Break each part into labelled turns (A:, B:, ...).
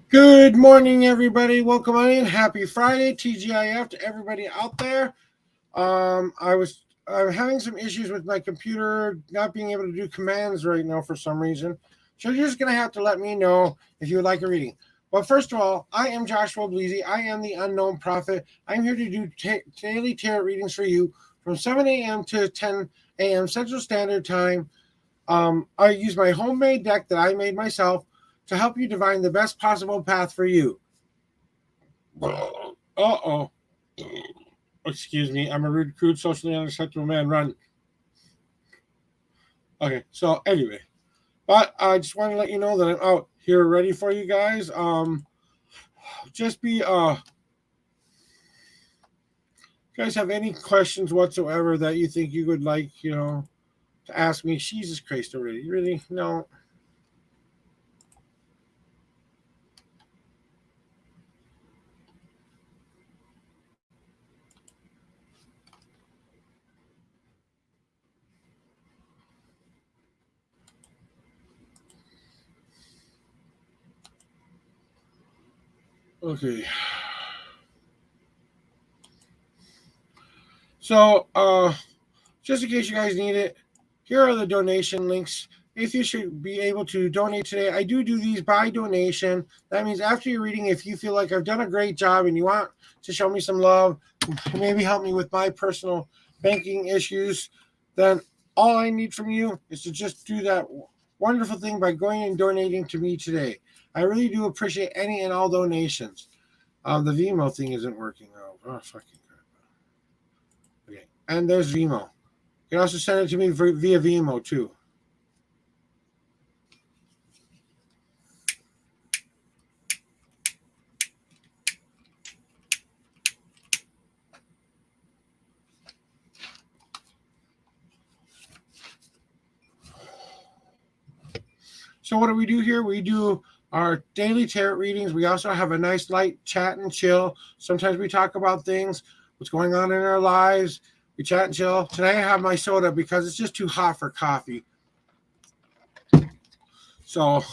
A: Good morning, everybody. Welcome on in. Happy Friday, TGIF to everybody out there. I'm having some issues with my computer not being able to do commands right now for some reason. So you're just gonna have to let me know if you would like a reading. But first of all, I am Joshua Bleasy. I am the Unknown Prophet. I'm here to do daily tarot readings for you from 7 a.m. to 10 a.m. Central Standard Time. I use my homemade deck that I made myself to help you divine the best possible path for you. Uh-oh. Excuse me. I'm a rude, crude, socially unacceptable man. Run. Okay. So anyway, but I just want to let you know that I'm out here ready for you guys. Just be you guys have any questions whatsoever that you think you would like, to ask me? Jesus Christ already. Really? No. Okay. So, just in case you guys need it, here are the donation links. If you should be able to donate today, I do these by donation. That means after your reading, if you feel like I've done a great job and you want to show me some love, maybe help me with my personal banking issues, then all I need from you is to just do that wonderful thing by going and donating to me today. I really do appreciate any and all donations. The Vimo thing isn't working. Oh fucking crap. Okay, and there's Vimo. You can also send it to me via Vimo too. So what do we do here? We do our daily tarot readings. We also have a nice light chat and chill. Sometimes we talk about things, what's going on in our lives. We chat and chill. Today I have my soda because it's just too hot for coffee. So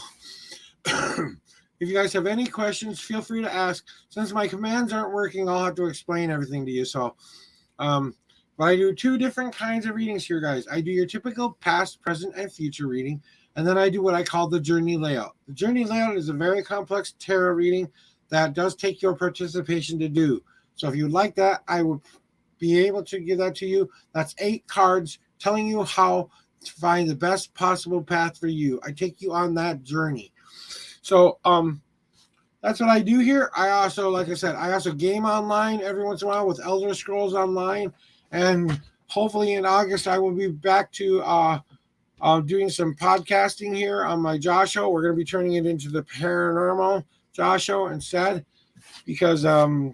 A: if you guys have any questions, feel free to ask. Since my commands aren't working, I'll have to explain everything to you. So um, but I do two different kinds of readings here, guys. I do your typical past, present, and future reading, and then I do what I call the journey layout. The journey layout is a very complex tarot reading that does take your participation to do. So if you'd like that, I would be able to give that to you. That's 8 cards telling you how to find the best possible path for you. I take you on that journey. So that's what I do here. I also, like I said, I also game online every once in a while with Elder Scrolls Online, and hopefully in August I will be back to doing some podcasting here on my Josh show. We're going to be turning it into the paranormal Josh show instead, because you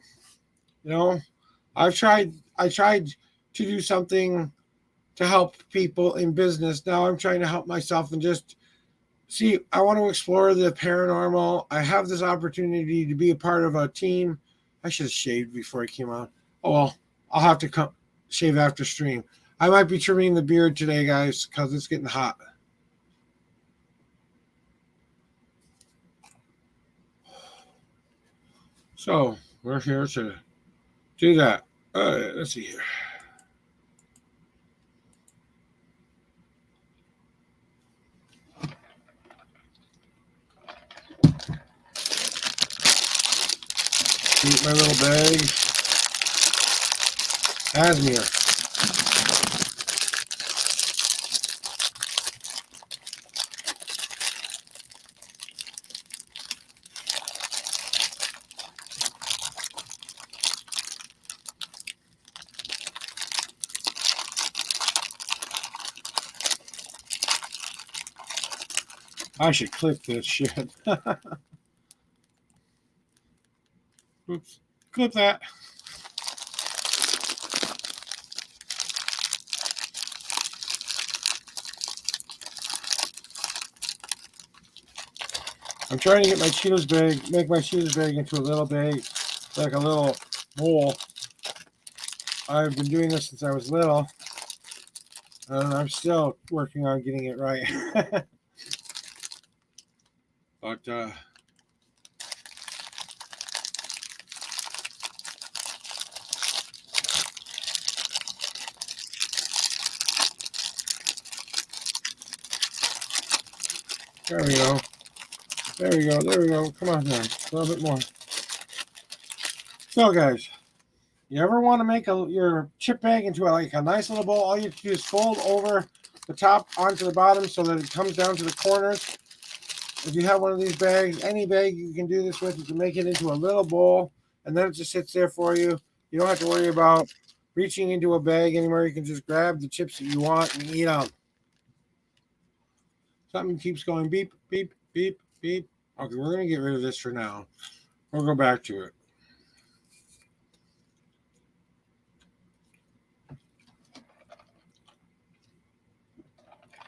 A: know, I tried to do something to help people in business. Now I'm trying to help myself and just see, I want to explore the paranormal. I have this opportunity to be a part of a team. I should have shaved before I came on. Oh well, I'll have to come shave after stream. I might be trimming the beard today, guys, because it's getting hot. So we're here to do that. Let's see here. Eat my little bag. Asmere. I should clip this shit. Oops. Clip that. I'm trying to get my Cheetos bag, make my Cheetos bag into a little bag, like a little bowl. I've been doing this since I was little, and I'm still working on getting it right. But There we go. There we go. There we go. Come on now. A little bit more. So, guys, you ever want to make your chip bag into a nice little bowl? All you have to do is fold over the top onto the bottom so that it comes down to the corners. If you have one of these bags, any bag you can do this with, you can make it into a little bowl, and then it just sits there for you. You don't have to worry about reaching into a bag anymore. You can just grab the chips that you want and eat them. Something keeps going beep, beep, beep, beep. Okay, we're going to get rid of this for now. We'll go back to it.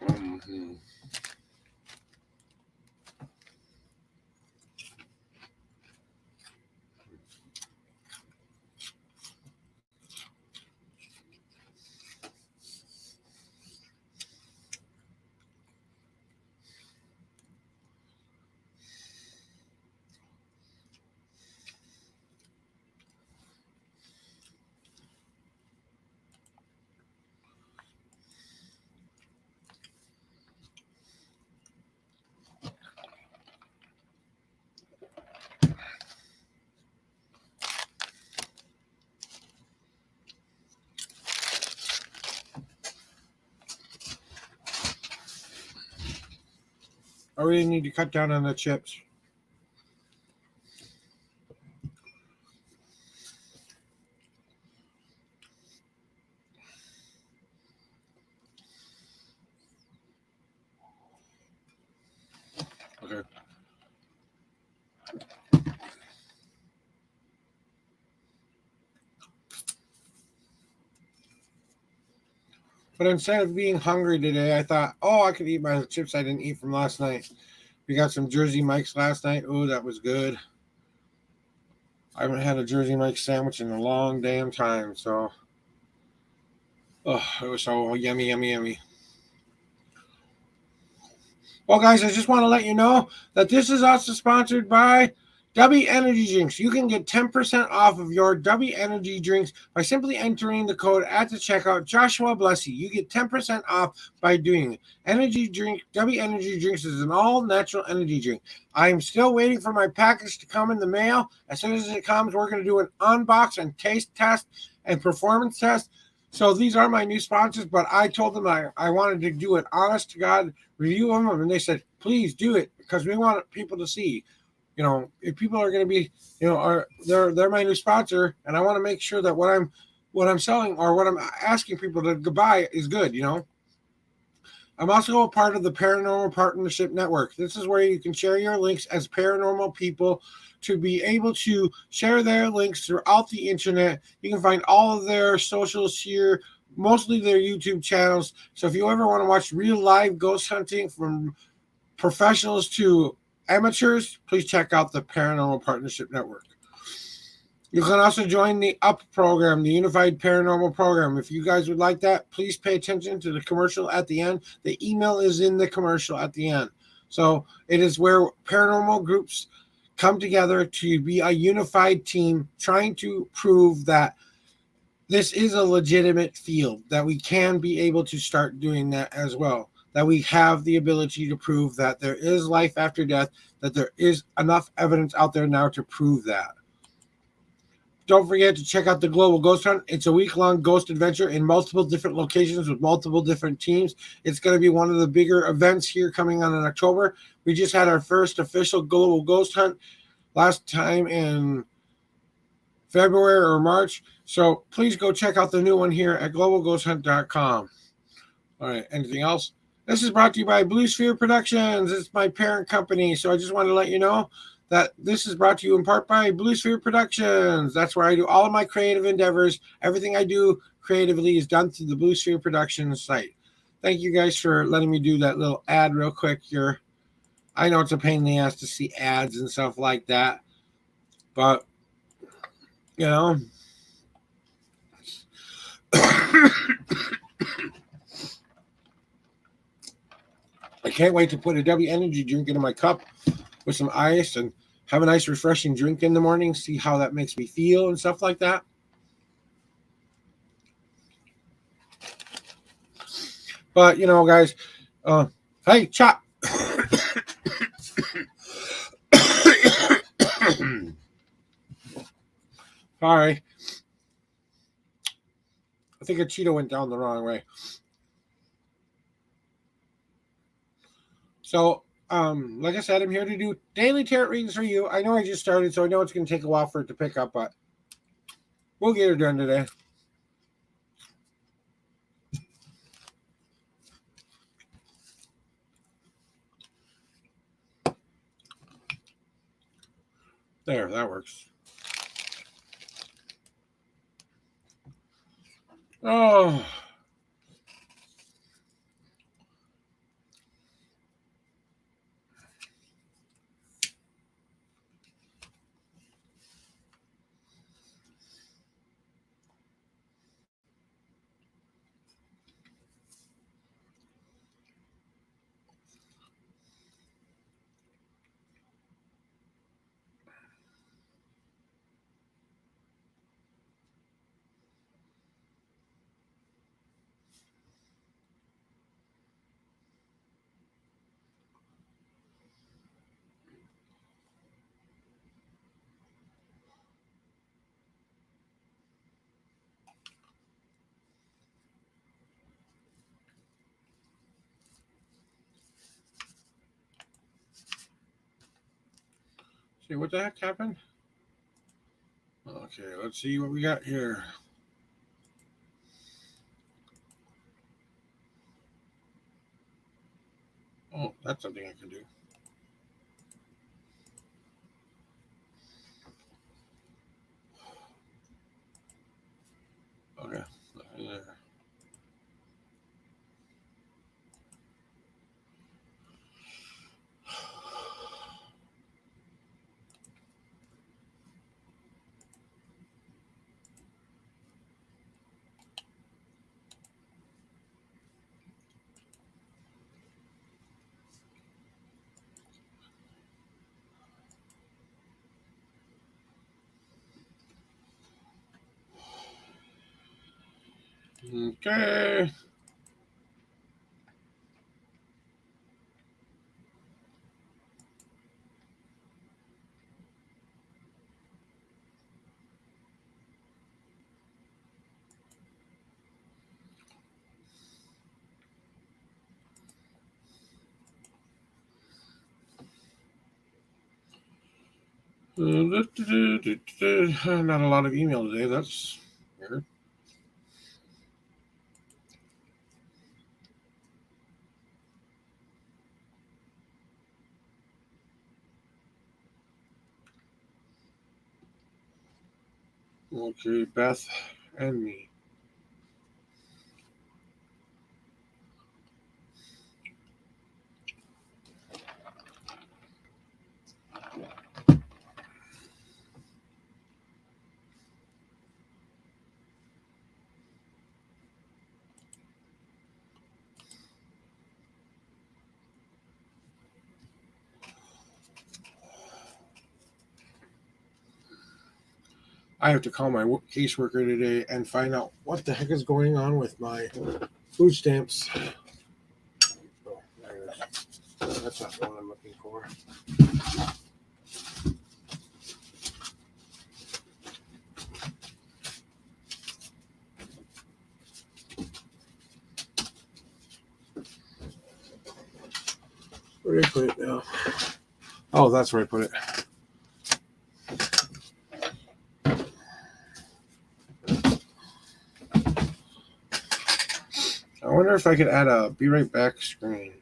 A: Mm-hmm. I really need to cut down on the chips. Okay. But instead of being hungry today, I thought, oh, I could eat my chips I didn't eat from last night. We got some Jersey Mike's last night. Oh, that was good. I haven't had a Jersey Mike's sandwich in a long damn time. So, oh, it was so yummy, yummy, yummy. Well, guys, I just want to let you know that this is also sponsored by W Energy Drinks. You can get 10% off of your W Energy Drinks by simply entering the code at the checkout, Joshua Blessy. You get 10% off by doing it. W Energy Drinks is an all-natural energy drink. I'm still waiting for my package to come in the mail. As soon as it comes, we're going to do an unbox and taste test and performance test. So these are my new sponsors, but I told them I wanted to do an honest to God review of them, and they said, please do it because we want people to see. You know, if people are going to be, you know, they're my new sponsor, and I want to make sure that what I'm selling or what I'm asking people to buy is good. You know, I'm also a part of the Paranormal Partnership Network. This is where you can share your links as paranormal people to be able to share their links throughout the internet. You can find all of their socials here, mostly their YouTube channels. So if you ever want to watch real live ghost hunting from professionals to amateurs, please check out the Paranormal Partnership Network. You can also join the UP program, the Unified Paranormal Program. If you guys would like that, please pay attention to the commercial at the end. The email is in the commercial at the end. So it is where paranormal groups come together to be a unified team trying to prove that this is a legitimate field, that we can be able to start doing that as well, that we have the ability to prove that there is life after death, that there is enough evidence out there now to prove that. Don't forget to check out the Global Ghost Hunt. It's a week-long ghost adventure in multiple different locations with multiple different teams. It's going to be one of the bigger events here coming on in October. We just had our first official Global Ghost Hunt last time in February or March. So please go check out the new one here at globalghosthunt.com. All right, anything else? This is brought to you by Blue Sphere Productions. It's my parent company. So I just want to let you know that this is brought to you in part by Blue Sphere Productions. That's where I do all of my creative endeavors. Everything I do creatively is done through the Blue Sphere Productions site. Thank you guys for letting me do that little ad real quick here. I know it's a pain in the ass to see ads and stuff like that, but, you know, I can't wait to put a W Energy drink into my cup with some ice and have a nice refreshing drink in the morning, see how that makes me feel and stuff like that. But, you know, guys, hey, Chop. Sorry. I think a Cheeto went down the wrong way. So, like I said, I'm here to do daily tarot readings for you. I know I just started, so I know it's going to take a while for it to pick up, but we'll get it done today. There, that works. Oh. See, what the heck happened? Okay, let's see what we got here. Oh, that's something I can do. Okay, there. Okay. Not a lot of email today. That's weird. Okay, Beth and me. I have to call my caseworker today and find out what the heck is going on with my food stamps. Oh, there it is. That's not the one I'm looking for. Where did I put it now? Oh, that's where I put it. I wonder if I could add a be right back screen.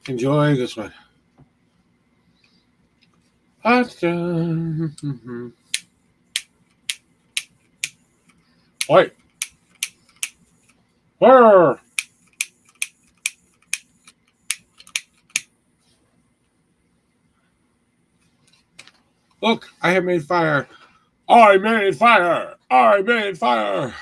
A: Enjoy this one. Oi. Brr. Look, I have made fire. I made fire. I made fire.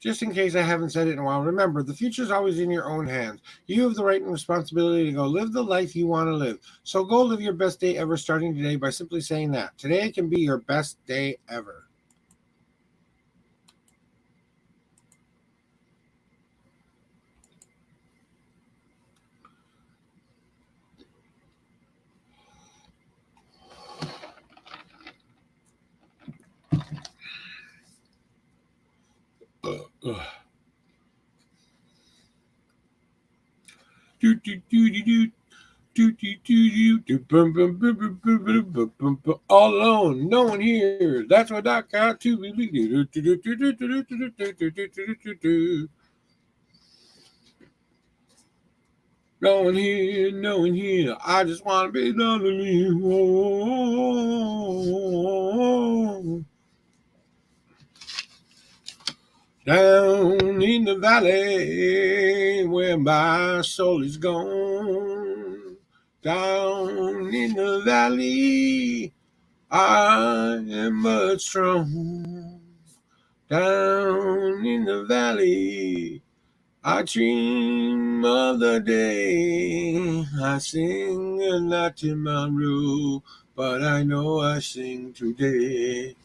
A: Just in case I haven't said it in a while, remember, the future is always in your own hands. You have the right and responsibility to go live the life you want to live. So go live your best day ever starting today by simply saying that. Today can be your best day ever. Do, do, do, do, do. All alone, no one here. That's what I got to believe. No one here, no one here. I just want to be lonely. Whoa. Down in the valley where my soul is gone. Down in the valley, I am but strong. Down in the valley, I dream of the day. I sing a lot tomorrow, but I know I sing today.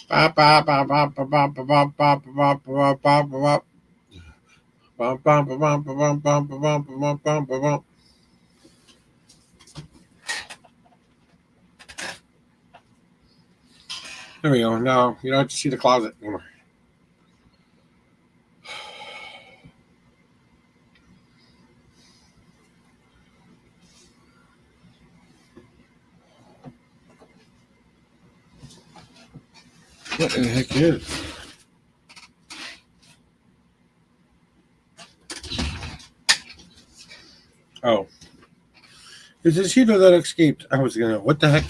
A: There we go. Now you don't have to see the closet anymore. What the heck is? Oh. It's a Cheeto that escaped. I was gonna, what the heck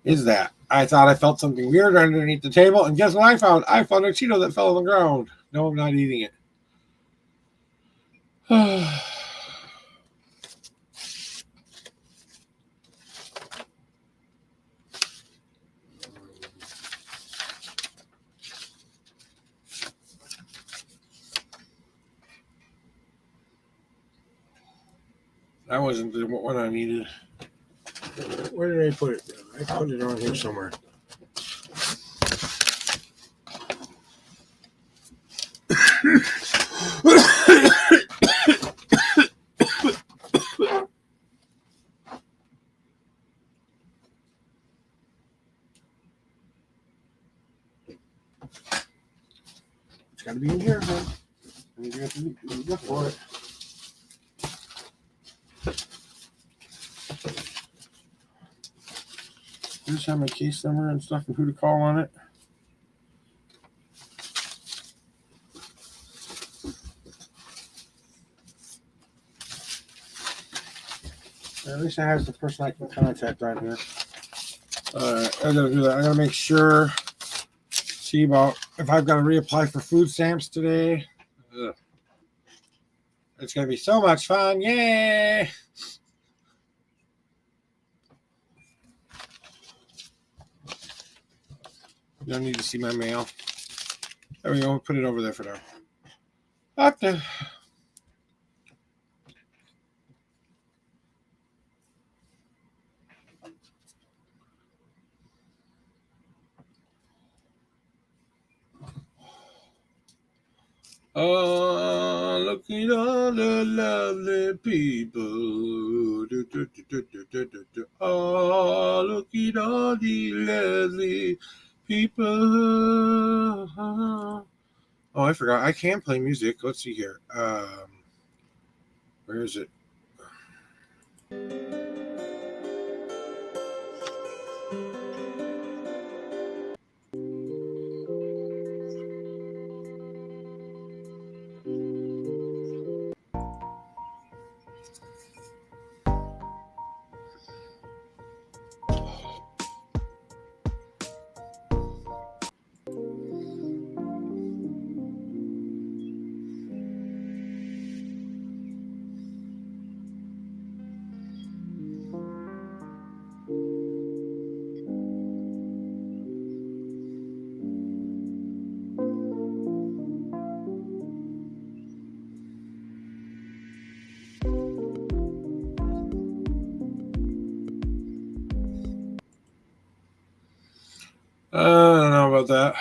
A: is that? I thought I felt something weird underneath the table, and guess what I found? I found a Cheeto that fell on the ground. No, I'm not eating it. That wasn't the one I needed. Where did I put it? I put it on here somewhere. It's got to be in here, huh? I need to get to look for it. I just have my case number and stuff and who to call on it. At least it has the person I can contact on here. I gotta do that. I gotta make sure. See about if I've got to reapply for food stamps today. Ugh. It's gonna be so much fun! Yay! You don't need to see my mail. There we go. Put it over there for now. What the? Oh, look at all the lovely people. Oh, look at all the lovely people. Oh, I forgot. I can play music. Let's see here. Where is it? about that.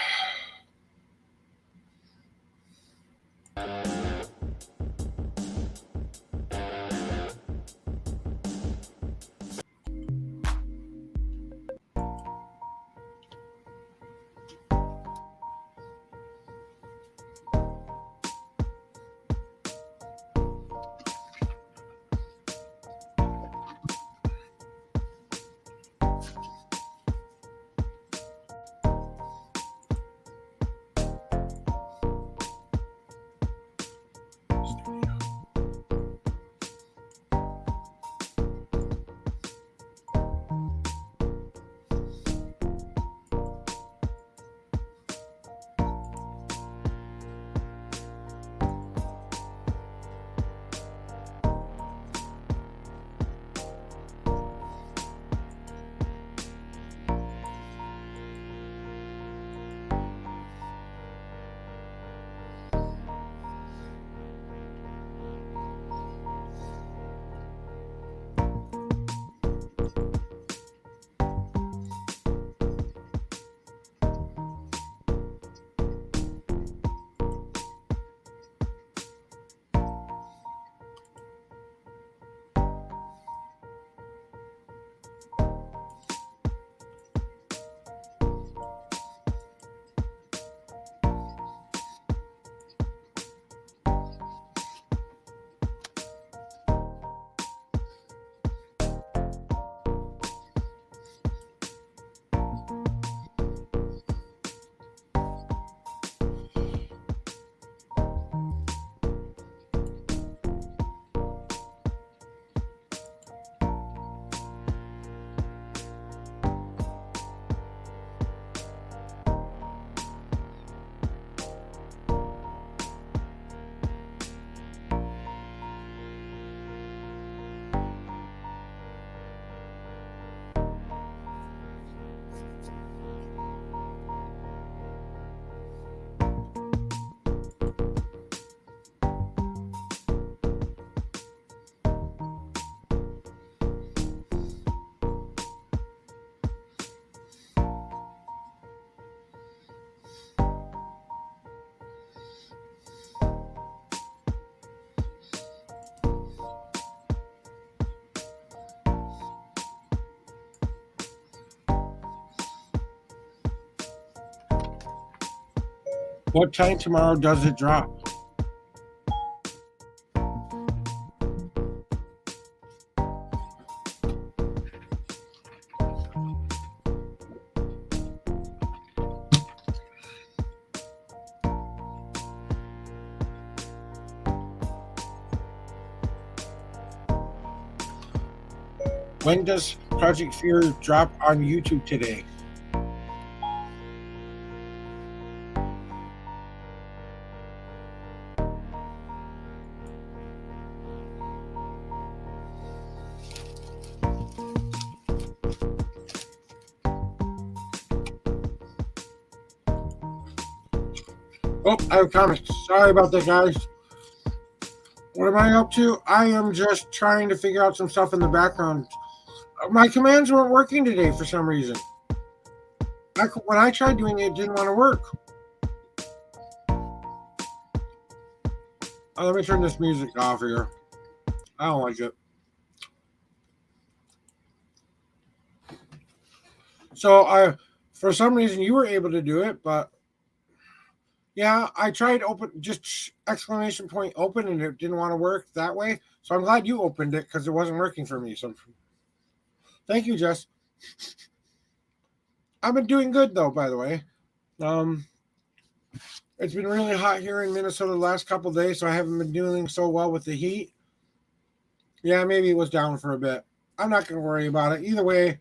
A: What time tomorrow does it drop? When does Project Fear drop on YouTube today? Oh, I have comments. Sorry about that, guys. What am I up to? I am just trying to figure out some stuff in the background. My commands weren't working today for some reason. When I tried doing it, it didn't want to work. Let me turn this music off here. I don't like it. So for some reason, you were able to do it, but yeah, I tried just exclamation point open, and it didn't want to work that way. So I'm glad you opened it because it wasn't working for me. So thank you, Jess. I've been doing good though, by the way. It's been really hot here in Minnesota the last couple of days, so I haven't been doing so well with the heat. Yeah, maybe it was down for a bit. I'm not going to worry about it. Either way,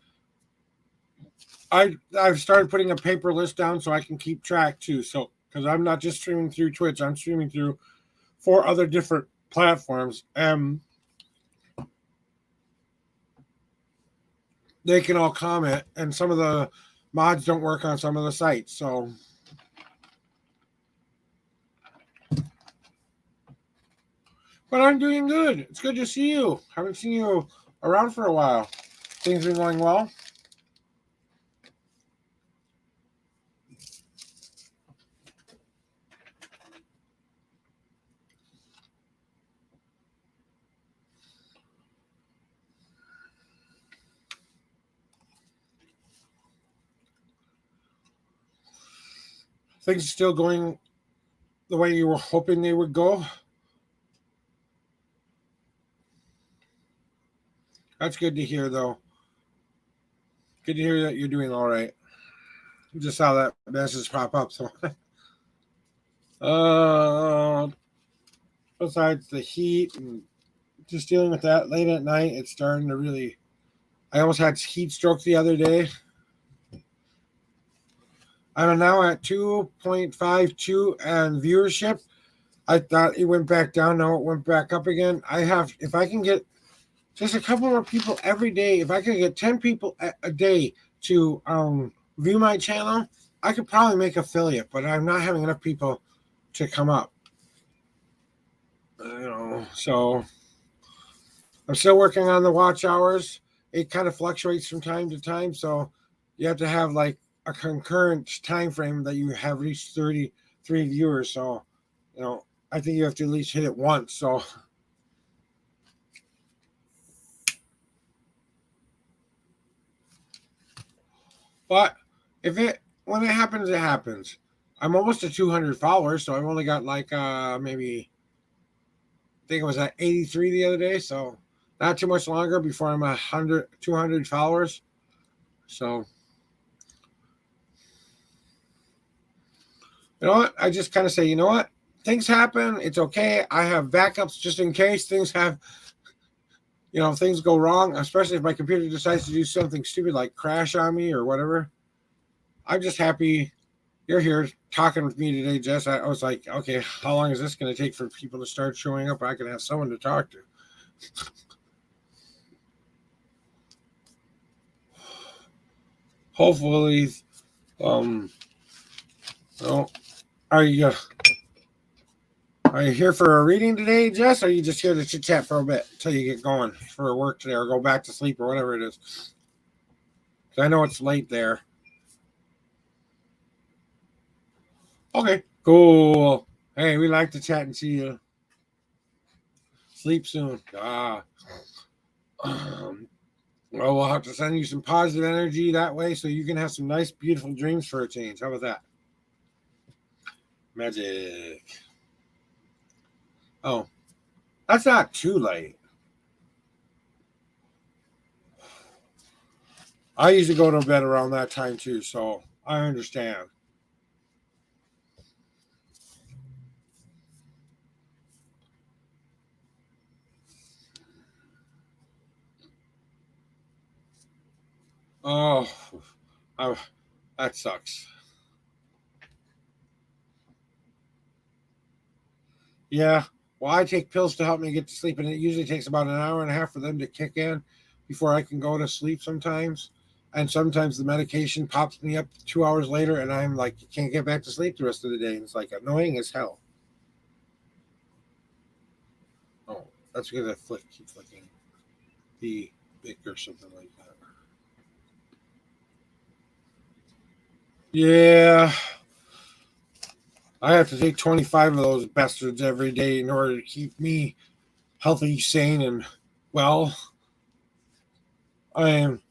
A: I've started putting a paper list down so I can keep track too. So because I'm not just streaming through Twitch, I'm streaming through 4 other different platforms. They can all comment, and some of the mods don't work on some of the sites. So, but I'm doing good. It's good to see you. Haven't seen you around for a while. Things been going well. things still going the way you were hoping they would go? That's good to hear, though. Good to hear that you're doing all right. Just saw that message pop up. So, besides the heat and just dealing with that late at night, it's starting to really. I almost had heat stroke the other day. I'm now at 2.52 and viewership. I thought it went back down. Now it went back up again. If I can get just a couple more people every day, if I can get 10 people a day to view my channel, I could probably make affiliate, but I'm not having enough people to come up. So I'm still working on the watch hours. It kind of fluctuates from time to time, so you have to have like a concurrent time frame that you have reached 33 viewers. So, I think you have to at least hit it once. So, but when it happens, it happens. I'm almost at 200 followers, so I've only got like maybe, I think it was at 83 the other day. So not too much longer before I'm 200 followers. So, you know what? I just kind of say, you know what? Things happen. It's okay. I have backups just in case things things go wrong, especially if my computer decides to do something stupid like crash on me or whatever. I'm just happy you're here talking with me today, Jess. I was like, okay, how long is this going to take for people to start showing up? I can have someone to talk to. Hopefully, are you here for a reading today, Jess? Or are you just here to chit chat for a bit until you get going for work today or go back to sleep or whatever it is? Because I know it's late there. Okay, cool. Hey, we like to chat and see you. Sleep soon. Well, we'll have to send you some positive energy that way so you can have some nice, beautiful dreams for a change. How about that? Magic. Oh, that's not too late. I usually go to bed around that time too, so I understand. Oh, that sucks. Yeah. Well, I take pills to help me get to sleep, and it usually takes about an hour and a half for them to kick in before I can go to sleep sometimes. And sometimes the medication pops me up 2 hours later, and I'm like, can't get back to sleep the rest of the day. And it's like annoying as hell. Oh, that's because I keep flicking the Bic or something like that. Yeah. I have to take 25 of those bastards every day in order to keep me healthy, sane, and well. I am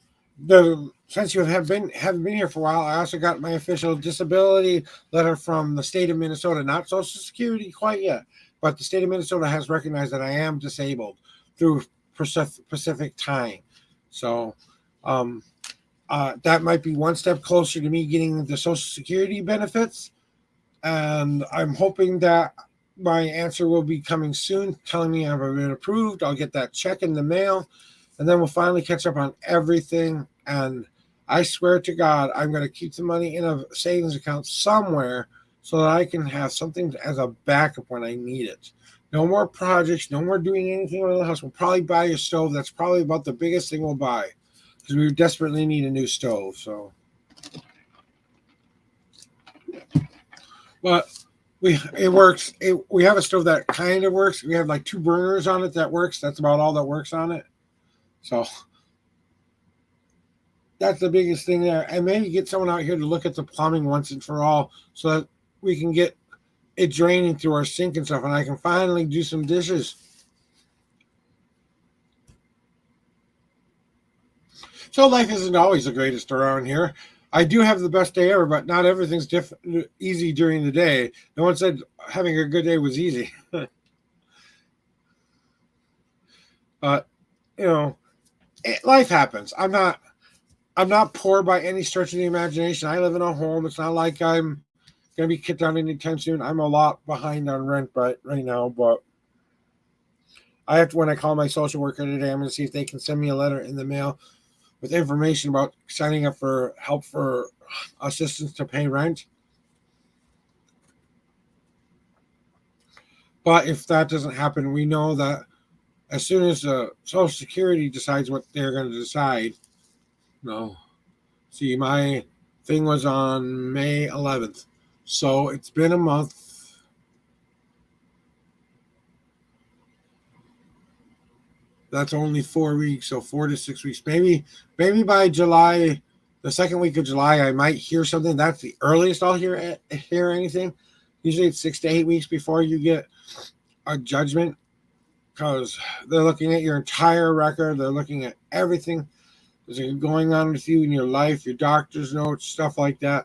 A: since you haven't been here for a while. I also got my official disability letter from the state of Minnesota, not Social Security quite yet, but the state of Minnesota has recognized that I am disabled through Pacific time. So that might be one step closer to me getting the Social Security benefits. And I'm hoping that my answer will be coming soon, telling me I've been approved. I'll get that check in the mail, and then we'll finally catch up on everything. And I swear to God, I'm going to keep the money in a savings account somewhere so that I can have something as a backup when I need it. No more projects, no more doing anything around the house. We'll probably buy a stove. That's probably about the biggest thing we'll buy because we desperately need a new stove. So. But it works. We have a stove that kind of works. We have like 2 burners on it that works. That's about all that works on it. So that's the biggest thing there. And maybe get someone out here to look at the plumbing once and for all so that we can get it draining through our sink and stuff, and I can finally do some dishes. So life isn't always the greatest around here. I do have the best day ever, but not everything's easy during the day. No one said having a good day was easy. But you know, life happens. I'm not poor by any stretch of the imagination. I live in a home. It's not like I'm gonna be kicked out anytime soon. I'm a lot behind on rent right now, but I have to, when I call my social worker today, I'm gonna see if they can send me a letter in the mail with information about signing up for help for assistance to pay rent. But if that doesn't happen, we know that as soon as Social Security decides what they're going to decide, no. See, my thing was on May 11th, so it's been a month. That's only 4 weeks, so 4 to 6 weeks. Maybe by July, the second week of July, I might hear something. That's the earliest I'll hear anything. Usually, it's 6 to 8 weeks before you get a judgment, because they're looking at your entire record. They're looking at everything that's going on with you in your life, your doctor's notes, stuff like that.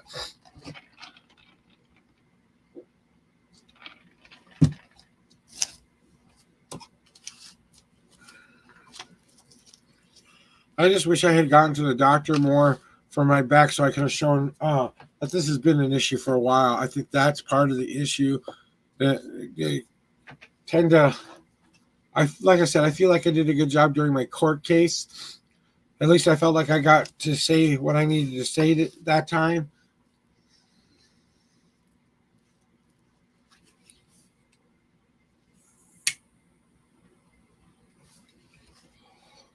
A: I just wish I had gotten to the doctor more for my back so I could have shown that this has been an issue for a while. I think that's part of the issue. That they tend to, like I said, I feel like I did a good job during my court case. At least I felt like I got to say what I needed to say that time.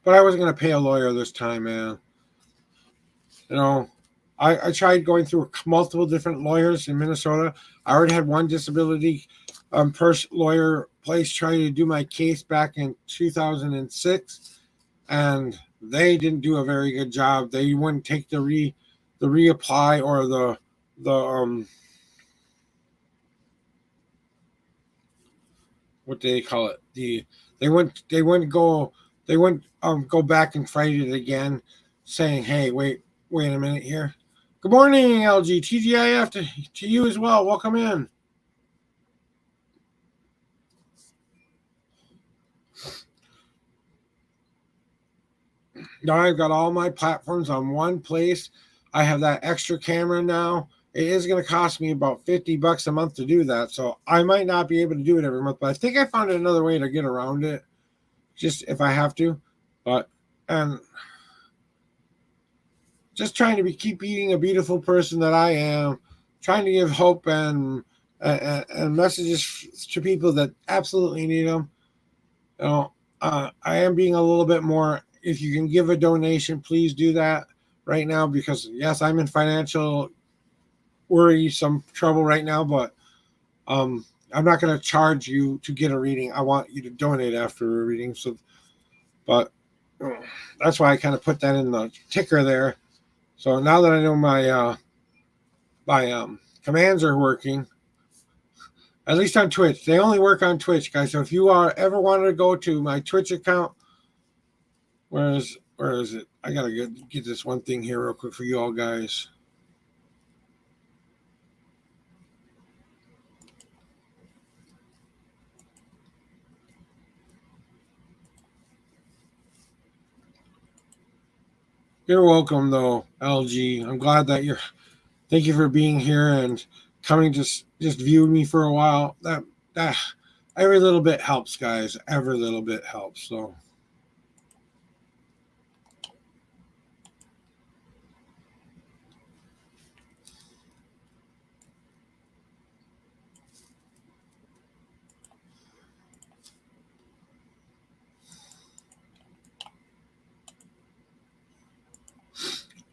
A: But I wasn't going to pay a lawyer this time, man. You know, I tried going through multiple different lawyers in Minnesota. I already had one disability lawyer place trying to do my case back in 2006, and they didn't do a very good job. They wouldn't take the reapply or the what do they call it? They wouldn't go back and fight it again, saying, "Hey, wait a minute here." Good morning, LG TGIF to you as well. Welcome in. Now I've got all my platforms on one place. I have that extra camera now. It is going to cost me about $50 a month to do that, so I might not be able to do it every month. But I think I found another way to get around it, just if I have to. But and just trying to keep being a beautiful person that I am, trying to give hope and messages to people that absolutely need them. You know, I am being a little bit more. If you can give a donation, please do that right now, because yes, I'm in financial worry, some trouble right now, but I'm not going to charge you to get a reading. I want you to donate after a reading. So, but that's why I kind of put that in the ticker there. So now that I know my commands are working, at least on Twitch. They only work on Twitch, guys. So if you ever wanted to go to my Twitch account, where is it? I gotta get this one thing here real quick for you all guys. You're welcome, though, LG. I'm glad that you're. Thank you for being here and coming to just view me for a while. That every little bit helps, guys. Every little bit helps. So.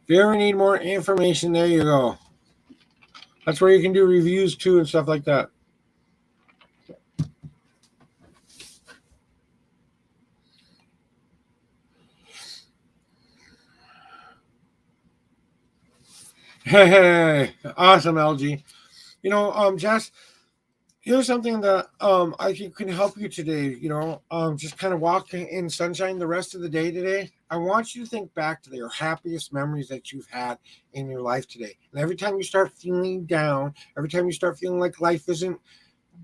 A: If you ever need more information, there you go. That's where you can do reviews too and stuff like that. Hey, awesome, LG. You know, Jess, here's something that I think can help you today. Just kind of walk in sunshine the rest of the day today. I want you to think back to your happiest memories that you've had in your life today. And every time you start feeling down, every time you start feeling like life isn't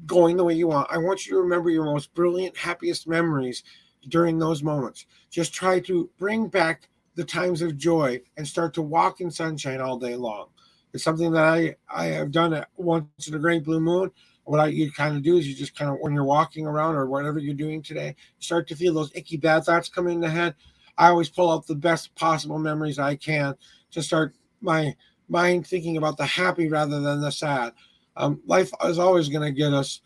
A: going the way you want, I want you to remember your most brilliant, happiest memories during those moments. Just try to bring back the times of joy and start to walk in sunshine all day long. It's something that I have done it once in a great blue moon. You kind of do is you just kind of, when you're walking around or whatever you're doing today, you start to feel those icky bad thoughts come in the head. I always pull out the best possible memories I can to start my mind thinking about the happy rather than the sad. Life is always going to get us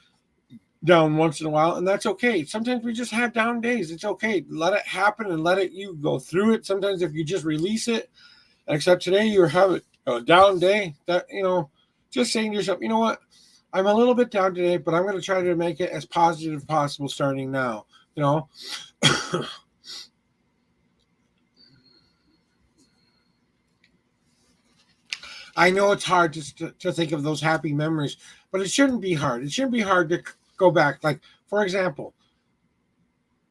A: down once in a while, and that's okay. Sometimes we just have down days. It's okay. Let it happen and let it you go through it. Sometimes if you just release it, except today you have a down day, that just saying to yourself, you know what? I'm a little bit down today, but I'm going to try to make it as positive as possible starting now. You know, I know it's hard to think of those happy memories, but it shouldn't be hard. It shouldn't be hard to go back. Like, for example,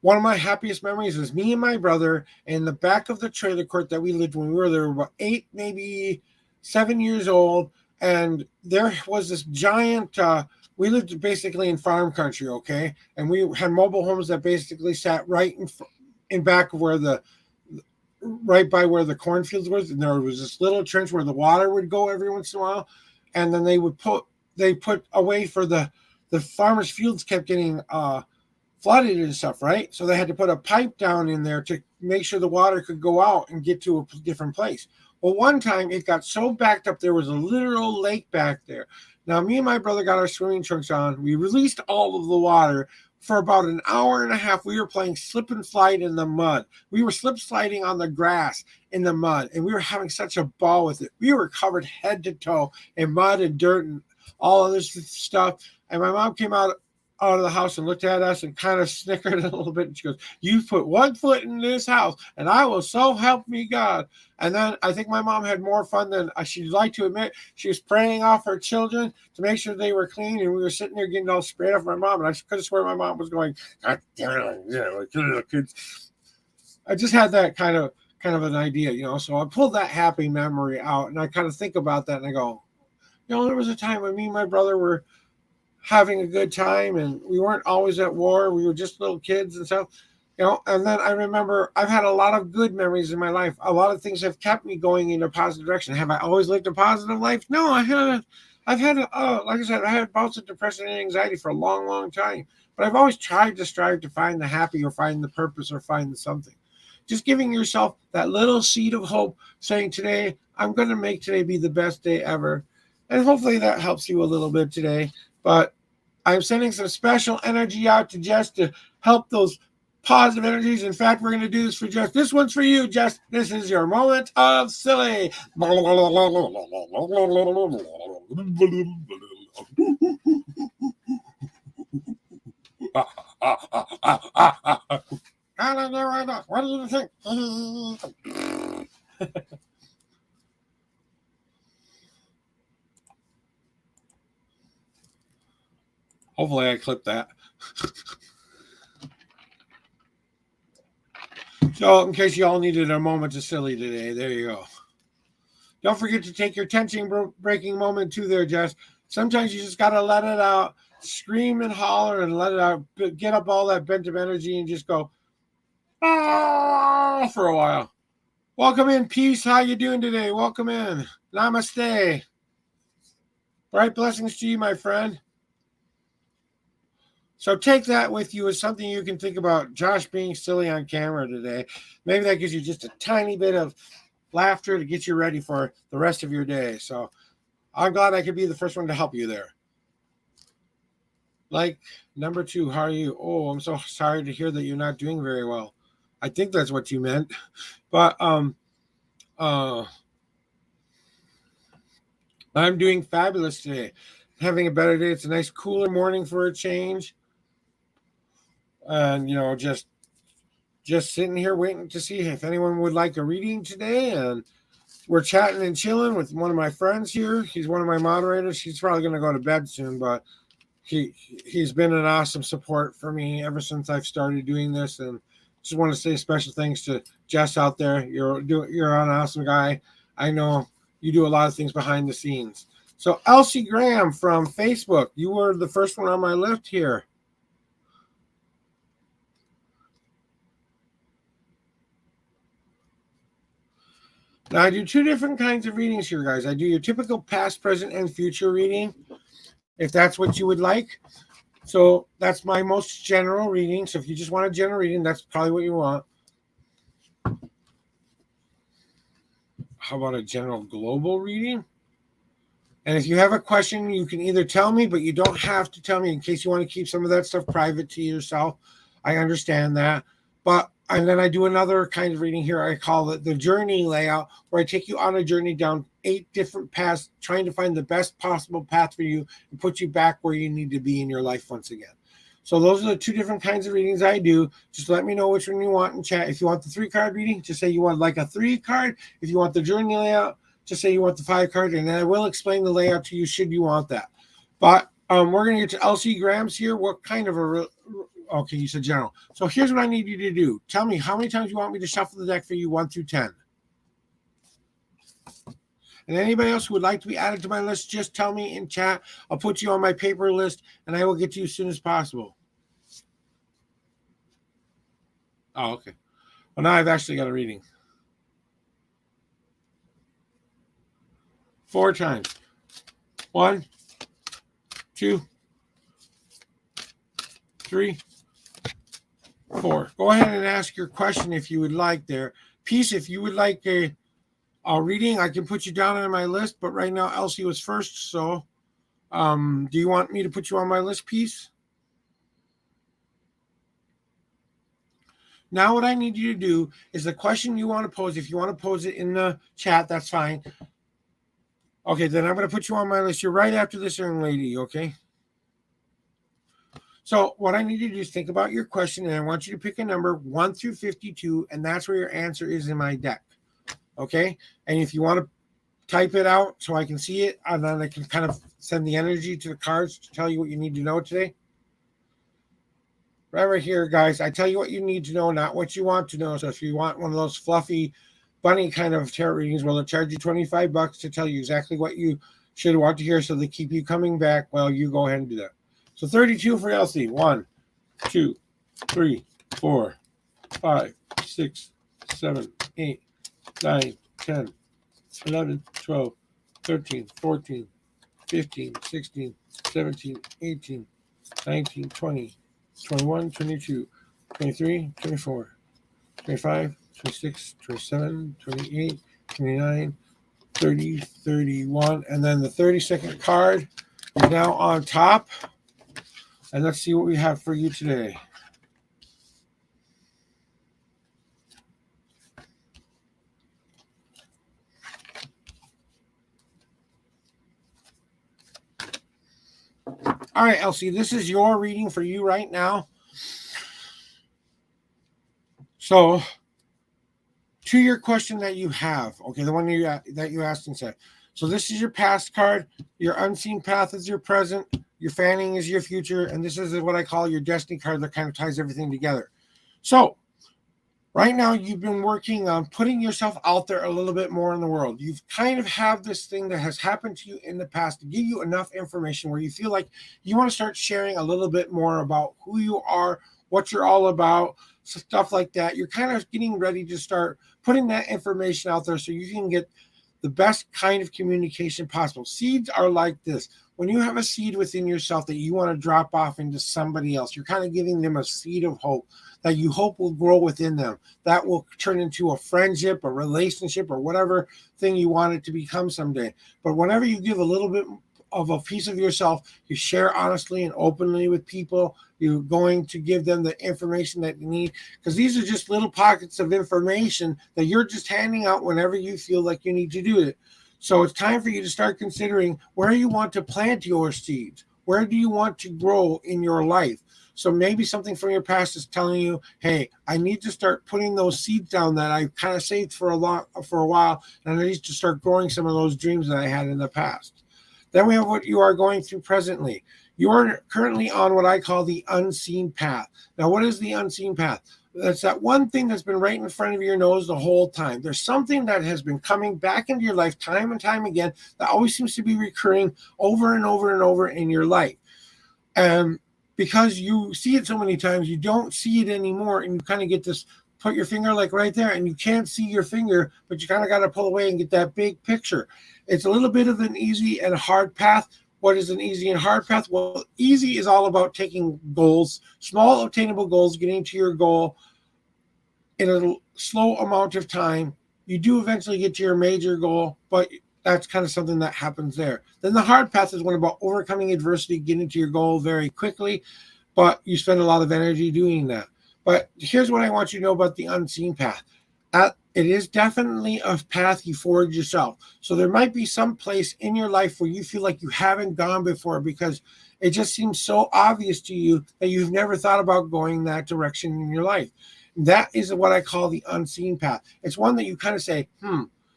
A: one of my happiest memories was me and my brother in the back of the trailer court that we lived when we were there, about 8, maybe 7 years old. And there was this giant, we lived basically in farm country, okay? And we had mobile homes that basically sat right in back of right by where the cornfields was. And there was this little trench where the water would go every once in a while. And then they put away for the farmers' fields kept getting, flooded and stuff, right? So they had to put a pipe down in there to make sure the water could go out and get to a different place. Well, one time it got so backed up, there was a literal lake back there. Now, me and my brother got our swimming trunks on. We released all of the water. For about an hour and a half, we were playing slip and slide in the mud. We were slip sliding on the grass in the mud, and we were having such a ball with it. We were covered head to toe in mud and dirt and all of this stuff. And my mom came out of the house and looked at us and kind of snickered a little bit. And she goes, "You put one foot in this house, and I will so help me God." And then I think my mom had more fun than she'd like to admit. She was praying off her children to make sure they were clean, and we were sitting there getting all sprayed off my mom. And I could have sworn my mom was going, "God damn it, kids." I just had that kind of an idea, So I pulled that happy memory out, and I kind of think about that, and I go, there was a time when me and my brother were having a good time, and we weren't always at war. We were just little kids and stuff, And then I remember I've had a lot of good memories in my life. A lot of things have kept me going in a positive direction. Have I always lived a positive life? No, I've had like I said, I had bouts of depression and anxiety for a long, long time. But I've always tried to strive to find the happy or find the purpose or find the something. Just giving yourself that little seed of hope, saying today, I'm going to make today be the best day ever. And hopefully that helps you a little bit today. But I'm sending some special energy out to Jess to help those positive energies. In fact, we're going to do this for Jess. This one's for you, Jess. This is your moment of silly. What do you think? Hopefully I clipped that. So in case you all needed a moment of silly today, there you go. Don't forget to take your tension breaking moment too there, Jess. Sometimes you just got to let it out, scream and holler and let it out, get up all that bent up energy and just go for a while. Welcome in, Peace. How you doing today? Welcome in. Namaste. Bright blessings to you, my friend. So take that with you as something you can think about. Josh being silly on camera today. Maybe that gives you just a tiny bit of laughter to get you ready for the rest of your day. So I'm glad I could be the first one to help you there. Like number 2, how are you? Oh, I'm so sorry to hear that you're not doing very well. I think that's what you meant. But I'm doing fabulous today. Having a better day. It's a nice cooler morning for a change. And just sitting here waiting to see if anyone would like a reading today. And we're chatting and chilling with one of my friends here. He's one of my moderators. He's probably going to go to bed soon, but he's been an awesome support for me ever since I've started doing this, and just want to say special thanks to Jess out there. You're an awesome guy. I know you do a lot of things behind the scenes. So Elsie Graham from Facebook, you were the first one on my list here. Now I do two different kinds of readings here, guys. I do your typical past, present, and future reading, if that's what you would like. So that's my most general reading. So if you just want a general reading, that's probably what you want. How about a general global reading? And if you have a question, you can either tell me, but you don't have to tell me in case you want to keep some of that stuff private to yourself. I understand that. And then I do another kind of reading here. I call it the journey layout, where I take you on a journey down 8 different paths, trying to find the best possible path for you and put you back where you need to be in your life once again. So those are the 2 different kinds of readings I do. Just let me know which one you want in chat. If you want the 3-card reading, just say you want like a 3 card. If you want the journey layout, just say you want the 5 card, and then I will explain the layout to you should you want that. But we're going to get to Elsie Graham's here. What kind of a... Okay, you said general. So here's what I need you to do. Tell me how many times you want me to shuffle the deck for you, 1 through 10. And anybody else who would like to be added to my list, just tell me in chat. I'll put you on my paper list, and I will get to you as soon as possible. Oh, okay. Well, now I've actually got a reading. 4 times. 1, 2, 3, 4. Go ahead and ask your question if you would like there. Peace, if you would like a reading, I can put you down on my list, but right now Elsie was first, so do you want me to put you on my list, Peace? Now what I need you to do is the question you want to pose. If you want to pose it in the chat, that's fine. Okay, then I'm going to put you on my list. You're right after this young lady, okay? So what I need you to do is think about your question, and I want you to pick a number 1 through 52, and that's where your answer is in my deck, okay? And if you want to type it out so I can see it, and then I can kind of send the energy to the cards to tell you what you need to know today. Right here, guys, I tell you what you need to know, not what you want to know. So if you want one of those fluffy bunny kind of tarot readings, well, they'll charge you $25 to tell you exactly what you should want to hear, so they keep you coming back. Well, you go ahead and do that. So 32 for Elsie. 1, 2, 3, 4, 5, 6, 7, 8, 9, 10, 11, 12, 13, 14, 15, 16, 17, 18, 19, 20, 21, 22, 23, 24, 25, 26, 27, 28, 29, 30, 31. And then the 32nd card is now on top. And let's see what we have for you today. All right, Elsie, this is your reading for you right now. So, to your question that you have, okay, the one that you asked and said. So this is your past card. Your unseen path is your present. Your fanning is your future. And this is what I call your destiny card that kind of ties everything together. So right now you've been working on putting yourself out there a little bit more in the world. You've kind of have this thing that has happened to you in the past to give you enough information where you feel like you want to start sharing a little bit more about who you are, what you're all about, stuff like that. You're kind of getting ready to start putting that information out there so you can get the best kind of communication possible. Seeds are like this. When you have a seed within yourself that you want to drop off into somebody else, you're kind of giving them a seed of hope that you hope will grow within them. That will turn into a friendship, a relationship, or whatever thing you want it to become someday. But whenever you give a little bit of a piece of yourself, you share honestly and openly with people, you're going to give them the information that you need, because these are just little pockets of information that you're just handing out whenever you feel like you need to do it. So it's time for you to start considering where you want to plant your seeds. Where do you want to grow in your life? So maybe something from your past is telling you, hey, I need to start putting those seeds down that I kind of saved for a while, and I need to start growing some of those dreams that I had in the past. Then we have what you are going through presently. You're currently on what I call the unseen path. Now, what is the unseen path? That's that one thing that's been right in front of your nose the whole time. There's something that has been coming back into your life time and time again that always seems to be recurring over and over and over in your life. And because you see it so many times, you don't see it anymore. And you kind of get this, put your finger like right there, and you can't see your finger, but you kind of got to pull away and get that big picture. It's a little bit of an easy and hard path. What is an easy and hard path? Well, easy is all about taking goals, small obtainable goals, getting to your goal in a slow amount of time. You do eventually get to your major goal, but that's kind of something that happens there. Then the hard path is one about overcoming adversity, getting to your goal very quickly, but you spend a lot of energy doing that. But here's what I want you to know about the unseen path. It is definitely a path you forge yourself. So there might be some place in your life where you feel like you haven't gone before because it just seems so obvious to you that you've never thought about going that direction in your life. That is what I call the unseen path. It's one that you kind of say,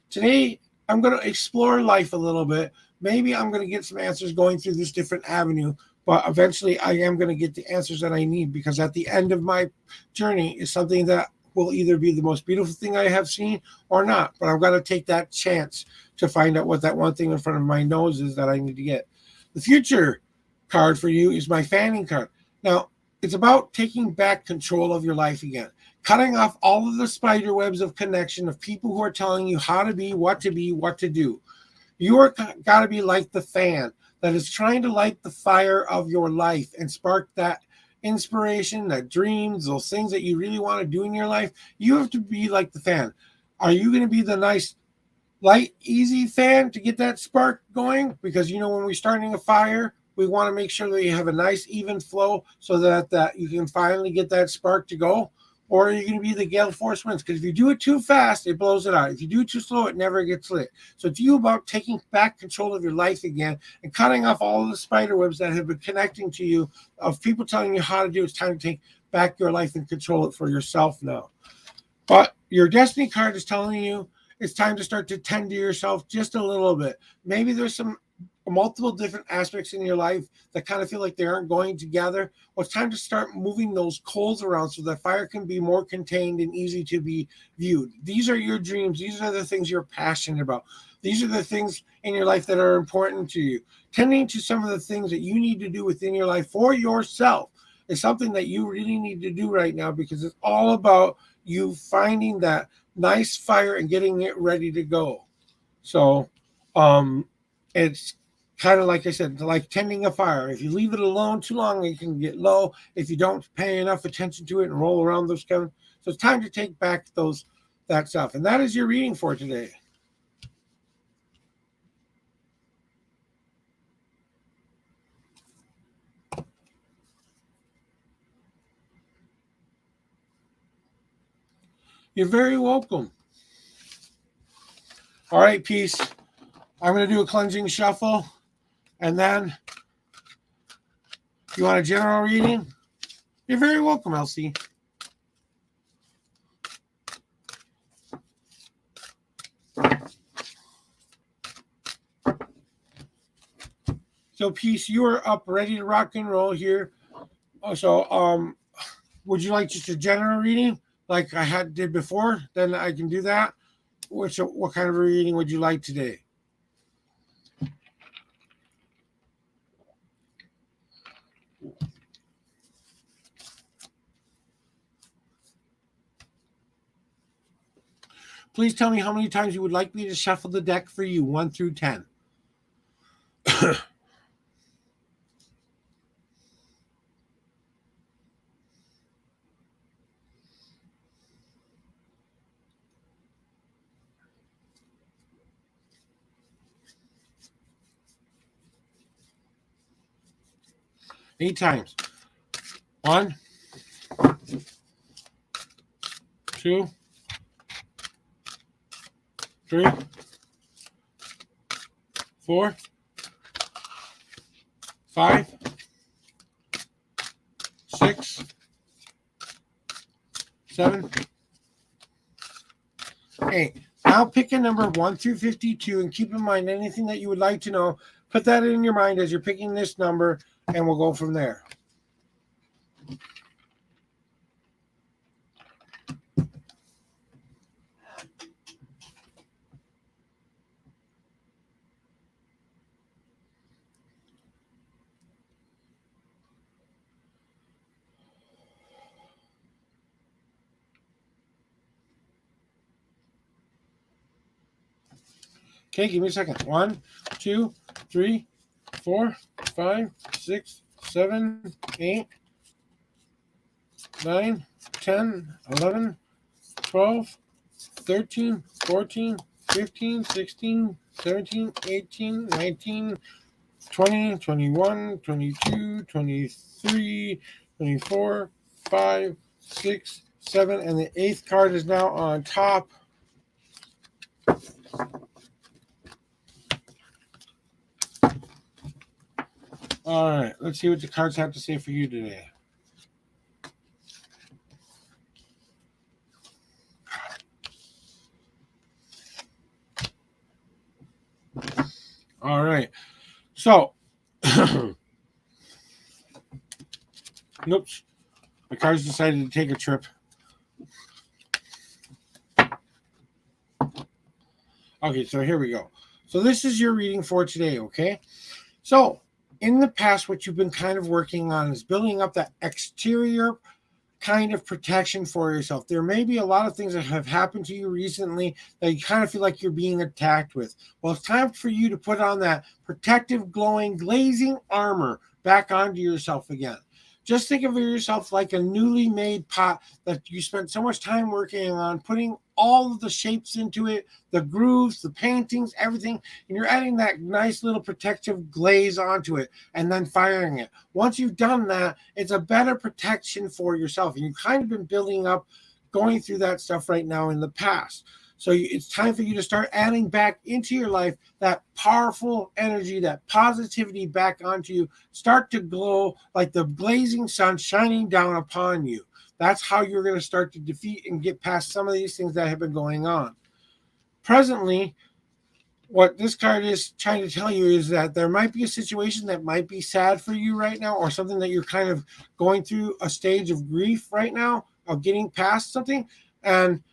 A: today I'm going to explore life a little bit. Maybe I'm going to get some answers going through this different avenue, but eventually I am going to get the answers that I need, because at the end of my journey is something that will either be the most beautiful thing I have seen or not. But I've got to take that chance to find out what that one thing in front of my nose is that I need to get. The future card for you is my fanning card. Now, it's about taking back control of your life again, cutting off all of the spider webs of connection of people who are telling you how to be, what to do. You are got to be like the fan that is trying to light the fire of your life and spark that inspiration, that dreams, those things that you really want to do in your life. You have to be like the fan. Are you going to be the nice, light, easy fan to get that spark going? Because, when we're starting a fire, we want to make sure that you have a nice, even flow so that you can finally get that spark to go. Or are you going to be the gale force winds? Because if you do it too fast, it blows it out. If you do it too slow, it never gets lit. So it's you about taking back control of your life again and cutting off all of the spider webs that have been connecting to you of people telling you how to do. It's time to take back your life and control it for yourself now. But your destiny card is telling you it's time to start to tend to yourself just a little bit. Maybe there's some multiple different aspects in your life that kind of feel like they aren't going together. Well, it's time to start moving those coals around so that fire can be more contained and easy to be viewed. These are your dreams. These are the things you're passionate about. These are the things in your life that are important to you. Tending to some of the things that you need to do within your life for yourself is something that you really need to do right now, because it's all about you finding that nice fire and getting it ready to go. So it's kind of like I said, like tending a fire. If you leave it alone too long, it can get low. If you don't pay enough attention to it and roll around those kind of, so it's time to take back that stuff. And that is your reading for today. You're very welcome. All right, peace. I'm going to do a cleansing shuffle. And then, you want a general reading? You're very welcome, Elsie. So, peace, you are up, ready to rock and roll here. So, would you like just a general reading like I did before? Then I can do that. What kind of a reading would you like today? Please tell me how many times you would like me to shuffle the deck for you, 1 through 10. 8 times. 1, 2, 3, 4, 5, 6, 7, 8. Now pick a number 1 through 52 and keep in mind anything that you would like to know. Put that in your mind as you're picking this number and we'll go from there. Okay, give me a second. 1, 2, 3, 4, 5, 6, 7, 8, 9, 10, 11, 12, 13, 14, 15, 16, 17, 18, 19, 20, 21, 22, 23, 24, 5, 6, 7, and the 8th card is now on top. All right, let's see what the cards have to say for you today. All right, so, oops, my cards decided to take a trip. Okay, so here we go. So this is your reading for today, okay? So in the past, what you've been kind of working on is building up that exterior kind of protection for yourself. There may be a lot of things that have happened to you recently that you kind of feel like you're being attacked with. Well, it's time for you to put on that protective, glowing, glazing armor back onto yourself again. Just think of yourself like a newly made pot that you spent so much time working on, putting all of the shapes into it, the grooves, the paintings, everything, and you're adding that nice little protective glaze onto it and then firing it. Once you've done that, it's a better protection for yourself. And you've kind of been building up, going through that stuff right now in the past. So it's time for you to start adding back into your life that powerful energy, that positivity back onto you. Start to glow like the blazing sun shining down upon you. That's how you're going to start to defeat and get past some of these things that have been going on. Presently, what this card is trying to tell you is that there might be a situation that might be sad for you right now, or something that you're kind of going through a stage of grief right now, of getting past something. And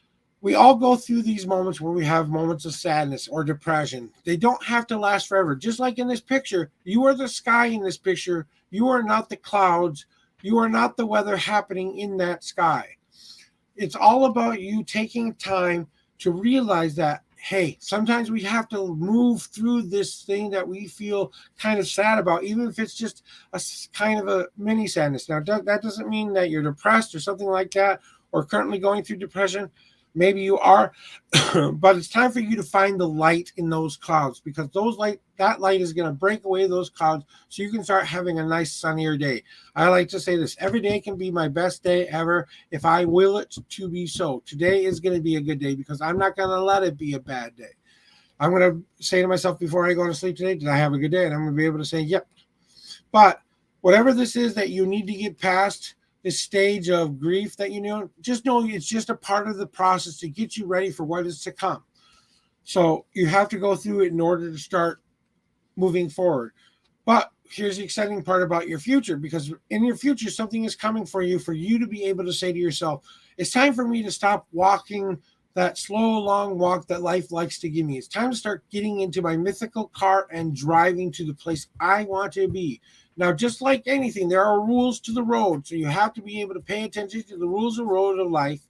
A: we all go through these moments where we have moments of sadness or depression. They don't have to last forever. Just like in this picture, you are the sky in this picture. You are not the clouds. You are not the weather happening in that sky. It's all about you taking time to realize that, hey, sometimes we have to move through this thing that we feel kind of sad about, even if it's just a kind of a mini sadness. Now, that doesn't mean that you're depressed or something like that, or currently going through depression. Maybe you are, but it's time for you to find the light in those clouds, because that light is going to break away those clouds so you can start having a nice sunnier day. I like to say this: every day can be my best day ever if I will it to be so. Today is going to be a good day because I'm not going to let it be a bad day. I'm going to say to myself before I go to sleep today, did I have a good day? And I'm going to be able to say, yep. But whatever this is that you need to get past, this stage of grief that just know it's just a part of the process to get you ready for what is to come. So you have to go through it in order to start moving forward. But here's the exciting part about your future, because in your future, something is coming for you to be able to say to yourself, it's time for me to stop walking that slow, long walk that life likes to give me. It's time to start getting into my mythical car and driving to the place I want to be. Now, just like anything, there are rules to the road. So you have to be able to pay attention to the rules of road of life.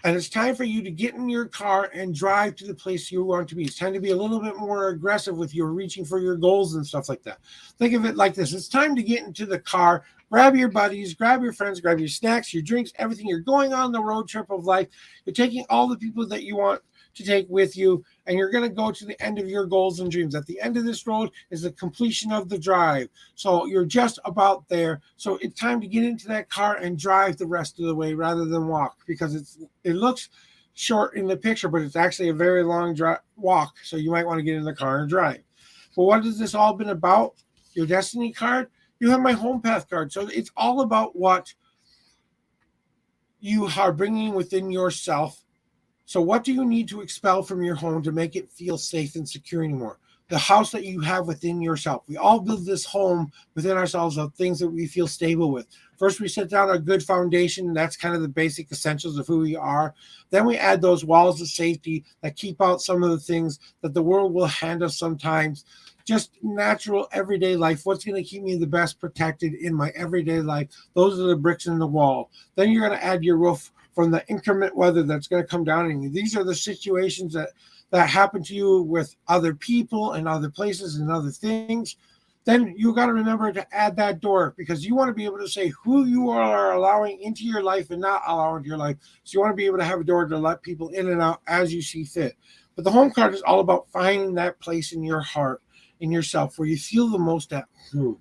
A: And it's time for you to get in your car and drive to the place you want to be. It's time to be a little bit more aggressive with your reaching for your goals and stuff like that. Think of it like this. It's time to get into the car, grab your buddies, grab your friends, grab your snacks, your drinks, everything. You're going on the road trip of life. You're taking all the people that you want to take with you, and you're going to go to the end of your goals and dreams. At the end of this road is the completion of the drive. So you're just about there. So it's time to get into that car and drive the rest of the way rather than walk, because it looks short in the picture, but it's actually a very long walk. So you might want to get in the car and drive. But what has this all been about? Your destiny card? You have my home path card. So it's all about what you are bringing within yourself. So what do you need to expel from your home to make it feel safe and secure anymore? the house that you have within yourself. We all build this home within ourselves of things that we feel stable with. First, we set down a good foundation. That's kind of the basic essentials of who we are. Then we add those walls of safety that keep out some of the things that the world will hand us sometimes. Just natural everyday life. What's going to keep me the best protected in my everyday life? Those are the bricks in the wall. Then you're going to add your roof from the inclement weather that's going to come down on you. These are the situations that happen to you with other people and other places and other things. Then you got to remember to add that door, because you want to be able to say who you are allowing into your life and not allowing into your life. So you want to be able to have a door to let people in and out as you see fit. But the home card is all about finding that place in your heart, in yourself, where you feel the most at home.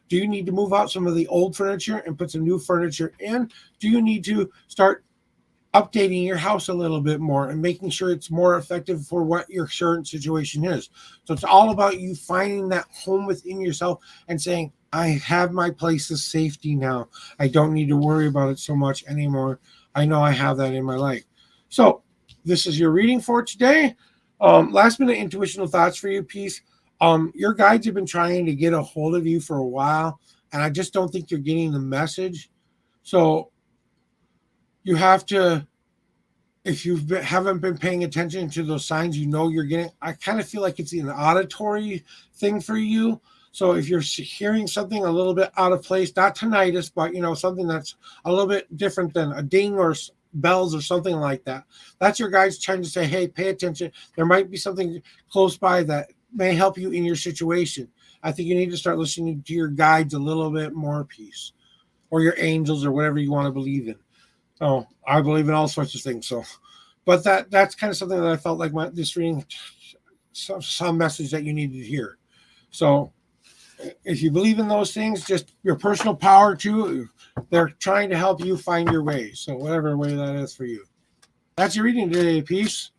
A: Do you need to move out some of the old furniture and put some new furniture in? Do you need to start updating your house a little bit more and making sure it's more effective for what your current situation is? So it's all about you finding that home within yourself and saying, I have my place of safety now. I don't need to worry about it so much anymore. I know I have that in my life. So this is your reading for today. Last minute intuitional thoughts for you, Peace. Your guides have been trying to get a hold of you for a while, and I just don't think you're getting the message. So you have to, if you haven't been paying attention to those signs, you're getting, I kind of feel like it's an auditory thing for you. So if you're hearing something a little bit out of place, not tinnitus, but something that's a little bit different than a ding or bells or something like that, that's your guides trying to say, hey, pay attention. There might be something close by that may help you in your situation. I think you need to start listening to your guides a little bit more, Peace, or your angels, or whatever you want to believe in. Oh, I believe in all sorts of things. So, but that's kind of something that I felt like this reading, some message that you needed to hear. So if you believe in those things, just your personal power too, they're trying to help you find your way. So whatever way that is for you. That's your reading today, Peace.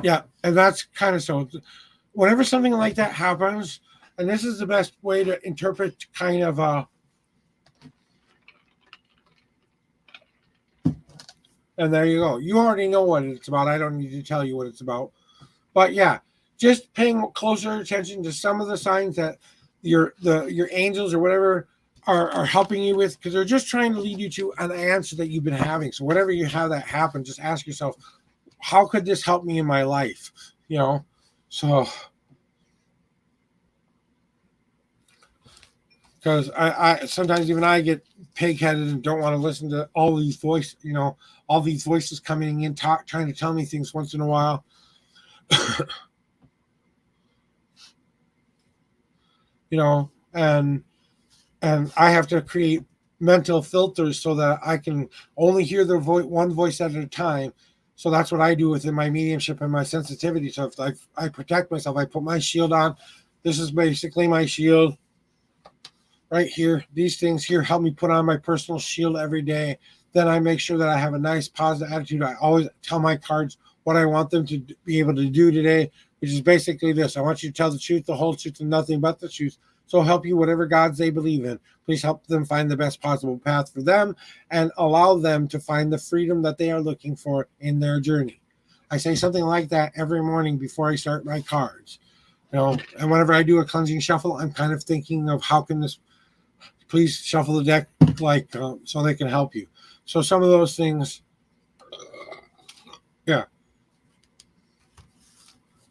A: Yeah, and that's kind of so. Whenever something like that happens, and this is the best way to interpret kind of and there you go. You already know what it's about. I don't need to tell you what it's about. But yeah, just paying closer attention to some of the signs that your angels or whatever are helping you with, because they're just trying to lead you to an answer that you've been having. So whatever you have that happen, just ask yourself, how could this help me in my life? So because I sometimes even I get pig-headed and don't want to listen to all these voices coming in, trying to tell me things once in a while. And I have to create mental filters so that I can only hear the one voice at a time. So that's what I do within my mediumship and my sensitivity. So if I protect myself, I put my shield on. This is basically my shield right here. These things here help me put on my personal shield every day. Then I make sure that I have a nice positive attitude. I always tell my cards what I want them to be able to do today, which is basically this. I want you to tell the truth, the whole truth, and nothing but the truth. So help you whatever gods they believe in. Please help them find the best possible path for them and allow them to find the freedom that they are looking for in their journey. I say something like that every morning before I start my cards. And whenever I do a cleansing shuffle, I'm kind of thinking of how can this, please shuffle the deck so they can help you. So some of those things, yeah.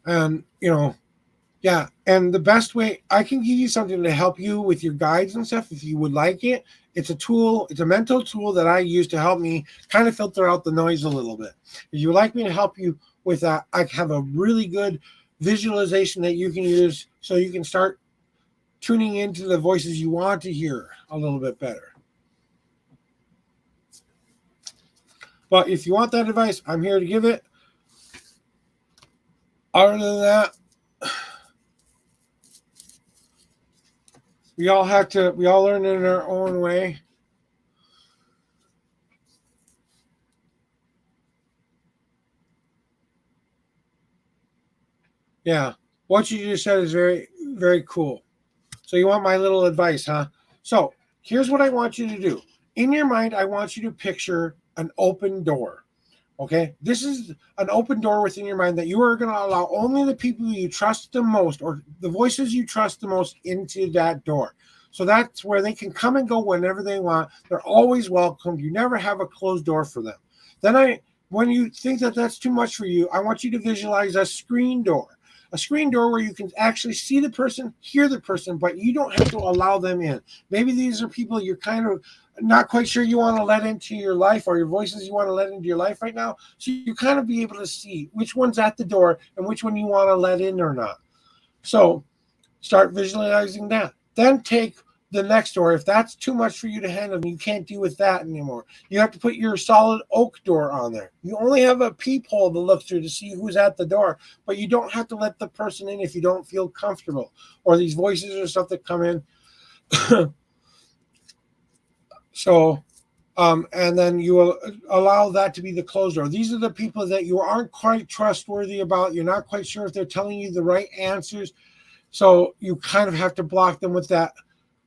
A: And, yeah, and the best way I can give you something to help you with your guides and stuff, if you would like it. It's a tool, it's a mental tool that I use to help me kind of filter out the noise a little bit. If you would like me to help you with that, I have a really good visualization that you can use so you can start tuning into the voices you want to hear a little bit better. But if you want that advice, I'm here to give it. Other than that, we all learn in our own way. Yeah. What you just said is very, very cool. So you want my little advice, huh? So here's what I want you to do. In your mind, I want you to picture an open door. Okay, this is an open door within your mind that you are going to allow only the people you trust the most or the voices you trust the most into that door. So that's where they can come and go whenever they want. They're always welcome. You never have a closed door for them. When you think that that's too much for you, I want you to visualize a screen door. A screen door where you can actually see the person, hear the person, but you don't have to allow them in. Maybe these are people you're kind of not quite sure you want to let into your life or your voices you want to let into your life right now. So you kind of be able to see which one's at the door and which one you want to let in or not. So start visualizing that. Then take the next door. If that's too much for you to handle, you can't deal with that anymore. You have to put your solid oak door on there. You only have a peephole to look through to see who's at the door, but you don't have to let the person in if you don't feel comfortable or these voices or stuff that come in. So, and then you will allow that to be the closed door. These are the people that you aren't quite trustworthy about. You're not quite sure if they're telling you the right answers. So you kind of have to block them with that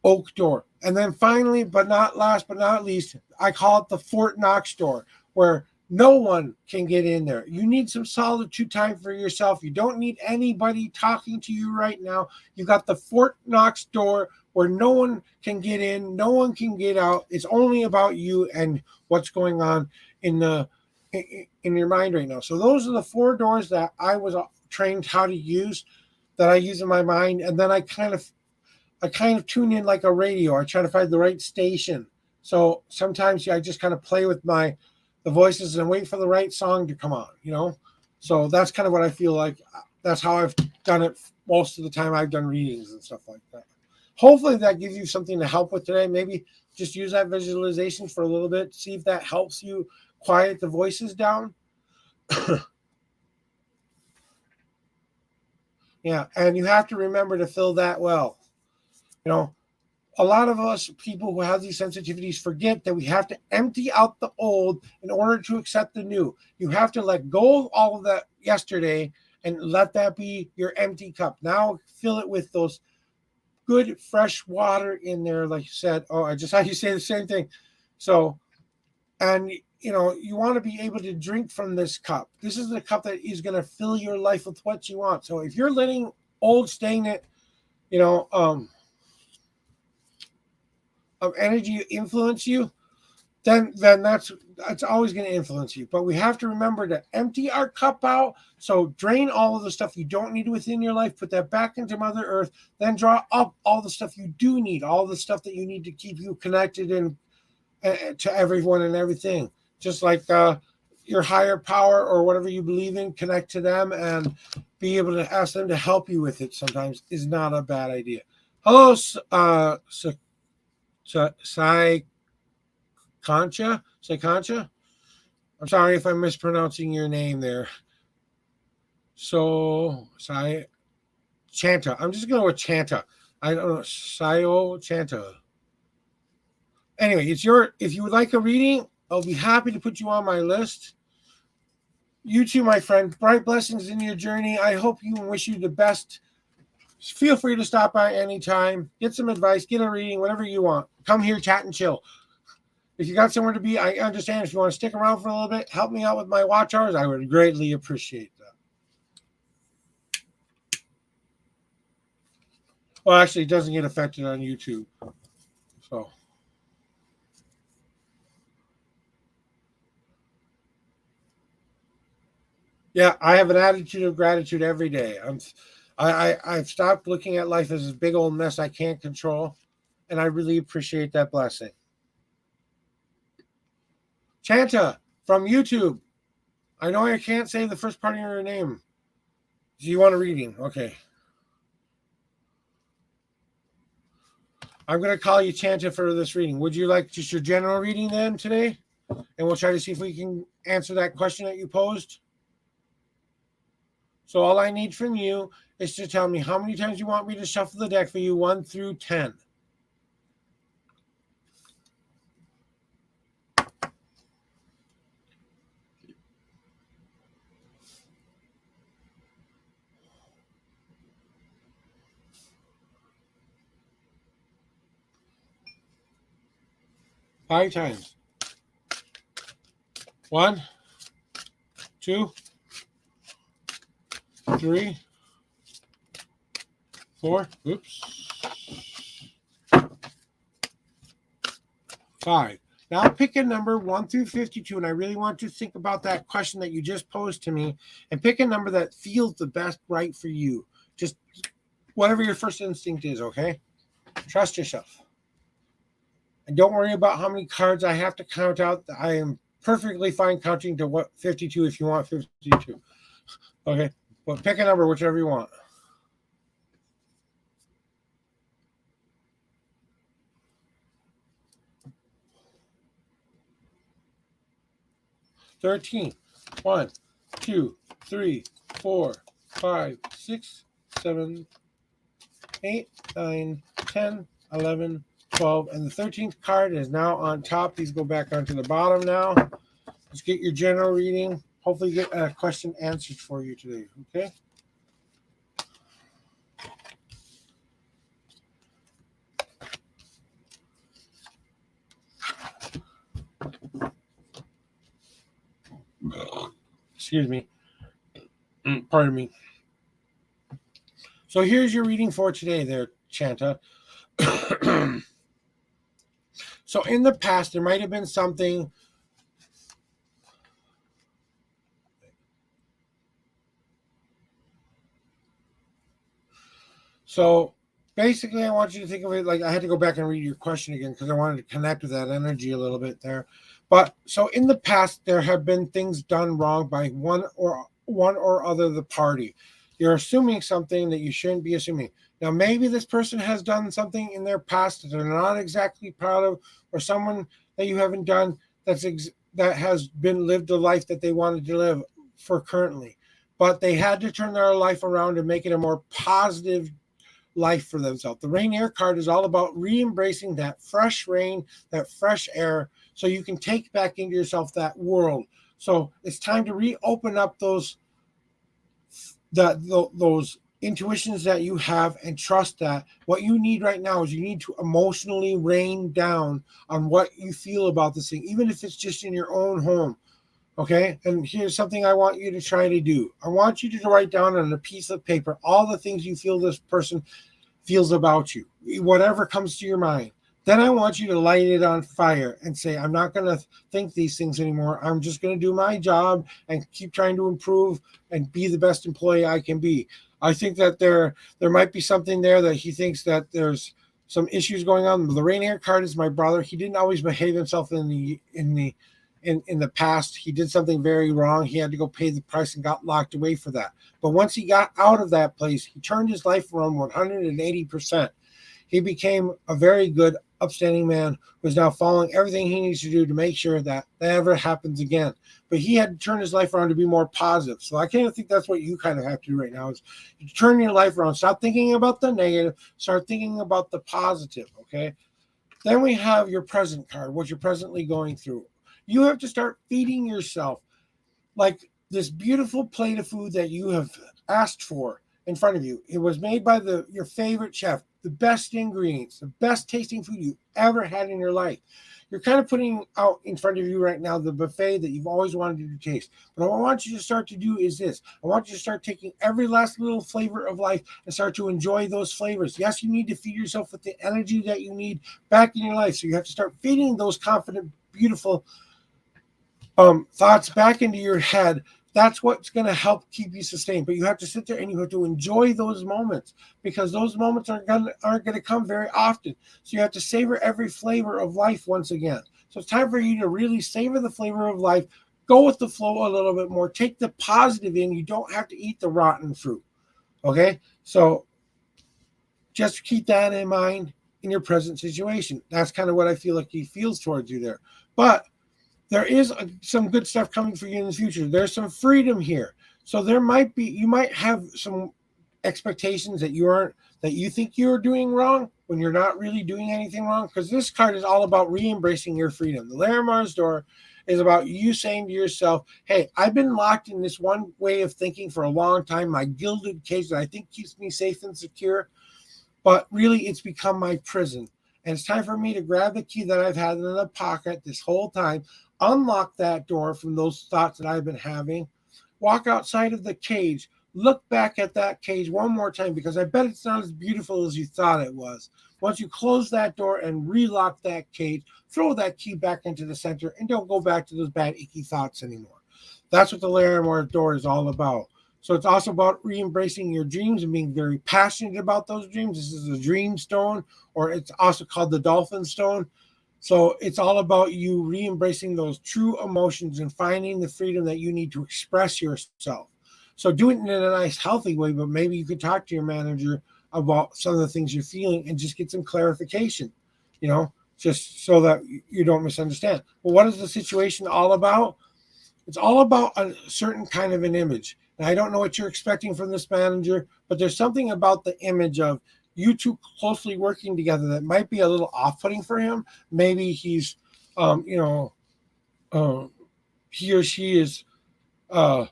A: oak door. And then finally, but not last but not least, I call it the Fort Knox door, where no one can get in there. You need some solitude time for yourself. You don't need anybody talking to you right now. You got the Fort Knox door where no one can get in, no one can get out. It's only about you and what's going on in your mind right now. So those are the 4 doors that I was trained how to use, that I use in my mind, and then I kind of tune in like a radio. I try to find the right station. So sometimes I just kind of play with the voices and wait for the right song to come on. So that's kind of what I feel like. That's how I've done it most of the time I've done readings and stuff like that. Hopefully that gives you something to help with today. Maybe just use that visualization for a little bit. See if that helps you quiet the voices down. Yeah, and you have to remember to fill that well. You know, a lot of us people who have these sensitivities forget that we have to empty out the old in order to accept the new. You have to let go of all of that yesterday and let that be your empty cup. Now fill it with those good fresh water in there, like you said. Oh, I just had you say the same thing. So, and you want to be able to drink from this cup. This is the cup that is going to fill your life with what you want. So if you're letting old stagnant, you know, of energy influence you, then that's always going to influence you. But we have to remember to empty our cup out. So drain all of the stuff you don't need within your life, put that back into Mother Earth, then draw up all the stuff you do need, all the stuff that you need to keep you connected and to everyone and everything. Just like your higher power or whatever you believe in, connect to them and be able to ask them to help you with it sometimes is not a bad idea. Hello, Concha. I'm sorry if I'm mispronouncing your name there. So, Chanta. I'm just going with Chanta. I don't know. Chanta. Anyway, if you would like a reading, I'll be happy to put you on my list. You too, my friend. Bright blessings in your journey. I hope you and wish you the best. Feel free to stop by anytime. Get some advice, get a reading, whatever you want. Come here, chat and chill. If you got somewhere to be, I understand. If you want to stick around for a little bit, help me out with my watch hours, I would greatly appreciate that. Well, actually, it doesn't get affected on YouTube. So, yeah, I have an attitude of gratitude every day. I've stopped looking at life as this big old mess I can't control, and I really appreciate that blessing. Chanta from YouTube. I know I can't say the first part of your name. Do you want a reading? Okay. I'm going to call you Chanta for this reading. Would you like just your general reading then today? And we'll try to see if we can answer that question that you posed. So all I need from you is to tell me how many times you want me to shuffle the deck for you, 1 through 10. Five times. 1, 2, 3, 4. Oops. 5. Now pick a number 1 through 52, and I really want you to think about that question that you just posed to me, and pick a number that feels the best right for you. Just whatever your first instinct is, okay? Trust yourself. And don't worry about how many cards I have to count out. I am perfectly fine counting to what 52 if you want 52. Okay? But pick a number, whichever you want. 13. 1, 2, 3, 4, 5, 6, 7, 8, 9, 10, 11, 12. And the 13th card is now on top. These go back onto the bottom now. Let's get your general reading. Hopefully get a question answered for you today. Okay? Excuse me. Pardon me. So here's your reading for today there, Chanta. So in the past, there might have been something. So basically, I want you to think of it like I had to go back and read your question again because I wanted to connect with that energy a little bit there. But so in the past, there have been things done wrong by one or other of the party. You're assuming something that you shouldn't be assuming. Now, maybe this person has done something in their past that they're not exactly proud of, or someone that you haven't done that has been lived a life that they wanted to live for currently. But they had to turn their life around and make it a more positive life for themselves. The Rainier card is all about re-embracing that fresh rain, that fresh air, so you can take back into yourself that world. So it's time to reopen up those intuitions that you have and trust that what you need right now is you need to emotionally rain down on what you feel about this thing, even if it's just in your own home. Okay. And here's something I want you to try to do. I want you to write down on a piece of paper all the things you feel this person feels about you, whatever comes to your mind. Then I want you to light it on fire and say, I'm not going to think these things anymore. I'm just going to do my job and keep trying to improve and be the best employee I can be. I think that there might be something there that he thinks that there's some issues going on. The Rainier card is my brother. He didn't always behave himself in the past. He did something very wrong. He had to go pay the price and got locked away for that. But once he got out of that place, he turned his life around 180%. He became a very good, upstanding man who is now following everything he needs to do to make sure that never happens again. But he had to turn his life around to be more positive. So I kind of think that's what you kind of have to do right now is turn your life around. Stop thinking about the negative. Start thinking about the positive, okay? Then we have your present card, what you're presently going through. You have to start feeding yourself like this beautiful plate of food that you have asked for in front of you. It was made by your favorite chef, the best ingredients, the best tasting food you ever had in your life. You're kind of putting out in front of you right now the buffet that you've always wanted to taste. But what I want you to start to do is this. I want you to start taking every last little flavor of life and start to enjoy those flavors. Yes, you need to feed yourself with the energy that you need back in your life. So you have to start feeding those confident, beautiful thoughts back into your head. That's what's going to help keep you sustained. But you have to sit there and you have to enjoy those moments because those moments aren't going to come very often. So you have to savor every flavor of life once again. So it's time for you to really savor the flavor of life. Go with the flow a little bit more. Take the positive in. You don't have to eat the rotten fruit. Okay? So just keep that in mind in your present situation. That's kind of what I feel like he feels towards you there. But there is some good stuff coming for you in the future. There's some freedom here. So you might have some expectations that you think you're doing wrong when you're not really doing anything wrong. Because this card is all about re-embracing your freedom. The Larimar's door is about you saying to yourself, hey, I've been locked in this one way of thinking for a long time, my gilded cage that I think keeps me safe and secure. But really, it's become my prison. And it's time for me to grab the key that I've had in the pocket this whole time, unlock that door from those thoughts that I've been having, walk outside of the cage, look back at that cage one more time, because I bet it's not as beautiful as you thought it was. Once you close that door and relock that cage, throw that key back into the center and don't go back to those bad, icky thoughts anymore. That's what the Larimore door is all about. So it's also about re-embracing your dreams and being very passionate about those dreams. This is a dream stone, or it's also called the dolphin stone. So it's all about you re-embracing those true emotions and finding the freedom that you need to express yourself. So do it in a nice, healthy way, but maybe you could talk to your manager about some of the things you're feeling and just get some clarification, just so that you don't misunderstand. But what is the situation all about? It's all about a certain kind of an image. And I don't know what you're expecting from this manager, but there's something about the image of you two closely working together that might be a little off-putting for him. Maybe he's, he or she is, kind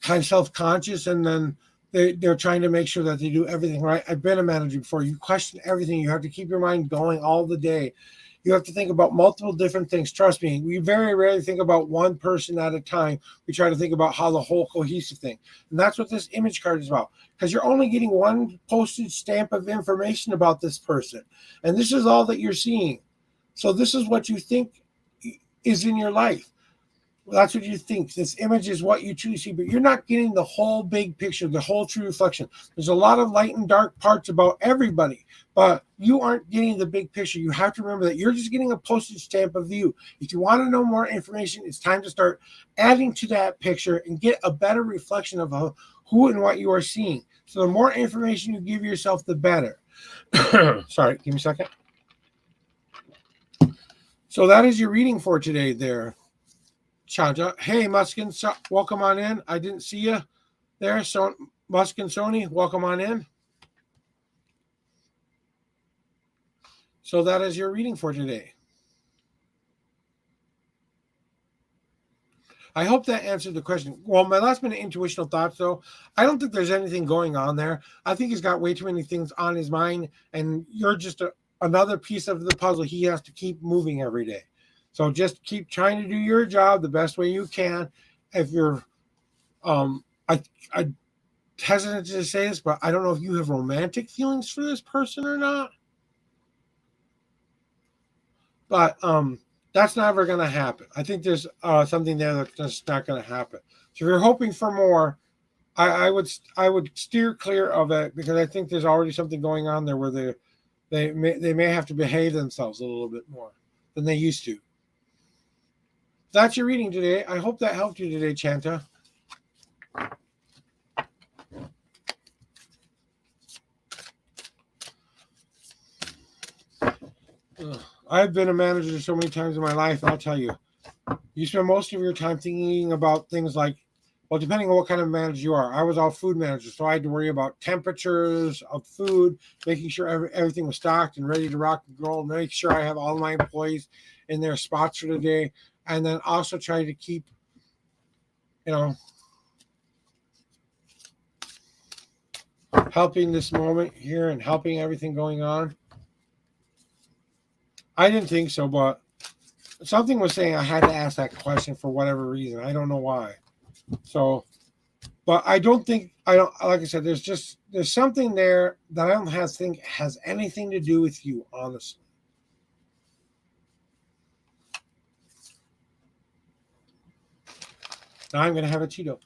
A: of self-conscious, and then they're trying to make sure that they do everything right. I've been a manager before. You question everything. You have to keep your mind going all the day. You have to think about multiple different things. Trust me, we very rarely think about one person at a time. We try to think about how the whole cohesive thing. And that's what this image card is about, because you're only getting one postage stamp of information about this person. And this is all that you're seeing. So this is what you think is in your life. Well, that's what you think. This image is what you truly see, but you're not getting the whole big picture, the whole true reflection. There's a lot of light and dark parts about everybody, but you aren't getting the big picture. You have to remember that you're just getting a postage stamp of you. If you want to know more information, it's time to start adding to that picture and get a better reflection of who and what you are seeing. So the more information you give yourself, the better. Sorry, give me a second. So that is your reading for today there, Chanja. Hey, Muskin, welcome on in. I didn't see you there. So, Muskin Sony, welcome on in. So that is your reading for today. I hope that answered the question. Well, my last minute intuitional thoughts, though, I don't think there's anything going on there. I think he's got way too many things on his mind, and you're just another piece of the puzzle he has to keep moving every day. So just keep trying to do your job the best way you can. If you're, I hesitant to say this, but I don't know if you have romantic feelings for this person or not. But that's never going to happen. I think there's something there that's just not going to happen. So if you're hoping for more, I would steer clear of it, because I think there's already something going on there where they may have to behave themselves a little bit more than they used to. That's your reading today. I hope that helped you today, Chanta. I've been a manager so many times in my life. I'll tell you, you spend most of your time thinking about things like, well, depending on what kind of manager you are. I was all food manager, so I had to worry about temperatures of food, making sure everything was stocked and ready to rock and roll, make sure I have all my employees in their spots for the day, and then also try to keep, helping this moment here and helping everything going on. I didn't think so, but something was saying I had to ask that question for whatever reason. I don't know why. So, but I don't, like I said, there's something there that I don't think has anything to do with you, honestly. Now I'm going to have a Cheeto.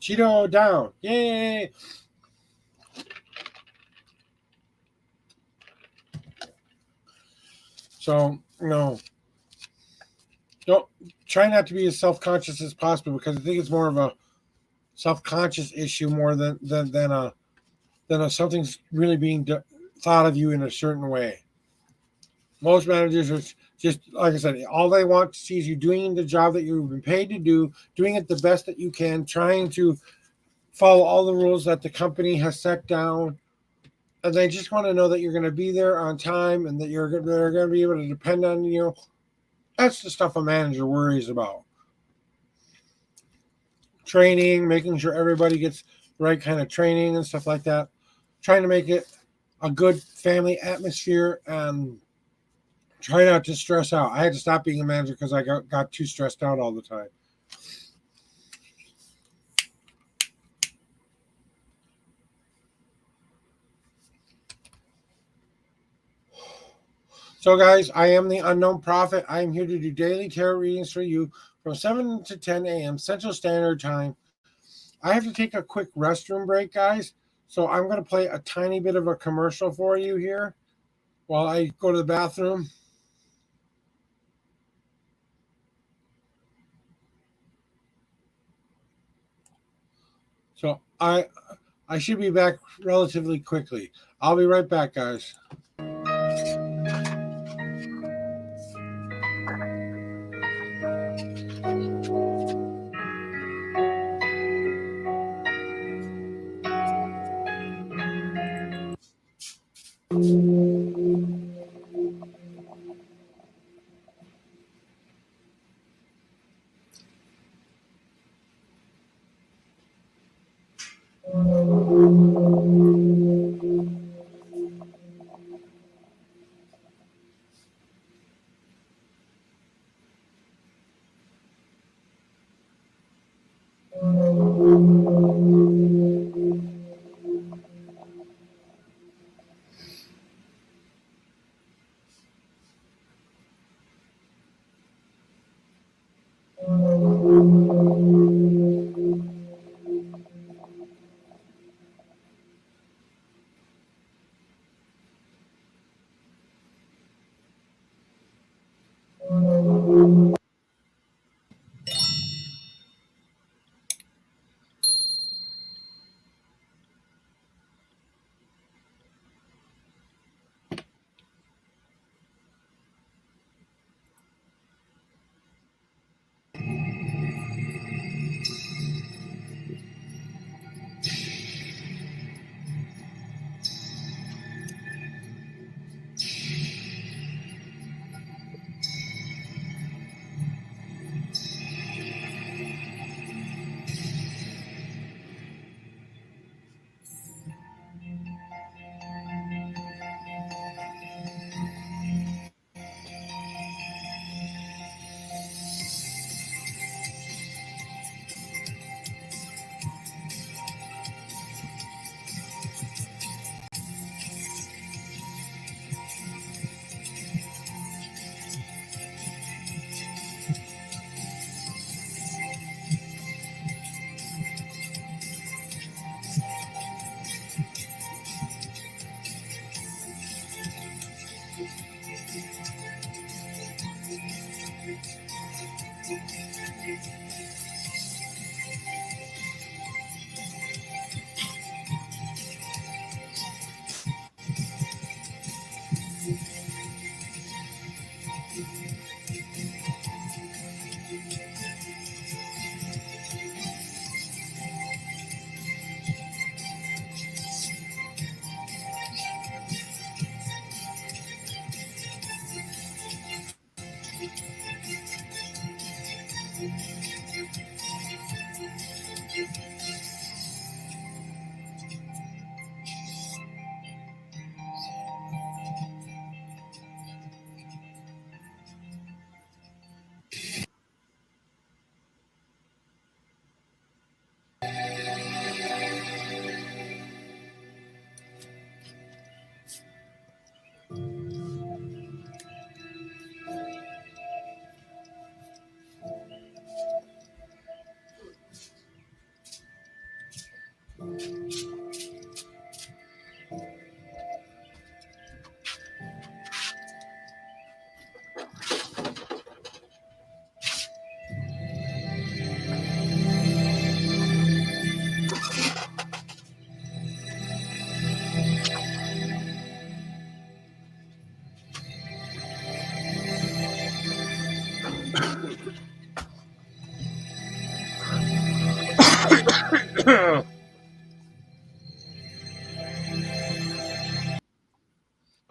A: Cheeto down. Yay. So, don't try not to be as self-conscious as possible, because I think it's more of a self-conscious issue more than something's really being thought of you in a certain way. Most managers are just, like I said, all they want to see is you doing the job that you've been paid to do, doing it the best that you can, trying to follow all the rules that the company has set down, and they just want to know that you're going to be there on time and that they're going to be able to depend on you. That's the stuff a manager worries about. Training, making sure everybody gets the right kind of training and stuff like that. Trying to make it a good family atmosphere and try not to stress out. I had to stop being a manager because I got too stressed out all the time. So, guys, I am the Unknown Prophet. I am here to do daily tarot readings for you from 7 to 10 a.m. Central Standard Time. I have to take a quick restroom break, guys. So I'm going to play a tiny bit of a commercial for you here while I go to the bathroom. So I should be back relatively quickly. I'll be right back, guys.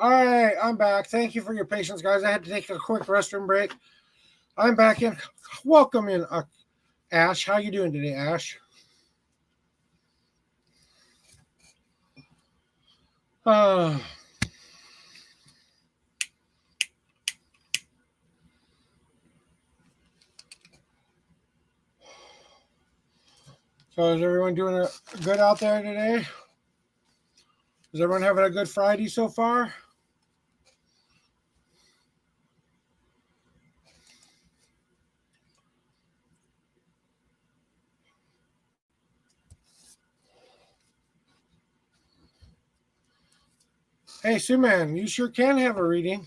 A: All right, I'm back. Thank you for your patience, guys. I had to take a quick restroom break. I'm back in. Welcome in, Ash. How you doing today, Ash? Uh, so is everyone doing good out there today? Is everyone having a good Friday so far? Hey, Suman, you sure can have a reading.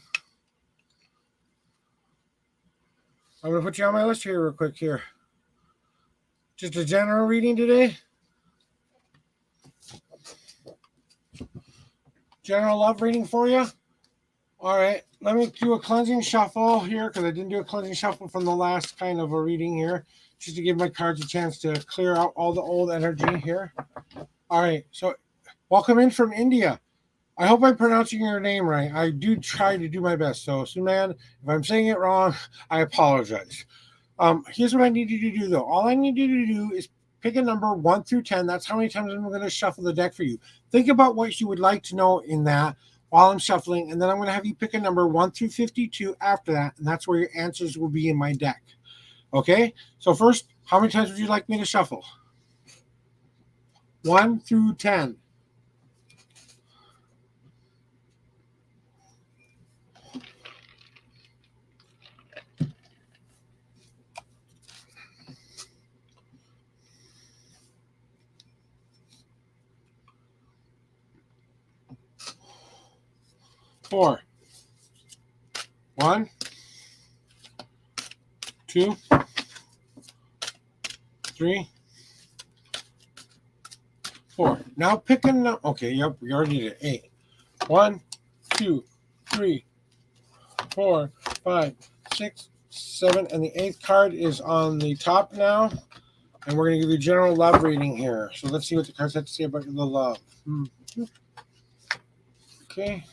A: I'm going to put you on my list here real quick here. Just a general reading today? General love reading for you? All right, let me do a cleansing shuffle here because I didn't do a cleansing shuffle from the last kind of a reading here, just to give my cards a chance to clear out all the old energy here. All right, so welcome in from India. I hope I'm pronouncing your name right. I do try to do my best. So, Suman, if I'm saying it wrong, I apologize. Here's what I need you to do, though. All I need you to do is pick a number 1 through 10. That's how many times I'm going to shuffle the deck for you. Think about what you would like to know in that while I'm shuffling, and then I'm going to have you pick a number 1 through 52 after that, and that's where your answers will be in my deck. Okay? So first, how many times would you like me to shuffle? 1 through 10. Four. 1, 2, 3, 4. Now pick a number. Okay, yep, we already did it. 8. 1, 2, 3, 4, 5, 6, 7, and the 8th card is on the top now. And we're going to give you a general love reading here. So let's see what the cards have to say about the love. Okay.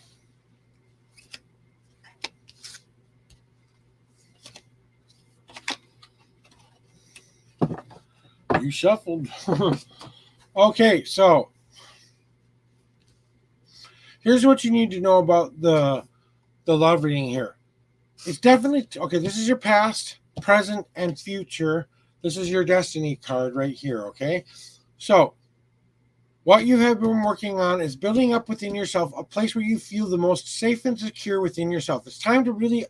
A: You shuffled. Okay, so here's what you need to know about the love reading here. It's definitely okay. This is your past, present, and future. This is your destiny card right here. Okay, so what you have been working on is building up within yourself a place where you feel the most safe and secure within yourself. It's time to really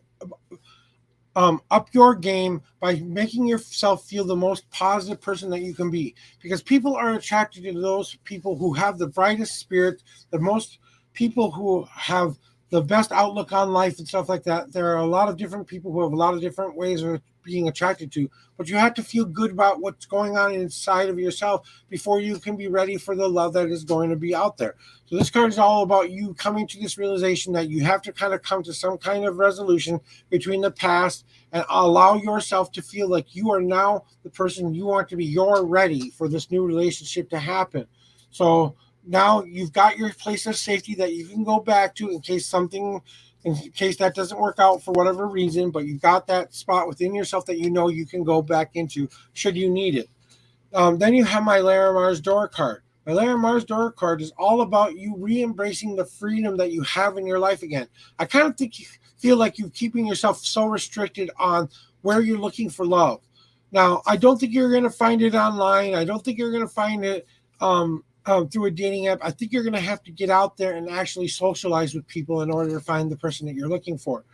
A: up your game by making yourself feel the most positive person that you can be, because people are attracted to those people who have the brightest spirit, the most people who have the best outlook on life and stuff like that. There are a lot of different people who have a lot of different ways of being attracted to, but you have to feel good about what's going on inside of yourself before you can be ready for the love that is going to be out there. So this card is all about you coming to this realization that you have to kind of come to some kind of resolution between the past and allow yourself to feel like you are now the person you want to be. You're ready for this new relationship to happen. So now you've got your place of safety that you can go back to in case that doesn't work out for whatever reason, but you've got that spot within yourself that you know you can go back into should you need it. Then you have my Laramar's Door card. My Laramar's Door card is all about you re-embracing the freedom that you have in your life again. I kind of think you feel like you're keeping yourself so restricted on where you're looking for love. Now, I don't think you're going to find it online. I don't think you're going to find it through a dating app. I think you're going to have to get out there and actually socialize with people in order to find the person that you're looking for.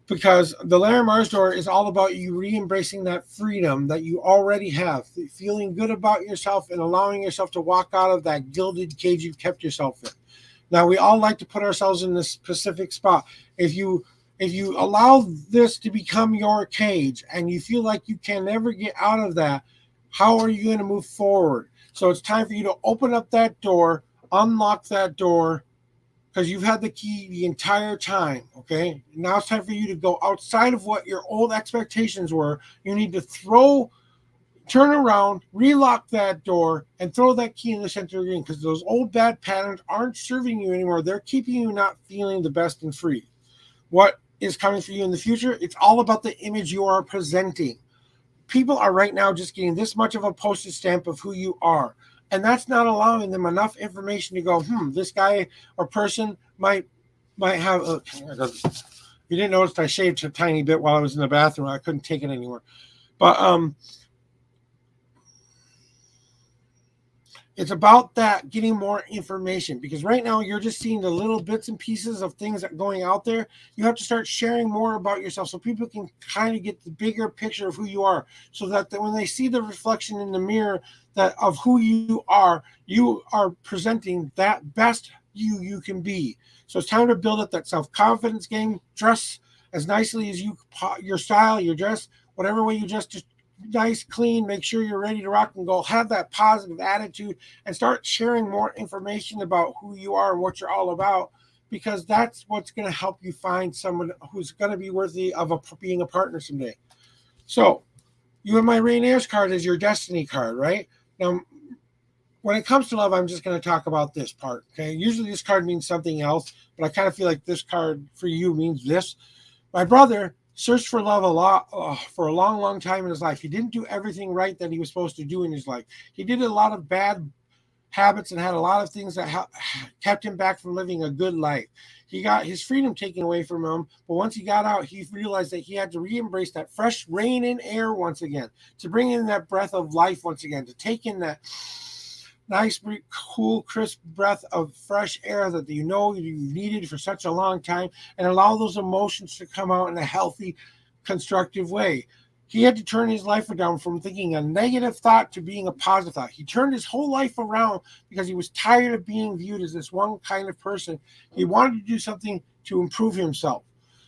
A: Because the Laramar's Door is all about you re-embracing that freedom that you already have, feeling good about yourself and allowing yourself to walk out of that gilded cage you've kept yourself in. Now, we all like to put ourselves in this specific spot. If you allow this to become your cage and you feel like you can never get out of that, how are you going to move forward? So it's time for you to open up that door, unlock that door, because you've had the key the entire time, okay? Now it's time for you to go outside of what your old expectations were. You need to throw turn around, relock that door, and throw that key in the center green, because those old bad patterns aren't serving you anymore. They're keeping you not feeling the best and free. What is coming for you in the future? It's all about the image you are presenting. People are right now just getting this much of a postage stamp of who you are. And that's not allowing them enough information to go, this guy or person might have you didn't notice I shaved a tiny bit while I was in the bathroom. I couldn't take it anymore. But it's about that, getting more information, because right now you're just seeing the little bits and pieces of things that are going out there. You have to start sharing more about yourself so people can kind of get the bigger picture of who you are, so that when they see the reflection in the mirror that of who you are presenting that best you can be. So it's time to build up that self-confidence game. Dress as nicely as your style, your dress, whatever way you just nice, clean, make sure you're ready to rock and go. Have that positive attitude and start sharing more information about who you are and what you're all about, because that's what's going to help you find someone who's going to be worthy of being a partner someday. So you have my Rainier's card as your destiny card, right? Now, when it comes to love, I'm just going to talk about this part, okay? Usually this card means something else, but I kind of feel like this card for you means this. My brother searched for love for a long time in his life. He didn't do everything right that he was supposed to do in his life. He did a lot of bad habits and had a lot of things that kept him back from living a good life. He got his freedom taken away from him, but once he got out, he realized that he had to re-embrace that fresh rain and air once again, to bring in that breath of life once again, to take in that nice, cool, crisp breath of fresh air that you needed for such a long time, and allow those emotions to come out in a healthy, constructive way. He had to turn his life around from thinking a negative thought to being a positive thought. He turned his whole life around because he was tired of being viewed as this one kind of person. He wanted to do something to improve himself.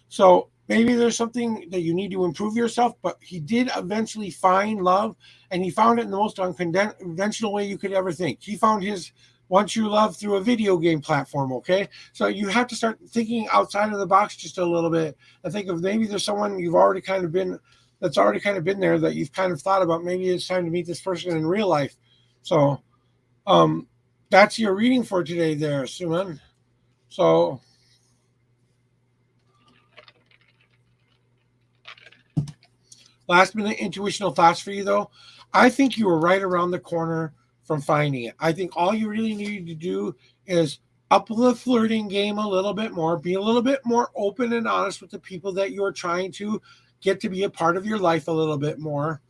A: So maybe there's something that you need to improve yourself, but he did eventually find love, and he found it in the most unconventional way you could ever think. He found his one true love through a video game platform, okay? So you have to start thinking outside of the box just a little bit and think of maybe there's someone that's already kind of been there that you've kind of thought about. Maybe it's time to meet this person in real life. So that's your reading for today there, Suman. So last minute intuitional thoughts for you, though. I think you were right around the corner from finding it. I think all you really need to do is up the flirting game a little bit more, be a little bit more open and honest with the people that you're trying to get to be a part of your life a little bit more.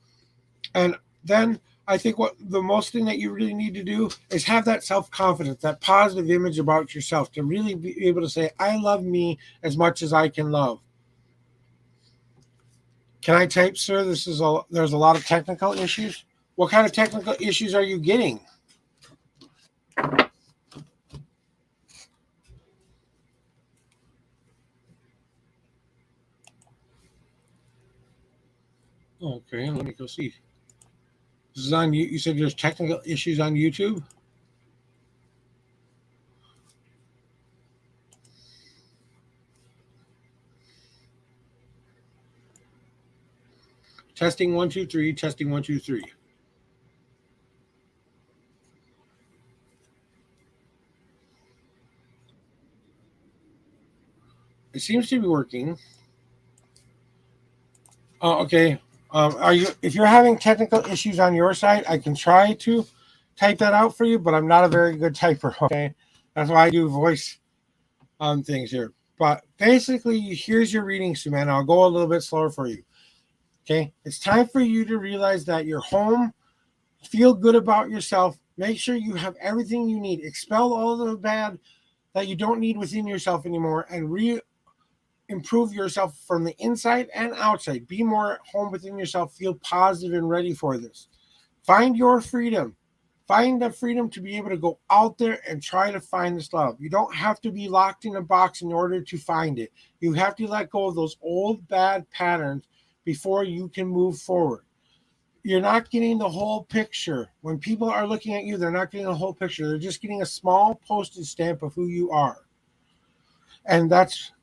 A: And then I think what the most thing that you really need to do is have that self-confidence, that positive image about yourself, to really be able to say, I love me as much as I can love. Can I type, sir? There's a lot of technical issues. What kind of technical issues are you getting? Okay, let me go see. This is on you. You said there's technical issues on YouTube? Testing 1 2 3. Testing 1 2 3. It seems to be working. Okay. If you're having technical issues on your side, I can try to type that out for you, but I'm not a very good typer. Okay, that's why I do voice things here. But basically, here's your reading, Suman. I'll go a little bit slower for you. Okay, it's time for you to realize that you're home. Feel good about yourself. Make sure you have everything you need. Expel all the bad that you don't need within yourself anymore, and improve yourself from the inside and outside. Be more at home within yourself. Feel positive and ready for this. Find your freedom. Find the freedom to be able to go out there and try to find this love. You don't have to be locked in a box in order to find it. You have to let go of those old bad patterns before you can move forward. You're not getting the whole picture. When people are looking at you, they're not getting the whole picture. They're just getting a small postage stamp of who you are. And that's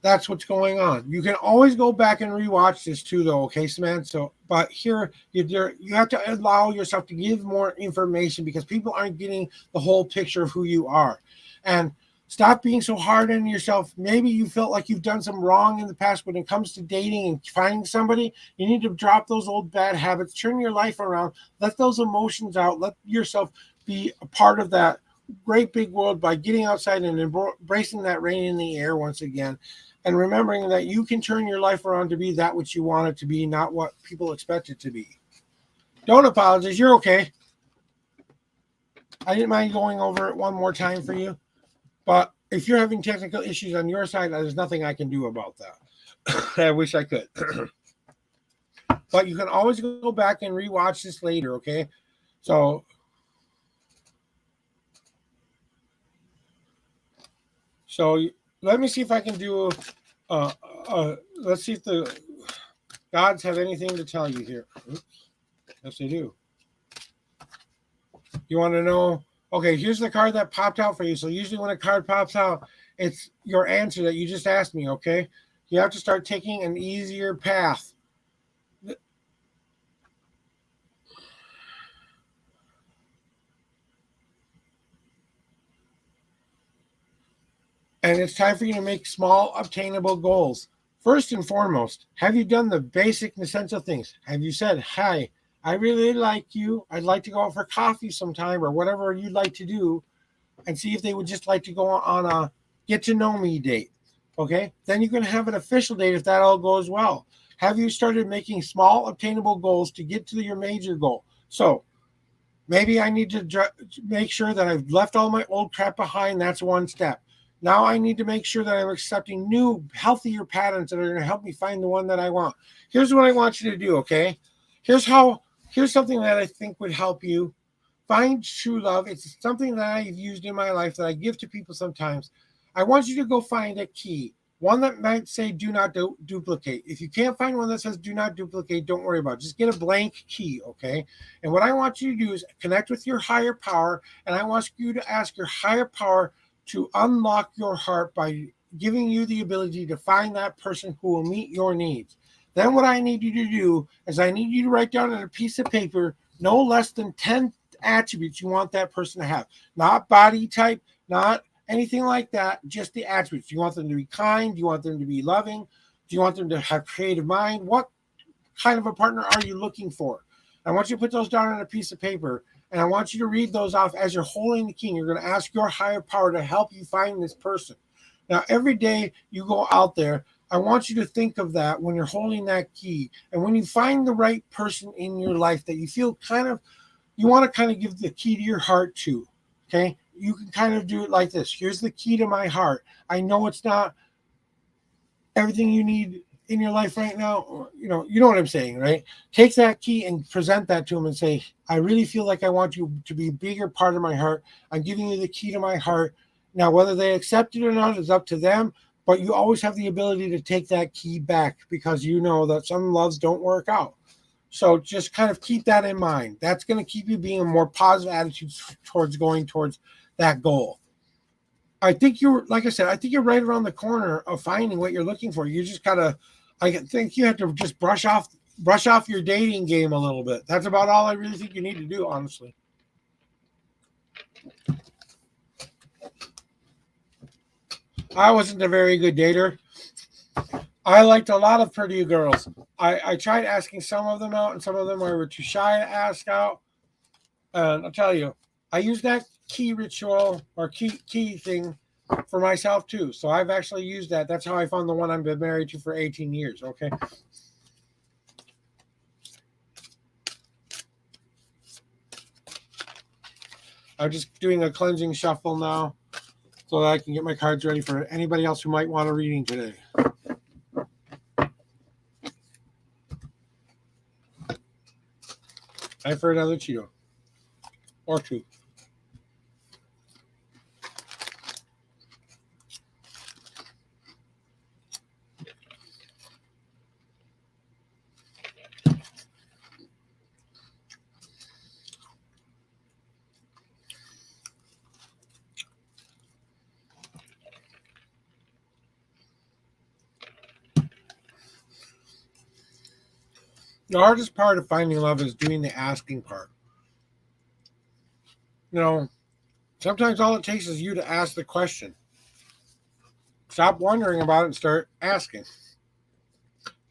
A: That's what's going on. You can always go back and rewatch this too, though. Okay, man. So, but here you have to allow yourself to give more information because people aren't getting the whole picture of who you are, and stop being so hard on yourself. Maybe you felt like you've done some wrong in the past when it comes to dating and finding somebody. You need to drop those old bad habits, turn your life around, let those emotions out, let yourself be a part of that great big world by getting outside and embracing that rain in the air once again, and remembering that you can turn your life around to be that which you want it to be, not what people expect it to be. Don't apologize. You're okay. I didn't mind going over it one more time for you. But if you're having technical issues on your side, there's nothing I can do about that. I wish I could. But you can always go back and rewatch this later, okay? So let me see if I can do let's see if the gods have anything to tell you here. Oops. Yes, they do. You want to know? Okay, here's the card that popped out for you. So usually when a card pops out, it's your answer that you just asked me, okay? You have to start taking an easier path. And it's time for you to make small, obtainable goals. First and foremost, have you done the basic essential things? Have you said, hi, I really like you. I'd like to go out for coffee sometime or whatever you'd like to do, and see if they would just like to go on a get to know me date. Okay. Then you can have an official date if that all goes well. Have you started making small, obtainable goals to get to your major goal? So maybe I need to make sure that I've left all my old crap behind. That's one step. Now I need to make sure that I'm accepting new, healthier patterns that are going to help me find the one that I want. Here's what I want you to do, okay? Here's something that I think would help you find true love. It's something that I've used in my life that I give to people sometimes. I want you to go find a key, one that might say do not duplicate. If you can't find one that says do not duplicate, don't worry about it. Just get a blank key, okay? And what I want you to do is connect with your higher power, and I want you to ask your higher power to unlock your heart by giving you the ability to find that person who will meet your needs. Then what I need you to do is I need you to write down on a piece of paper no less than 10 attributes you want that person to have. Not body type, not anything like that, just the attributes. Do you want them to be kind? Do you want them to be loving? Do you want them to have creative mind? What kind of a partner are you looking for? I want you to put those down on a piece of paper, and I want you to read those off as you're holding the key. You're going to ask your higher power to help you find this person. Now, every day you go out there, I want you to think of that when you're holding that key. And when you find the right person in your life that you feel you want to kind of give the key to your heart to, okay? You can kind of do it like this. Here's the key to my heart. I know it's not everything you need in your life right now. You know what I'm saying, right? Take that key and present that to them and say, I really feel like I want you to be a bigger part of my heart. I'm giving you the key to my heart. Now, whether they accept it or not is up to them, but you always have the ability to take that key back because you know that some loves don't work out. So just kind of keep that in mind. That's going to keep you being a more positive attitude towards going towards that goal. I think like I said, I think you're right around the corner of finding what you're looking for. You just gotta, I think you have to just brush off your dating game a little bit. That's about all I really think you need to do, honestly. I wasn't a very good dater. I liked a lot of pretty girls. I tried asking some of them out, and some of them were too shy to ask out. And I'll tell you, I used that key ritual or key thing for myself too. So I've actually used that. That's how I found the one I've been married to for 18 years. Okay. I'm just doing a cleansing shuffle now so that I can get my cards ready for anybody else who might want a reading today. Time for another Cheeto. Or two. The hardest part of finding love is doing the asking part. You know, sometimes all it takes is you to ask the question. Stop wondering about it and start asking.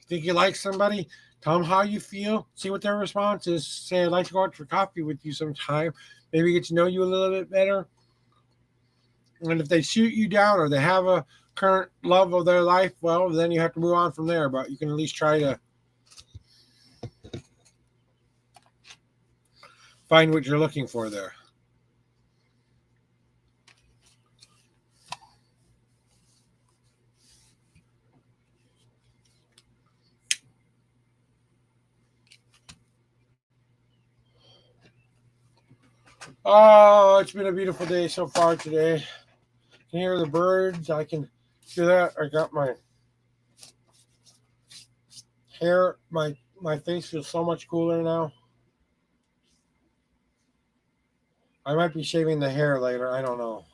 A: Think you like somebody? Tell them how you feel. See what their response is. Say, I'd like to go out for coffee with you sometime. Maybe get to know you a little bit better. And if they shoot you down or they have a current love of their life, well, then you have to move on from there. But you can at least try to find what you're looking for there. Oh, it's been a beautiful day so far today. I can hear the birds. I can do that. I got my hair, my face feels so much cooler now. I might be shaving the hair later. I don't know.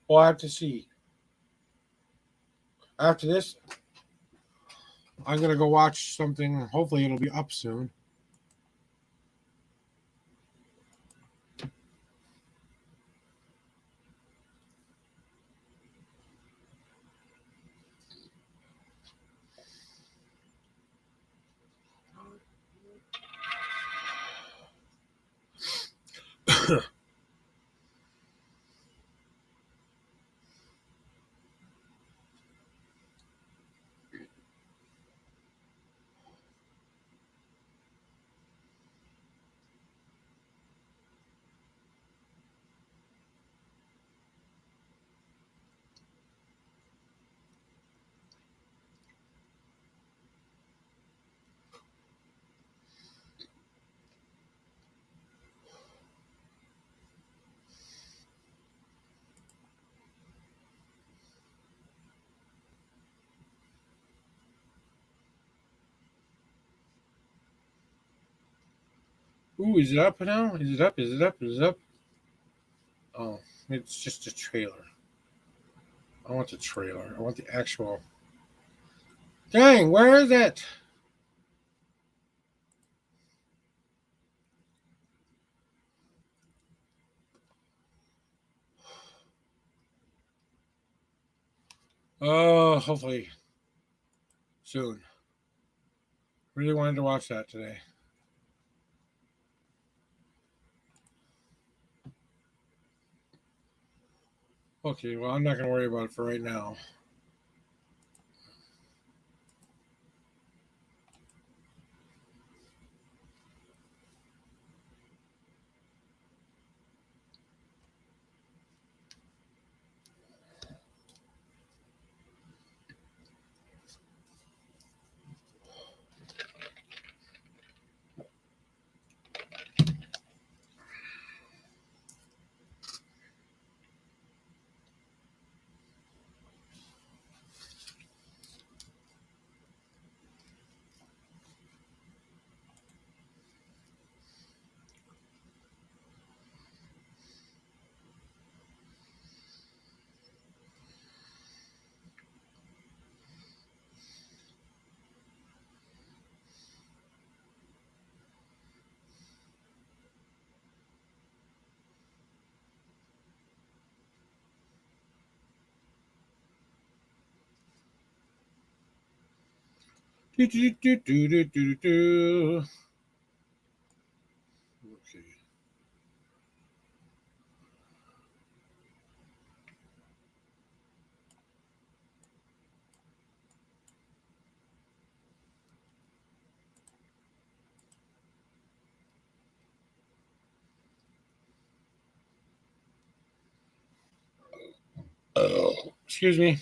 A: We'll have to see. After this, I'm going to go watch something. Hopefully, it'll be up soon. Ooh, is it up now? Is it up? Is it up? Is it up? Oh, it's just a trailer. I want the trailer. I want the actual. Dang, where is it? Oh, hopefully soon. Really wanted to watch that today. Okay, well, I'm not going to worry about it for right now. Do, do, do, do, do, do, do. Okay. Oh, excuse me.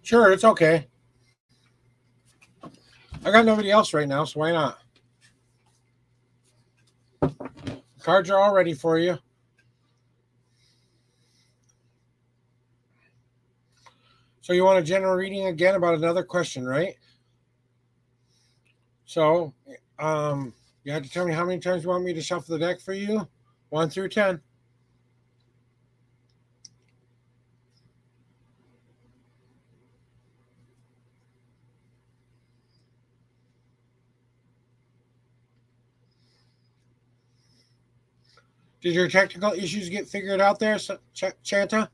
A: Sure, it's okay. I got nobody else right now, so why not? Cards are all ready for you. So you want a general reading again about another question, right? So, you have to tell me how many times you want me to shuffle the deck for you. 1 through 10. Did your technical issues get figured out there, Chanta?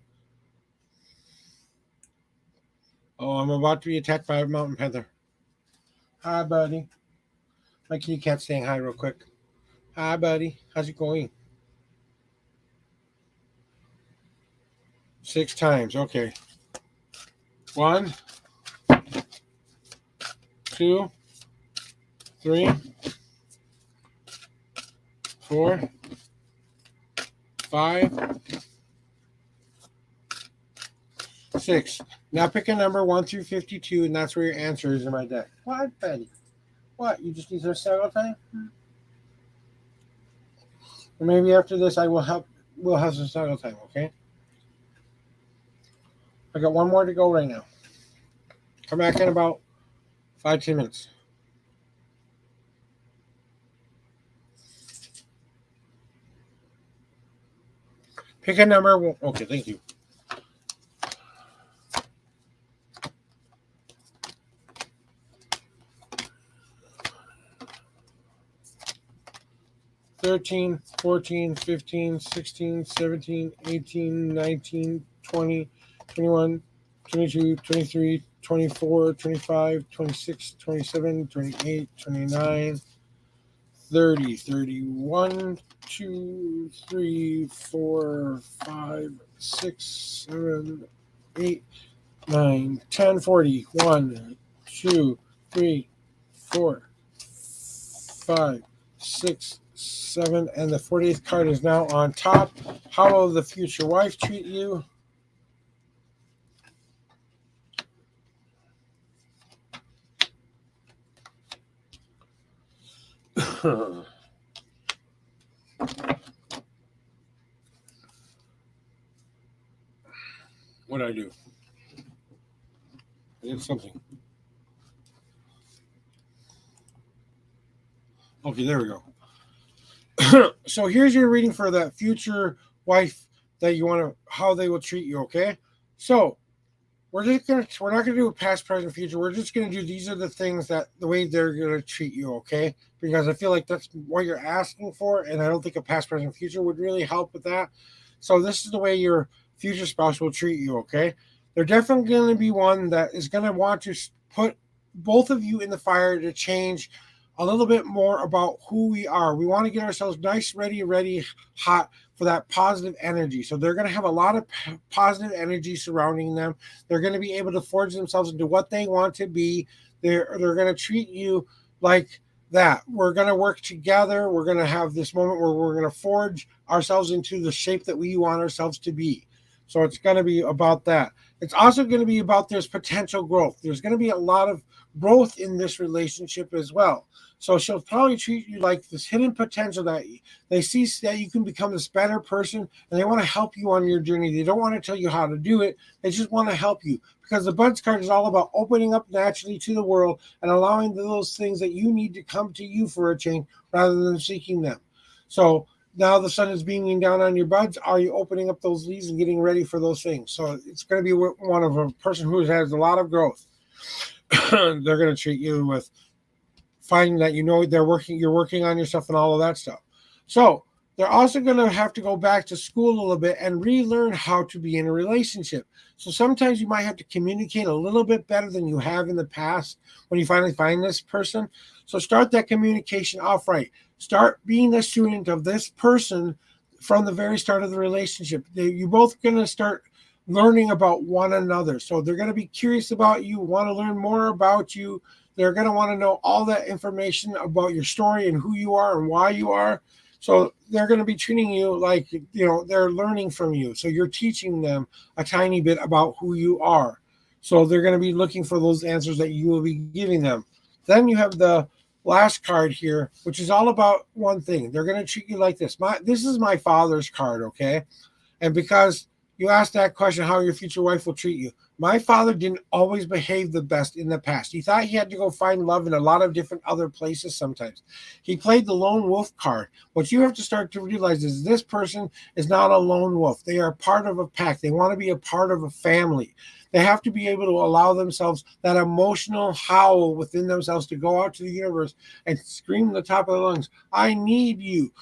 A: Oh, I'm about to be attacked by a mountain panther. Hi, buddy. My kitty cat's saying hi real quick. Hi, buddy. How's it going? 6 times. Okay. 1, 2, 3, 4, 5, 6. Now pick a number 1 through 52, and that's where your answer is in my deck. What, buddy? What? You just need some several time? Or maybe after this, I will help. We'll have some several time. Okay. I got one more to go right now. Come back in about 5-10 minutes. Pick a number. Okay, thank you. $13, $14, $15, $16, $17, $18, $19, $20, $21, $22, $23, $24, $25, $26, $27, $28, $29, $30, $31, $2, $3, $4, $5, $6, $7, $8, $9, $10, $40, $1, $2, $3, $4, $5, $6, $7, and the 40th card is now on top. How will the future wife treat you? What did I do? I did something. Okay, there we go. So here's your reading for the future wife that you want to, how they will treat you. Okay, so we're not gonna do a past, present, future. We're just gonna do, these are the things that the way they're gonna treat you. Okay, because I feel like that's what you're asking for, and I don't think a past, present, future would really help with that. So this is the way your future spouse will treat you. Okay, they're definitely going to be one that is going to want to put both of you in the fire to change a little bit more about who we are. We want to get ourselves nice, ready, hot for that positive energy. So they're going to have a lot of positive energy surrounding them. They're going to be able to forge themselves into what they want to be. They're going to treat you like that. We're going to work together. We're going to have this moment where we're going to forge ourselves into the shape that we want ourselves to be. So it's going to be about that. It's also going to be about there's potential growth. There's going to be a lot of growth in this relationship as well. So she'll probably treat you like this hidden potential that they see that you can become this better person, and they want to help you on your journey. They don't want to tell you how to do it. They just want to help you, because the Buds card is all about opening up naturally to the world and allowing those things that you need to come to you for a change rather than seeking them. So now the sun is beaming down on your buds. Are you opening up those leaves and getting ready for those things? So it's going to be one of a person who has a lot of growth. They're going to treat you with finding that you're working on yourself and all of that stuff. So they're also going to have to go back to school a little bit and relearn how to be in a relationship. So sometimes you might have to communicate a little bit better than you have in the past when you finally find this person. So start that communication off right. Start being a student of this person from the very start of the relationship. You're both going to start learning about one another. So they're going to be curious about you, want to learn more about you. They're going to want to know all that information about your story and who you are and why you are. So they're going to be treating you like, they're learning from you. So you're teaching them a tiny bit about who you are. So they're going to be looking for those answers that you will be giving them. Then you have the last card here, which is all about one thing. They're going to treat you like this. This is my father's card, okay? And because you asked that question, how your future wife will treat you. My father didn't always behave the best in the past. He thought he had to go find love in a lot of different other places sometimes. He played the lone wolf card. What you have to start to realize is this person is not a lone wolf. They are part of a pack. They want to be a part of a family. They have to be able to allow themselves that emotional howl within themselves to go out to the universe and scream at the top of their lungs, I need you.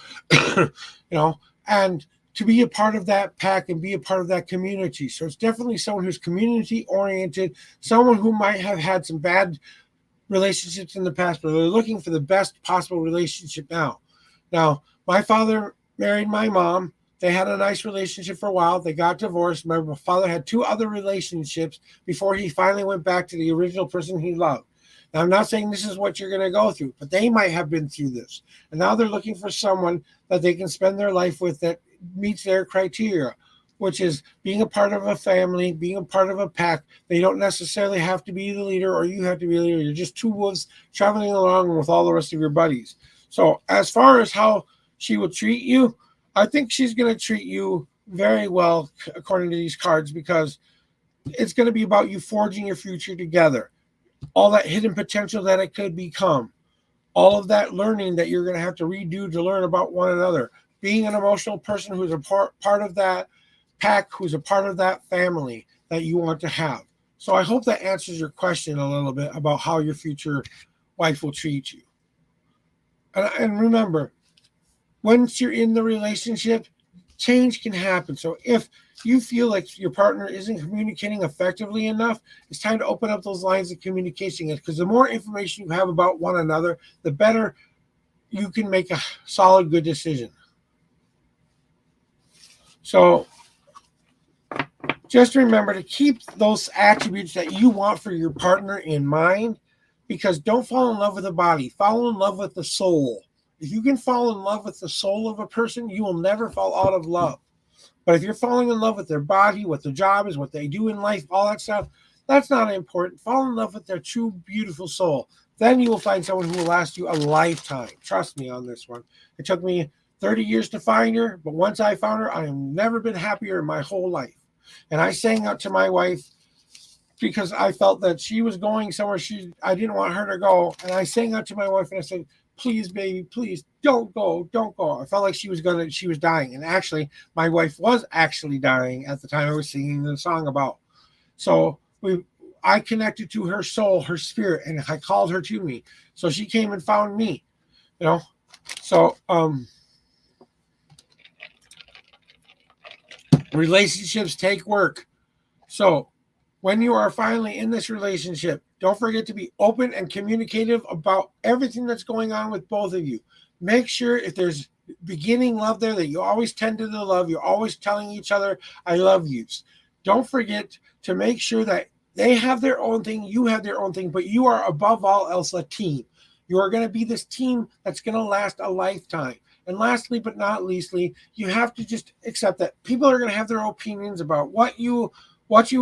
A: And to be a part of that pack and be a part of that community. So it's definitely someone who's community oriented, someone who might have had some bad relationships in the past, but they're looking for the best possible relationship now. Now, my father married my mom. They had a nice relationship for a while. They got divorced. My father had 2 other relationships before he finally went back to the original person he loved. Now, I'm not saying this is what you're going to go through, but they might have been through this. And now they're looking for someone that they can spend their life with that meets their criteria, which is being a part of a family, being a part of a pack. They don't necessarily have to be the leader or you have to be the leader. You're just 2 wolves traveling along with all the rest of your buddies. So as far as how she will treat you, I think she's going to treat you very well according to these cards, because it's going to be about you forging your future together. All that hidden potential that it could become. All of that learning that you're going to have to redo to learn about one another. Being an emotional person who's a part of that pack, who's a part of that family that you want to have. So I hope that answers your question a little bit about how your future wife will treat you. And remember, once you're in the relationship, change can happen. So if you feel like your partner isn't communicating effectively enough, it's time to open up those lines of communication, because the more information you have about one another, the better you can make a solid, good decision. So just remember to keep those attributes that you want for your partner in mind, because don't fall in love with the body, fall in love with the soul. If you can fall in love with the soul of a person, you will never fall out of love. But if you're falling in love with their body, what their job is, what they do in life, all that stuff, that's not important. Fall in love with their true, beautiful soul. Then you will find someone who will last you a lifetime. Trust me on this one. It took me 30 years to find her, but once I found her, I have never been happier in my whole life. And I sang out to my wife because I felt that she was going somewhere I didn't want her to go. And I sang out to my wife and I said, please, baby, please don't go. I felt like she was dying. And actually, my wife was actually dying at the time I was singing the song about. So I connected to her soul, her spirit, and I called her to me. So she came and found me, So relationships take work. So when you are finally in this relationship, don't forget to be open and communicative about everything that's going on with both of you. Make sure if there's beginning love there, that you always tend to the love. You're always telling each other, I love you. Don't forget to make sure that they have their own thing, you have their own thing, but you are above all else a team. You are going to be this team that's going to last a lifetime. And lastly, but not leastly, you have to just accept that people are going to have their opinions about what you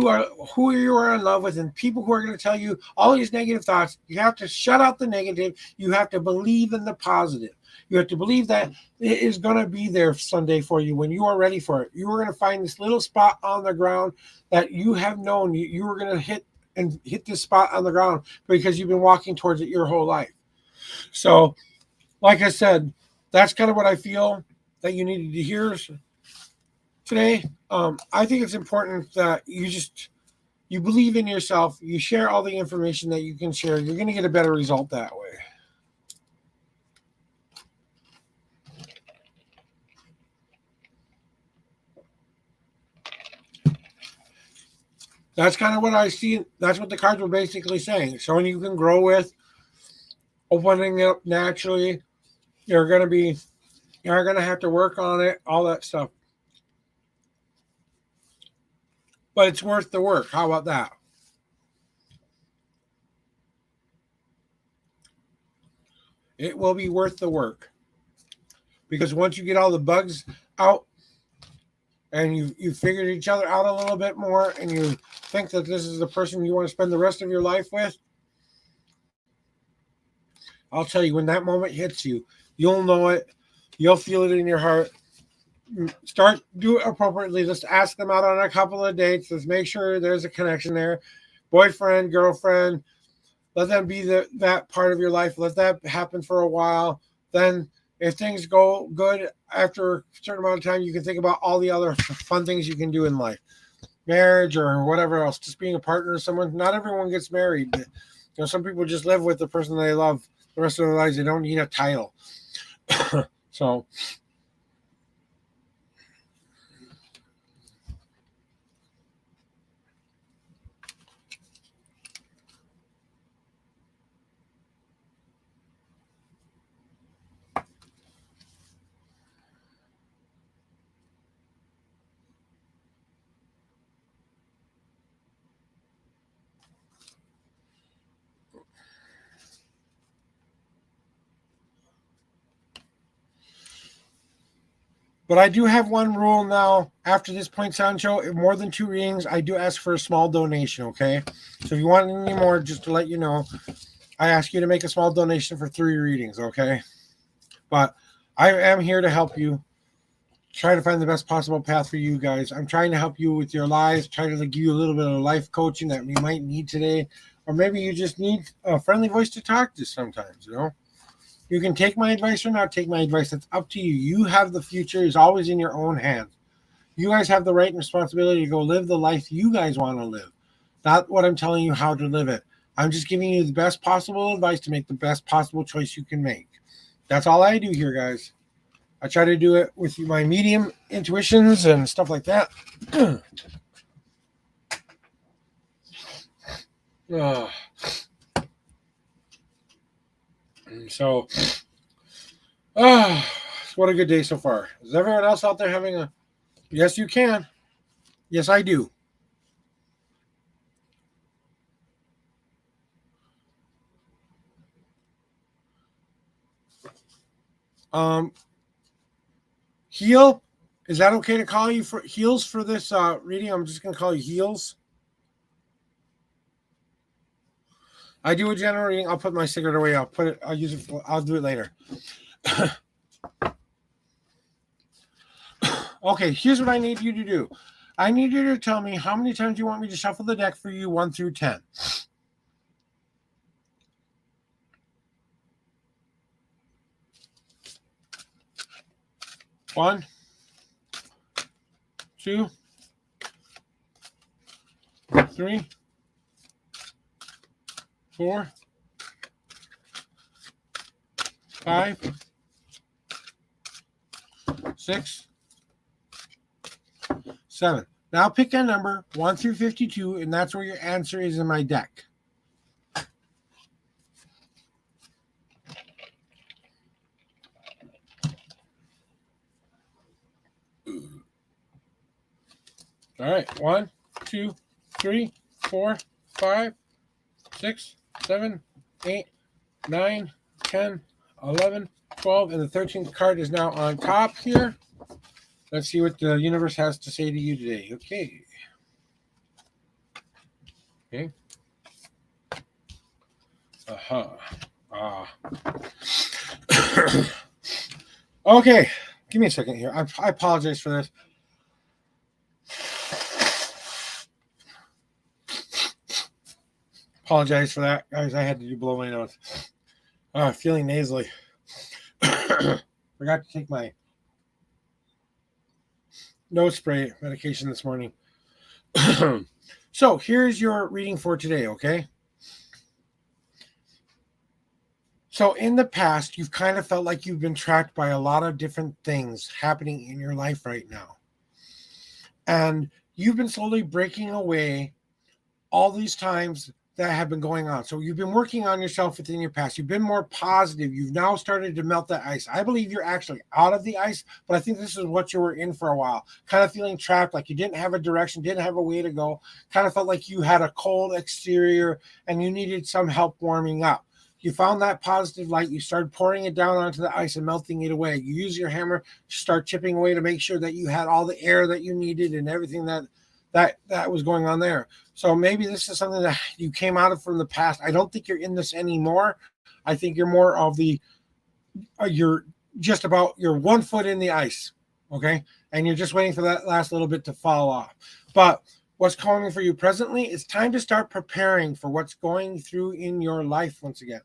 A: are, who you are in love with, and people who are going to tell you all these negative thoughts. You have to shut out the negative. You have to believe in the positive. You have to believe that it is going to be there someday for you when you are ready for it. You are going to find this little spot on the ground that you have known you were going to hit this spot on the ground because you've been walking towards it your whole life. So, like I said, that's kind of what I feel that you needed to hear today. I think it's important that you believe in yourself. You share all the information that you can share. You're going to get a better result that way. That's kind of what I see. That's what the cards were basically saying. Someone you can grow with, opening it up naturally. You're going to have to work on it, all that stuff. But it's worth the work. How about that? It will be worth the work. Because once you get all the bugs out, and you figured each other out a little bit more, and you think that this is the person you want to spend the rest of your life with, I'll tell you, when that moment hits you, you'll know it. You'll feel it in your heart. Do it appropriately. Just ask them out on a couple of dates. Let's make sure there's a connection there. Boyfriend, girlfriend, let them be that part of your life. Let that happen for a while. Then, if things go good after a certain amount of time, you can think about all the other fun things you can do in life, marriage or whatever else. Just being a partner with someone. Not everyone gets married. Some people just live with the person they love the rest of their lives. They don't need a title. So. But I do have one rule now. After this Point Sound show, if more than 2 readings, I do ask for a small donation, okay? So if you want any more, just to let you know, I ask you to make a small donation for 3 readings, okay? But I am here to help you. Try to find the best possible path for you guys. I'm trying to help you with your lives, trying to give you a little bit of life coaching that you might need today. Or maybe you just need a friendly voice to talk to sometimes, You can take my advice or not take my advice. It's up to you. You have the future is always in your own hands. You guys have the right and responsibility to go live the life you guys want to live. Not what I'm telling you how to live it. I'm just giving you the best possible advice to make the best possible choice you can make. That's all I do here, guys. I try to do it with my medium intuitions and stuff like that. So, what a good day so far. Is everyone else out there having a... Yes, you can. Yes, I do. Heal? Is that okay to call you for Heals for this reading? I'm just going to call you Heals. I do a general reading. I'll put my cigarette away. I'll use it. I'll do it later. Okay, here's what I need you to do. I need you to tell me how many times you want me to shuffle the deck for you, 1 through 10. 1, 2, 3, 4, 5, 6, 7. Now pick a number 1 through 52, and that's where your answer is in my deck. All right, 1, 2, 3, 4, 5, 6, 7, 8, 9, 10, 11, 12, and the 13th card is now on top here. Let's see what the universe has to say to you today. Okay. Okay. Give me a second here. I apologize for this. Apologize for that, guys. I had to blow my nose. Feeling nasally. Forgot to take my nose spray medication this morning. So here's your reading for today, okay? So in the past, you've kind of felt like you've been trapped by a lot of different things happening in your life right now. And you've been slowly breaking away all these times that have been going on. So you've been working on yourself within your past. You've been more positive. You've now started to melt that ice. I believe you're actually out of the ice, but I think this is what you were in for a while. Kind of feeling trapped, like you didn't have a direction, didn't have a way to go. Kind of felt like you had a cold exterior and you needed some help warming up. You found that positive light. You started pouring it down onto the ice and melting it away. You use your hammer to start chipping away to make sure that you had all the air that you needed and everything that was going on there. So maybe this is something that you came out of from the past. I don't think you're in this anymore. I think you're more of you're just about, you're 1 foot in the ice, okay? And you're just waiting for that last little bit to fall off. But what's coming for you presently, it's time to start preparing for what's going through in your life once again.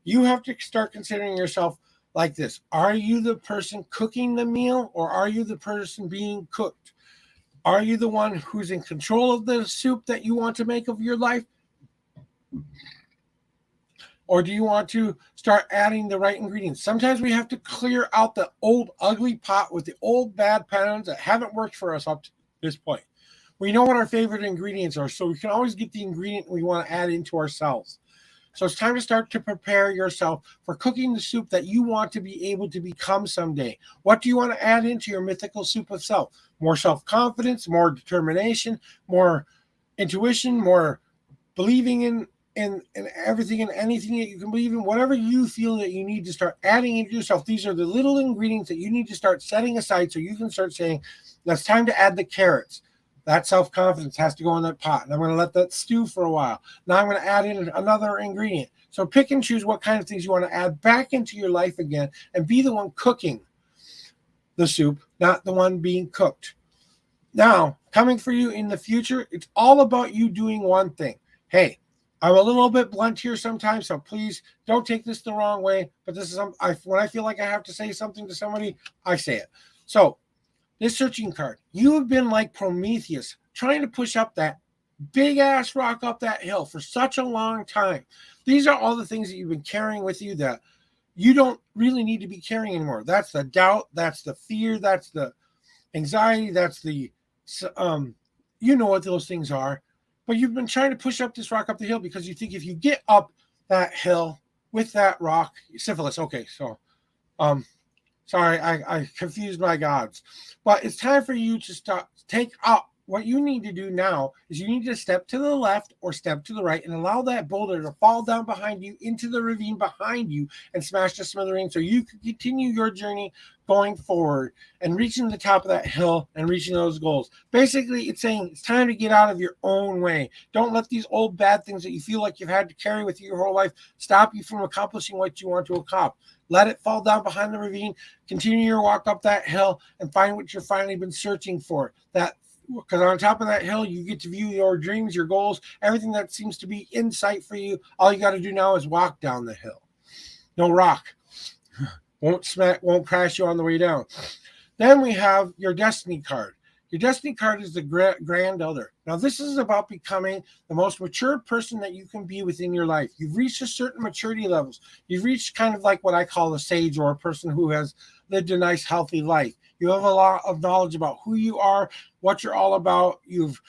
A: You have to start considering yourself like this. Are you the person cooking the meal, or are you the person being cooked? Are you the one who's in control of the soup that you want to make of your life? Or do you want to start adding the right ingredients? Sometimes we have to clear out the old ugly pot with the old bad patterns that haven't worked for us up to this point. We know what our favorite ingredients are, so we can always get the ingredient we want to add into ourselves. So it's time to start to prepare yourself for cooking the soup that you want to be able to become someday. What do you want to add into your mythical soup of self? More self-confidence, more determination, more intuition, more believing in everything and anything that you can believe in, whatever you feel that you need to start adding into yourself. These are the little ingredients that you need to start setting aside so you can start saying, it's time to add the carrots. That self-confidence has to go in that pot. And I'm going to let that stew for a while. Now I'm going to add in another ingredient. So pick and choose what kind of things you want to add back into your life again, and be the one cooking the soup, not the one being cooked. Now, coming for you in the future, it's all about you doing one thing. Hey, I'm a little bit blunt here sometimes, so please don't take this the wrong way. But this is when I feel like I have to say something to somebody, I say it. So this searching card, you have been like Prometheus, trying to push up that big ass rock up that hill for such a long time. These are all the things that you've been carrying with you that you don't really need to be carrying anymore. That's the doubt, that's the fear, that's the anxiety, that's the you know what those things are. But you've been trying to push up this rock up the hill because you think if you get up that hill with that rock, syphilis. Okay, so sorry, I confused my gods. But it's time for you to start, take up. What you need to do now is you need to step to the left or step to the right and allow that boulder to fall down behind you into the ravine behind you and smash to smithereens so you can continue your journey going forward and reaching the top of that hill and reaching those goals. Basically, it's saying it's time to get out of your own way. Don't let these old bad things that you feel like you've had to carry with you your whole life stop you from accomplishing what you want to accomplish. Let it fall down behind the ravine. Continue your walk up that hill and find what you've finally been searching for. Because on top of that hill, you get to view your dreams, your goals, everything that seems to be in sight for you. All you got to do now is walk down the hill. No rock. Won't crash you on the way down. Then we have your destiny card. Your destiny card is the Grand Elder. Now, this is about becoming the most mature person that you can be within your life. You've reached a certain maturity levels. You've reached kind of like what I call a sage, or a person who has lived a nice, healthy life. You have a lot of knowledge about who you are, what you're all about. You've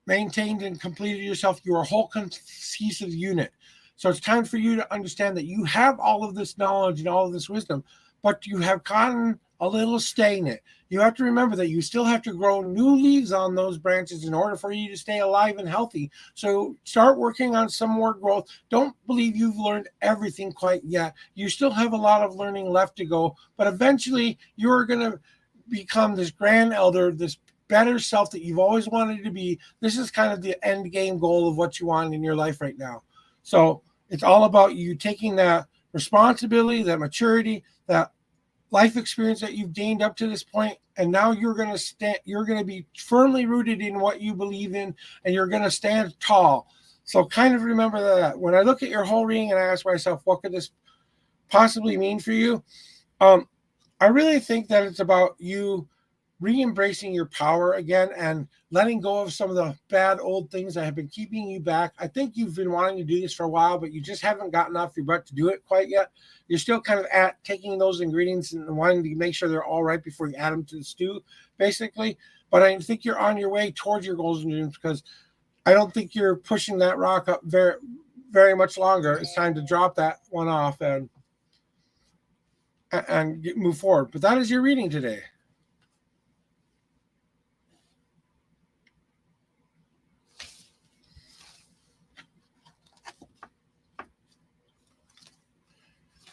A: maintained and completed yourself. You're a whole cohesive unit. So it's time for you to understand that you have all of this knowledge and all of this wisdom, but you have gotten a little stagnant. You have to remember that you still have to grow new leaves on those branches in order for you to stay alive and healthy. So start working on some more growth. Don't believe you've learned everything quite yet. You still have a lot of learning left to go, but eventually you're going to become this Grand Elder, this better self that you've always wanted to be. This is kind of the end game goal of what you want in your life right now. So it's all about you taking that responsibility, that maturity, that life experience that you've gained up to this point, and now you're going to stand. You're going to be firmly rooted in what you believe in, and you're going to stand tall. So kind of remember that when I look at your whole reading and I ask myself, what could this possibly mean for you? I really think that it's about you re-embracing your power again and letting go of some of the bad old things that have been keeping you back. I think you've been wanting to do this for a while, but you just haven't gotten off your butt to do it quite yet. You're still kind of at taking those ingredients and wanting to make sure they're all right before you add them to the stew, basically. But I think you're on your way towards your goals and dreams, because I don't think you're pushing that rock up very, very much longer. It's time to drop that one off and move forward. But that is your reading today.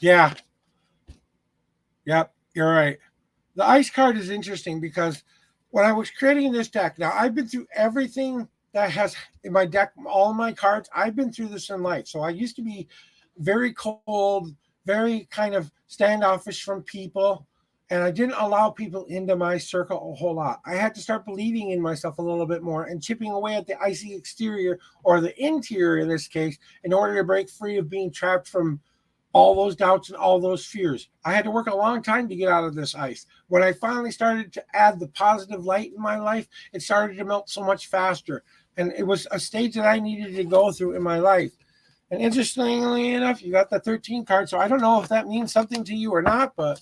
A: Yeah. Yep. You're right. The ice card is interesting because when I was creating this deck, now I've been through everything that has in my deck, all my cards. I've been through this in life. So I used to be very cold, very kind of standoffish from people, and I didn't allow people into my circle a whole lot. I had to start believing in myself a little bit more and chipping away at the icy exterior or the interior in this case in order to break free of being trapped from all those doubts and all those fears. I had to work a long time to get out of this ice. When I finally started to add the positive light in my life, it started to melt so much faster. And it was a stage that I needed to go through in my life. And interestingly enough, you got the 13 card. So I don't know if that means something to you or not, but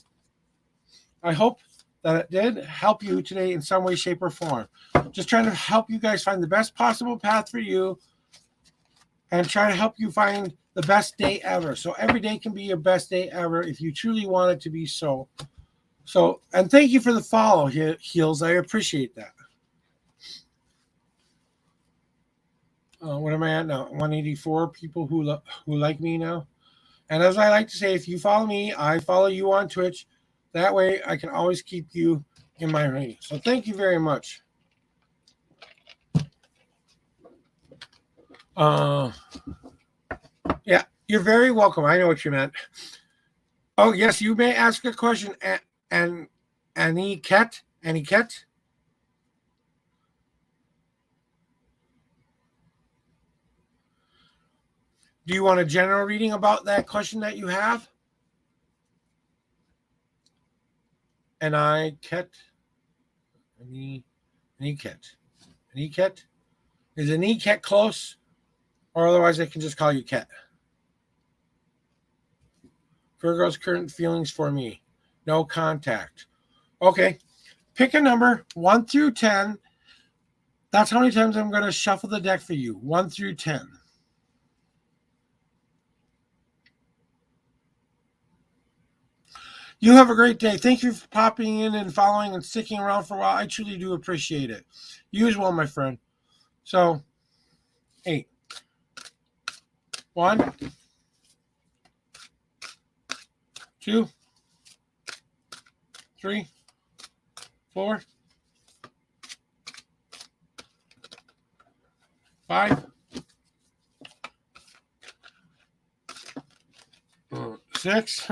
A: I hope that it did help you today in some way, shape, or form. Just trying to help you guys find the best possible path for you and try to help you find the best day ever. So every day can be your best day ever if you truly want it to be so. So, and thank you for the follow, Heels. I appreciate that. What am I at now? 184 people who like me now. And as I like to say, if you follow me, I follow you on Twitch. That way I can always keep you in my range. So thank you very much. Yeah, you're very welcome. I know what you meant. Oh, yes, you may ask a question. And Aniket? Do you want a general reading about that question that you have? Aniket? Aniket? Is Aniket close? Or otherwise I can just call you Ket. Virgo's current feelings for me. No contact. Okay. Pick a number 1 through 10. That's how many times I'm going to shuffle the deck for you. 1 through 10. You have a great day. Thank you for popping in and following and sticking around for a while. I truly do appreciate it. You as well, my friend. So, 8. 1, 2, 3, 4, 5, 6.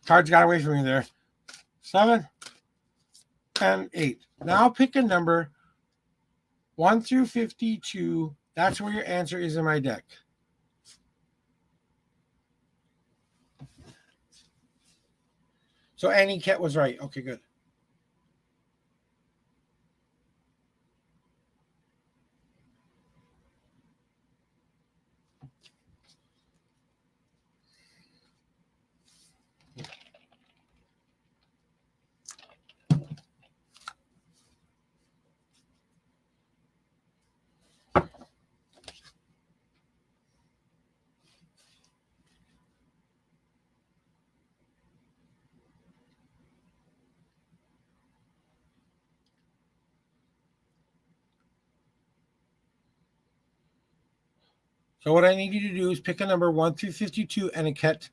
A: Cards got away from me there. 7 and 8. Now pick a number 1 through 52. That's where your answer is in my deck. So Annie Ket was right. Okay, good. So what I need you to do is pick a number 1 through 52, Annie Ket.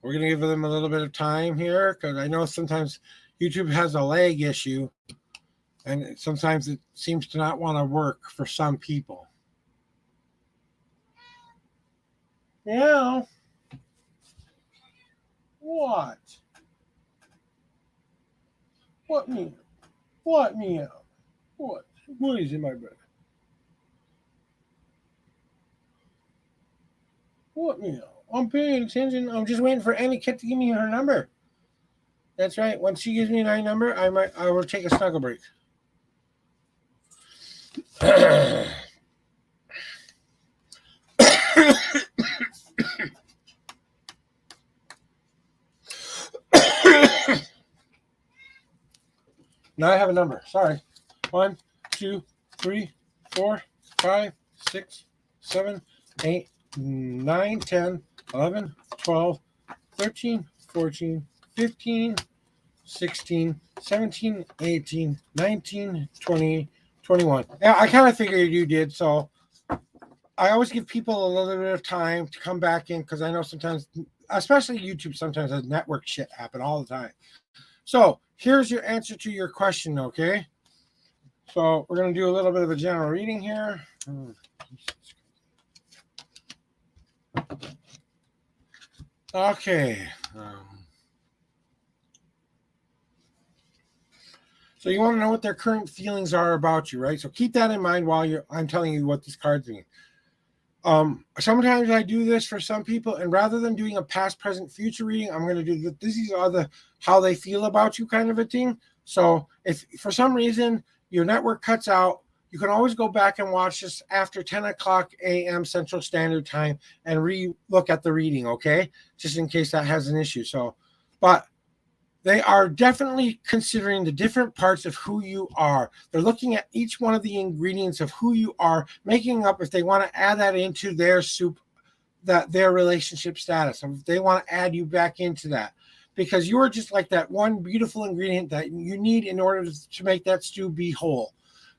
A: We're going to give them a little bit of time here because I know sometimes YouTube has a lag issue and sometimes it seems to not want to work for some people. Yeah. What? What meow? What meow? What? What is in my bed? What meow? I'm paying attention. I'm just waiting for Annie Ket to give me her number. That's right. Once she gives me my number, I will take a snuggle break. Now I have a number. Sorry. 1, 2, 3, 4, 5, 6, 7, 8, 9, 10, 11, 12, 13, 14, 15, 16, 17, 18, 19, 20, 21. Yeah, I kind of figured you did. So I always give people a little bit of time to come back in because I know sometimes, especially YouTube, sometimes has network shit happen all the time. So here's your answer to your question, okay? So we're going to do a little bit of a general reading here. Okay. So you want to know what their current feelings are about you, right? So keep that in mind while I'm telling you what these cards mean. Sometimes I do this for some people, and rather than doing a past, present, future reading, I'm going to do these are the how they feel about you kind of a thing. So if for some reason your network cuts out, you can always go back and watch this after 10 o'clock a.m. Central Standard Time and re-look at the reading, okay? Just in case that has an issue. So, but they are definitely considering the different parts of who you are. They're looking at each one of the ingredients of who you are, making up if they want to add that into their soup, that their relationship status. If they want to add you back into that. Because you are just like that one beautiful ingredient that you need in order to make that stew be whole.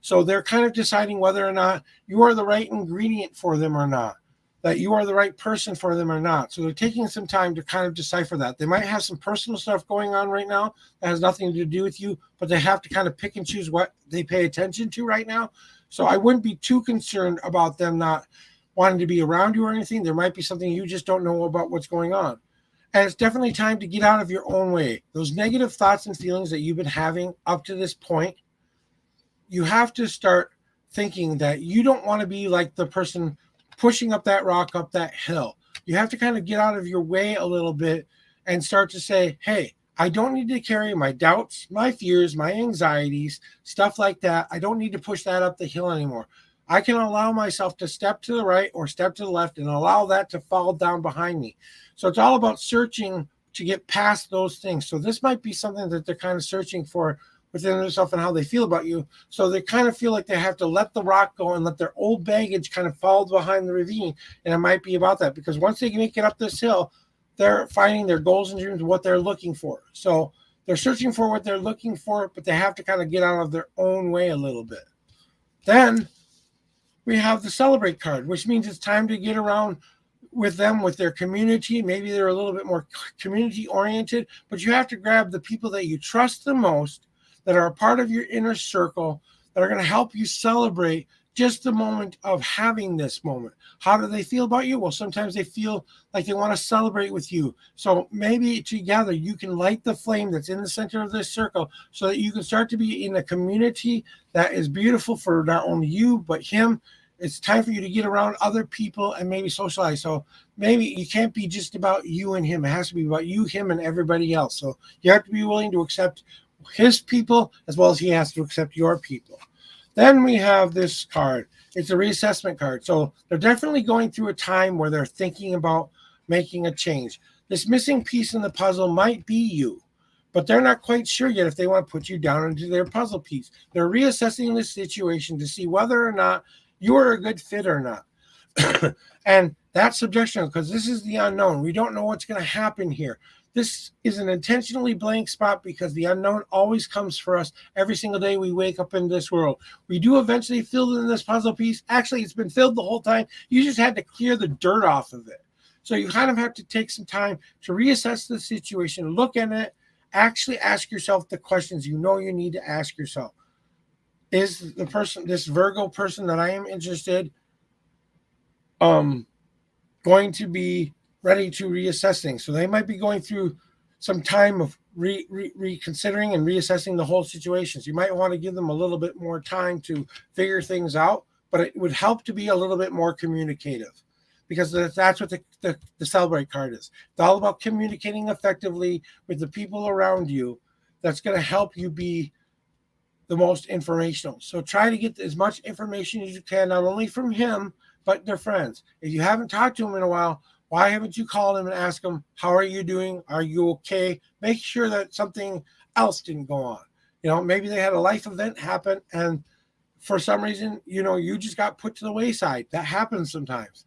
A: So they're kind of deciding whether or not you are the right ingredient for them or not, that you are the right person for them or not. So they're taking some time to kind of decipher that. They might have some personal stuff going on right now that has nothing to do with you, but they have to kind of pick and choose what they pay attention to right now. So I wouldn't be too concerned about them not wanting to be around you or anything. There might be something you just don't know about what's going on. And it's definitely time to get out of your own way. Those negative thoughts and feelings that you've been having up to this point, you have to start thinking that you don't want to be like the person pushing up that rock, up that hill. You have to kind of get out of your way a little bit and start to say, hey, I don't need to carry my doubts, my fears, my anxieties, stuff like that. I don't need to push that up the hill anymore. I can allow myself to step to the right or step to the left and allow that to fall down behind me. So it's all about searching to get past those things. So this might be something that they're kind of searching for within themselves and how they feel about you. So they kind of feel like they have to let the rock go and let their old baggage kind of fall behind the ravine. And it might be about that because once they make it up this hill, they're finding their goals and dreams, what they're looking for. So they're searching for what they're looking for, but they have to kind of get out of their own way a little bit. Then we have the celebrate card, which means it's time to get around with them, with their community. Maybe they're a little bit more community oriented, but you have to grab the people that you trust the most, that are a part of your inner circle, that are going to help you celebrate just the moment of having this moment. How do they feel about you? Well, sometimes they feel like they want to celebrate with you. So maybe together you can light the flame that's in the center of this circle so that you can start to be in a community that is beautiful for not only you, but him. It's time for you to get around other people and maybe socialize. So maybe you can't be just about you and him. It has to be about you, him, and everybody else. So you have to be willing to accept his people as well as he has to accept your people. Then we have this card. It's a reassessment card. So they're definitely going through a time where they're thinking about making a change. This missing piece in the puzzle might be you, but they're not quite sure yet if they want to put you down into their puzzle piece. They're reassessing the situation to see whether or not you are a good fit or not. And that's subjective because this is the unknown. We don't know what's going to happen here. This is an intentionally blank spot because the unknown always comes for us every single day we wake up in this world. We do eventually fill in this puzzle piece. Actually, it's been filled the whole time. You just had to clear the dirt off of it. So you kind of have to take some time to reassess the situation, look at it, actually ask yourself the questions you know you need to ask yourself. Is the person, this Virgo person that I am interested, going to be ready to reassess things? So they might be going through some time of reconsidering and reassessing the whole situation. So you might want to give them a little bit more time to figure things out, but it would help to be a little bit more communicative because that's what the celebrate card is. It's all about communicating effectively with the people around you. That's going to help you be the most informational. So try to get as much information as you can, not only from him, but their friends. If you haven't talked to him in a while, why haven't you called him and asked him, how are you doing? Are you okay? Make sure that something else didn't go on. Maybe they had a life event happen and for some reason, you just got put to the wayside. That happens sometimes.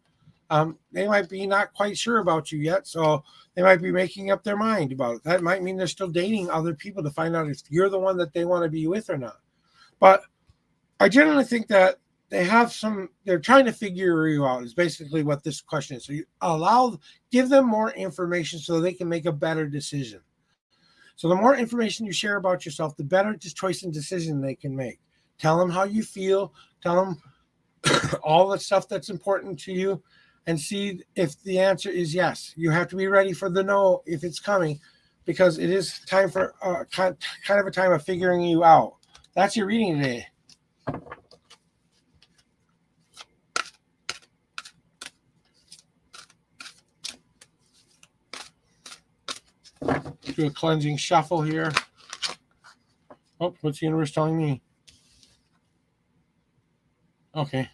A: They might be not quite sure about you yet, so they might be making up their mind about it. That might mean they're still dating other people to find out if you're the one that they want to be with or not. But I generally think that they're trying to figure you out, is basically what this question is. So give them more information so they can make a better decision. So the more information you share about yourself, the better choice and decision they can make. Tell them how you feel, tell them all the stuff that's important to you, and see if the answer is yes. You have to be ready for the no if it's coming, because it is time for kind of a time of figuring you out. That's your reading today. Do a cleansing shuffle here. Oh, what's the universe telling me? Okay.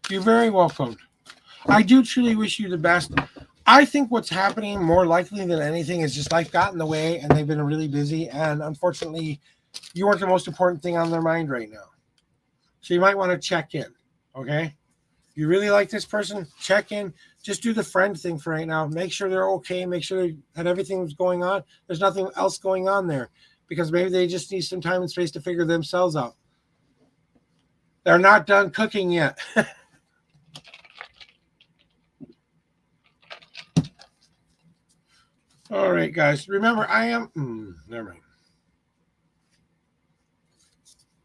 A: You're very welcome. I do truly wish you the best. I think what's happening more likely than anything is just life got in the way and they've been really busy. And unfortunately, you aren't the most important thing on their mind right now. So you might want to check in. Okay. If you really like this person, check in. Just do the friend thing for right now. Make sure they're okay. Make sure that everything's going on. There's nothing else going on there, because maybe they just need some time and space to figure themselves out. They're not done cooking yet. All right, guys. Remember, I am. Never mind.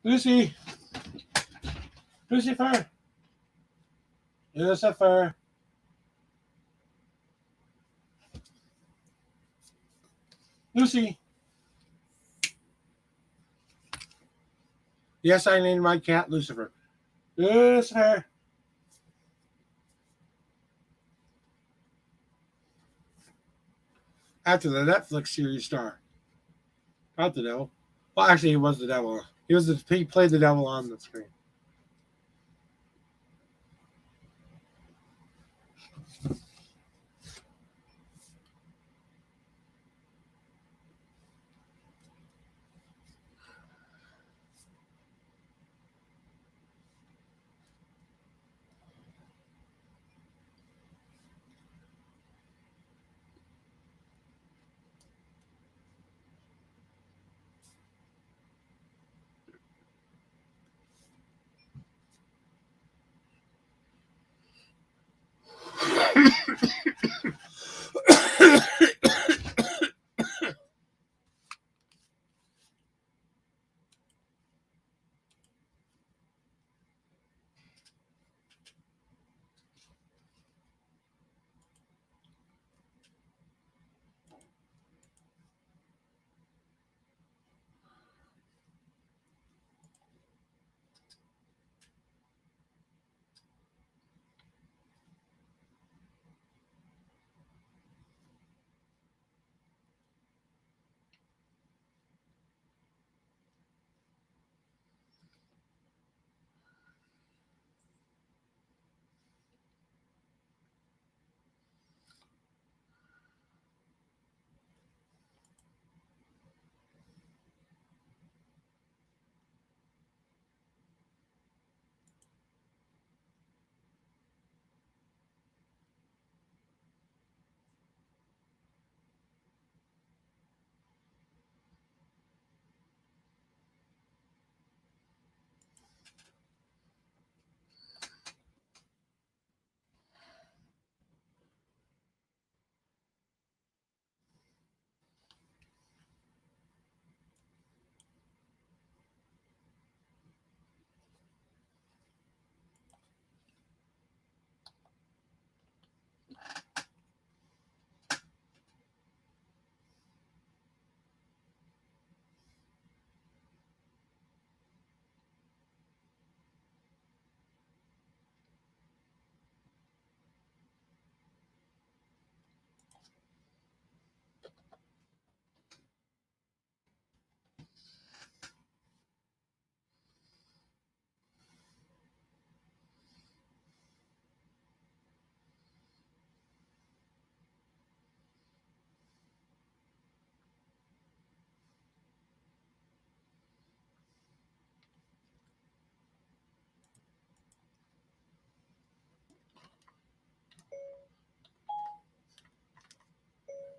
A: Lucy. Lucifer. Lucifer. Lucy. Yes, I named my cat Lucifer. Lucifer. After the Netflix series star. Not the devil. Well, actually, he was the devil. He played the devil on the screen.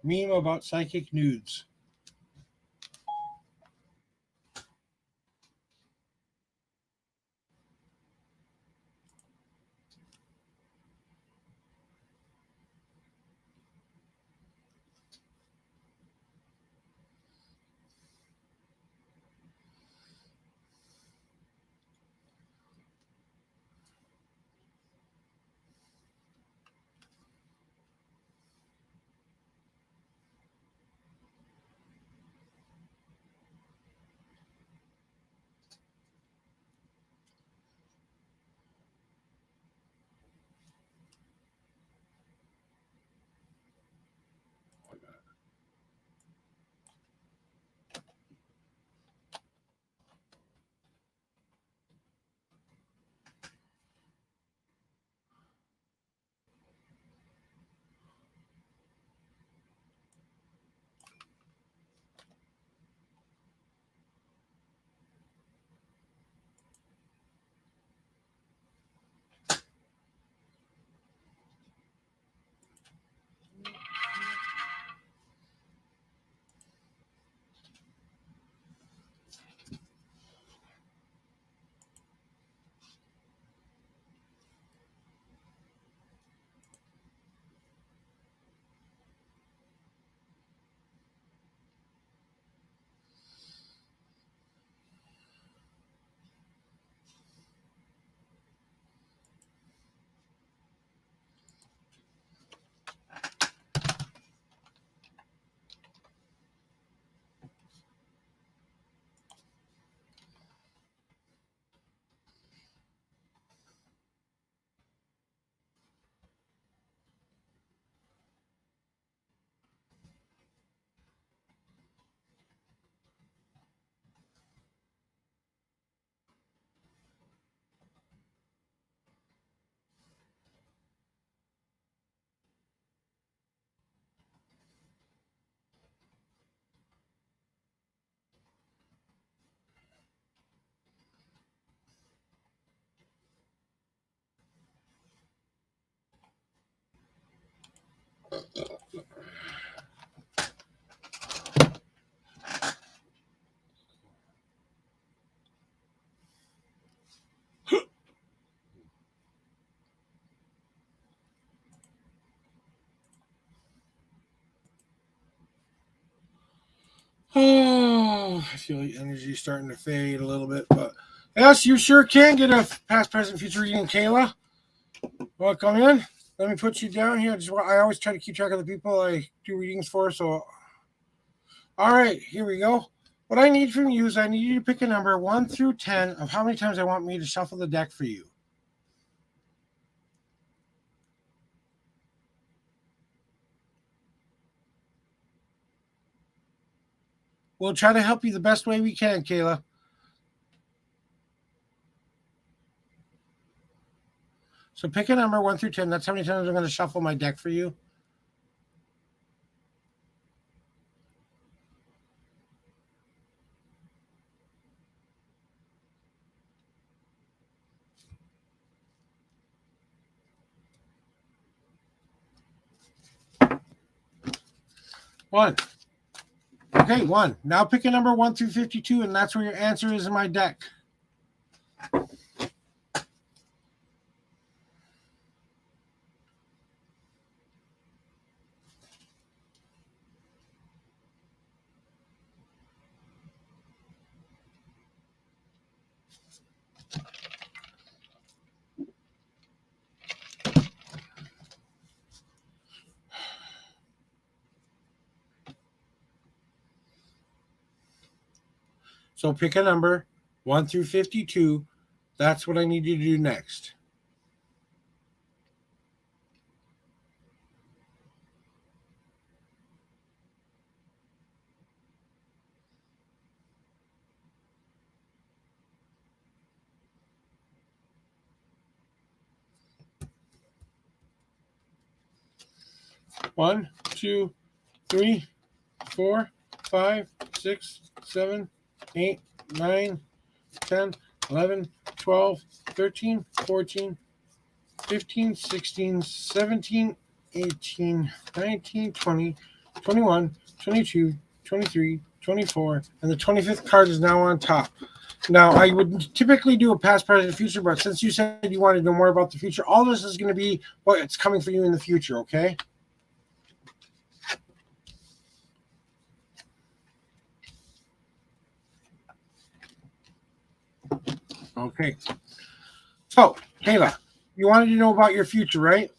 A: meme about psychic nudes. Oh, I feel the energy starting to fade a little bit, but yes, you sure can get a past, present, future reading, Kayla. Well, come in. Let me put you down here. I always try to keep track of the people I do readings for. So, all right, here we go. What I need from you is I need you to pick a number 1 through 10 of how many times I want me to shuffle the deck for you. We'll try to help you the best way we can, Kayla. So pick a number 1 through 10. That's how many times I'm going to shuffle my deck for you. One. Okay, 1. Now pick a number 1 through 52, and that's where your answer is in my deck. So pick a number 1 through 52. That's what I need you to do next. One, 2, 3, 4, 5, 6, 7, 8, 9, 10, 11, 12, 13, 14, 15, 16, 17, 18, 19, 20, 21, 22, 23, 24, and the 25th card is now on top. Now, I would typically do a past, present, future, but since you said you wanted to know more about the future, all this is going to be what's coming for you in the future, okay? Okay. So, Kayla, you wanted to know about your future, right?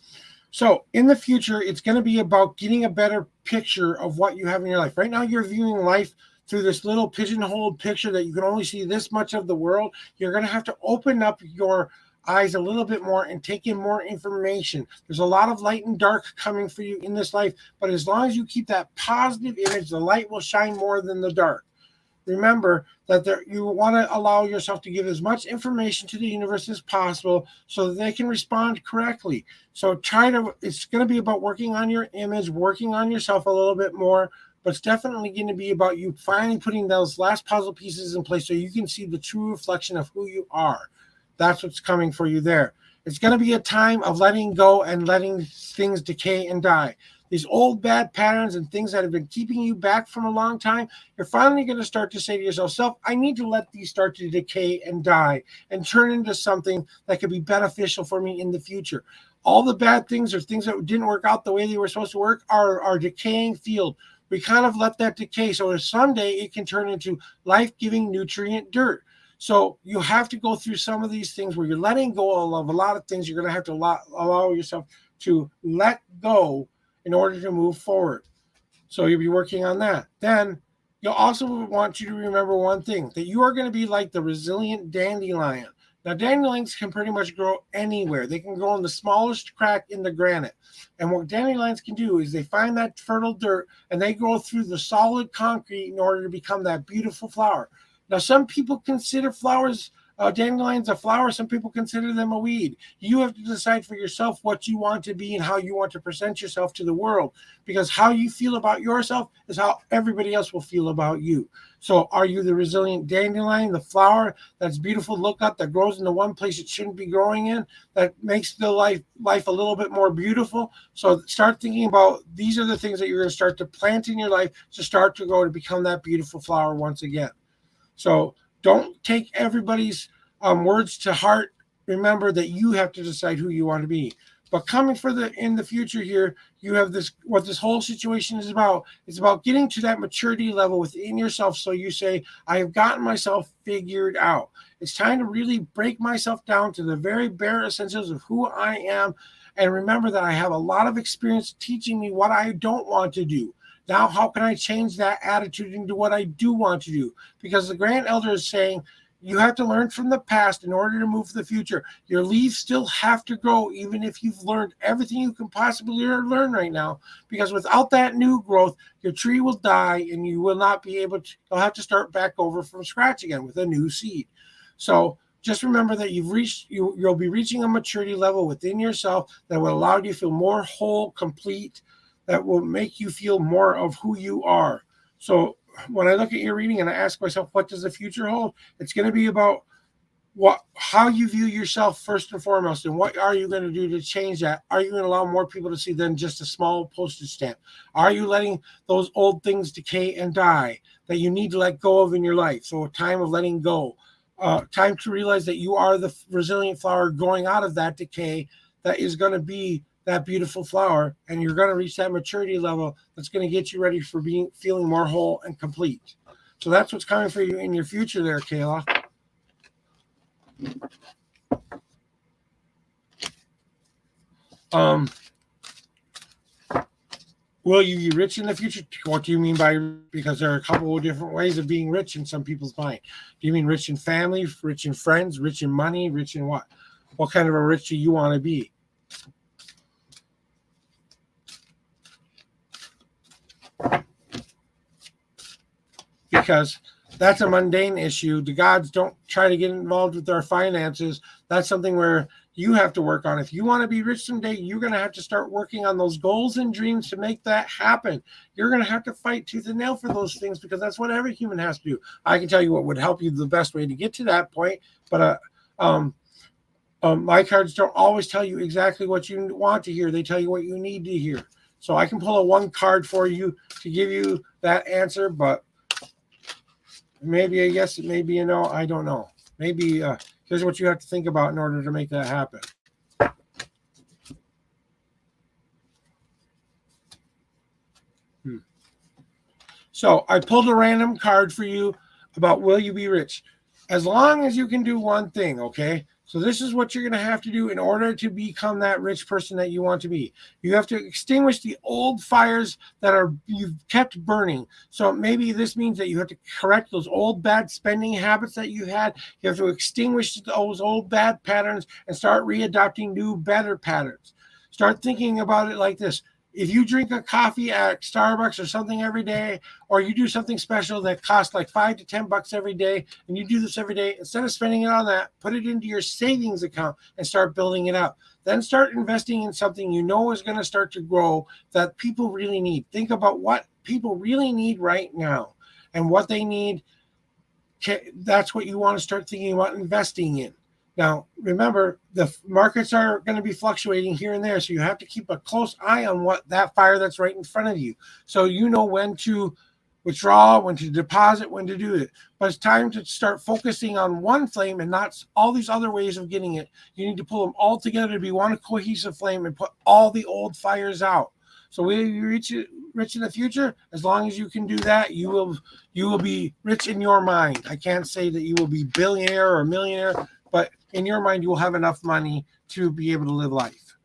A: So, in the future, it's going to be about getting a better picture of what you have in your life. Right now, you're viewing life through this little pigeonholed picture that you can only see this much of the world. You're going to have to open up your eyes a little bit more and take in more information. There's a lot of light and dark coming for you in this life, but as long as you keep that positive image, the light will shine more than the dark. Remember that you want to allow yourself to give as much information to the universe as possible so that they can respond correctly. So it's going to be about working on your image, working on yourself a little bit more, but it's definitely going to be about you finally putting those last puzzle pieces in place so you can see the true reflection of who you are. That's what's coming for you there. It's going to be a time of letting go and letting things decay and die. These old bad patterns and things that have been keeping you back from a long time, you're finally going to start to say to yourself, I need to let these start to decay and die and turn into something that could be beneficial for me in the future. All the bad things or things that didn't work out the way they were supposed to work are decaying field. We kind of let that decay so that someday it can turn into life-giving nutrient dirt. So you have to go through some of these things where you're letting go of a lot of things. You're going to have to allow yourself to let go in order to move forward. So you'll be working on that. Then you'll also want you to remember one thing, that you are going to be like the resilient dandelion. Now, dandelions can pretty much grow anywhere. They can grow in the smallest crack in the granite. And what dandelions can do is they find that fertile dirt and they grow through the solid concrete in order to become that beautiful flower. Now, some people consider dandelions a flower. Some people consider them a weed. You have to decide for yourself what you want to be and how you want to present yourself to the world, because how you feel about yourself is how everybody else will feel about you. So are you the resilient dandelion, the flower that's beautiful to look at, that grows in the one place it shouldn't be growing in, that makes the life a little bit more beautiful? So start thinking about, these are the things that you're going to start to plant in your life to start to grow to become that beautiful flower once again. So don't take everybody's words to heart. Remember that you have to decide who you want to be. But coming in the future here, you have this, what this whole situation is about. It's about getting to that maturity level within yourself. So you say, I have gotten myself figured out. It's time to really break myself down to the very bare essentials of who I am. And remember that I have a lot of experience teaching me what I don't want to do. Now, how can I change that attitude into what I do want to do? Because the Grand Elder is saying, you have to learn from the past in order to move to the future. Your leaves still have to grow, even if you've learned everything you can possibly learn right now. Because without that new growth, your tree will die and you will not be able to, you'll have to start back over from scratch again with a new seed. So just remember that you'll be reaching a maturity level within yourself that will allow you to feel more whole, complete, that will make you feel more of who you are. So when I look at your reading and I ask myself, what does the future hold? It's going to be about how you view yourself first and foremost, and what are you going to do to change that? Are you going to allow more people to see than just a small postage stamp? Are you letting those old things decay and die that you need to let go of in your life? So a time of letting go, time to realize that you are the resilient flower growing out of that decay that is going to be that beautiful flower, and you're going to reach that maturity level that's going to get you ready for feeling more whole and complete. So that's what's coming for you in your future there, Kayla. Will you be rich in the future? What do you mean by, because there are a couple of different ways of being rich in some people's mind. Do you mean rich in family, rich in friends, rich in money, rich in what? What kind of a rich do you want to be? Because that's a mundane issue. The gods don't try to get involved with our finances. That's something where you have to work on. If you want to be rich someday, you're going to have to start working on those goals and dreams to make that happen. You're going to have to fight tooth and nail for those things, because that's what every human has to do. I can tell you what would help you the best way to get to that point, but my cards don't always tell you exactly what you want to hear. They tell you what you need to hear. So I can pull a one card for you to give you that answer, but maybe a yes, maybe a no. I don't know. Maybe here's what you have to think about in order to make that happen. So I pulled a random card for you about will you be rich? As long as you can do one thing, okay? So this is what you're going to have to do in order to become that rich person that you want to be. You have to extinguish the old fires that are you've kept burning. So maybe this means that you have to correct those old bad spending habits that you had. You have to extinguish those old bad patterns and start readopting new better patterns. Start thinking about it like this. If you drink a coffee at Starbucks or something every day, or you do something special that costs like $5 to $10 every day, and you do this every day, instead of spending it on that, put it into your savings account and start building it up. Then start investing in something you know is going to start to grow that people really need. Think about what people really need right now and what they need. That's what you want to start thinking about investing in. Now, remember, the markets are going to be fluctuating here and there, so you have to keep a close eye on what that fire that's right in front of you, so you know when to withdraw, when to deposit, when to do it. But it's time to start focusing on one flame and not all these other ways of getting it. You need to pull them all together to be one cohesive flame and put all the old fires out. So will you reach rich in the future? As long as you can do that, you will be rich in your mind. I can't say that you will be billionaire or millionaire, but in your mind, you will have enough money to be able to live life.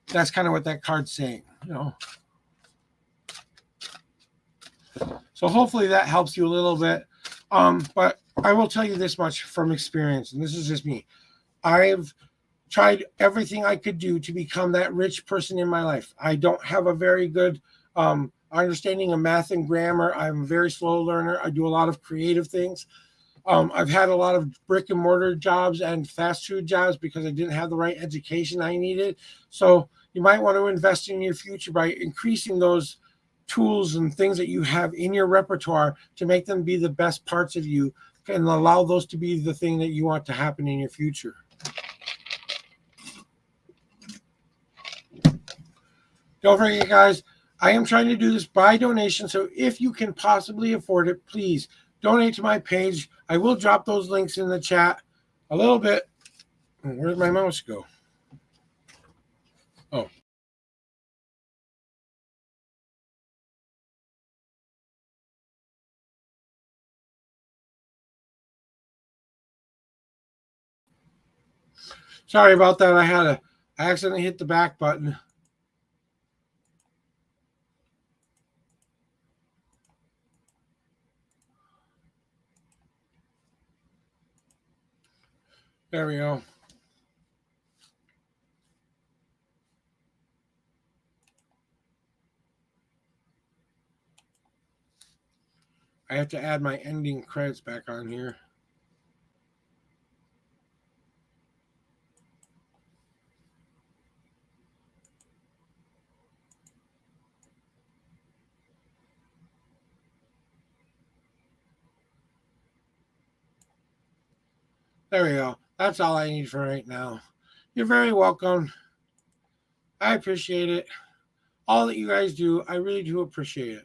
A: That's kind of what that card's saying, you know. So hopefully that helps you a little bit. But I will tell you this much from experience, and this is just me. I've tried everything I could do to become that rich person in my life. I don't have a very good understanding of math and grammar. I'm a very slow learner. I do a lot of creative things. I've had a lot of brick and mortar jobs and fast food jobs because I didn't have the right education I needed. So you might want to invest in your future by increasing those tools and things that you have in your repertoire to make them be the best parts of you and allow those to be the thing that you want to happen in your future. Don't forget, guys, I am trying to do this by donation. So if you can possibly afford it, please donate to my page. I will drop those links in the chat a little bit. Where'd my mouse go? Oh. Sorry about that. I accidentally hit the back button. There we go. I have to add my ending credits back on here. There we go. That's all I need for right now. You're very welcome. I appreciate it. All that you guys do, I really do appreciate it.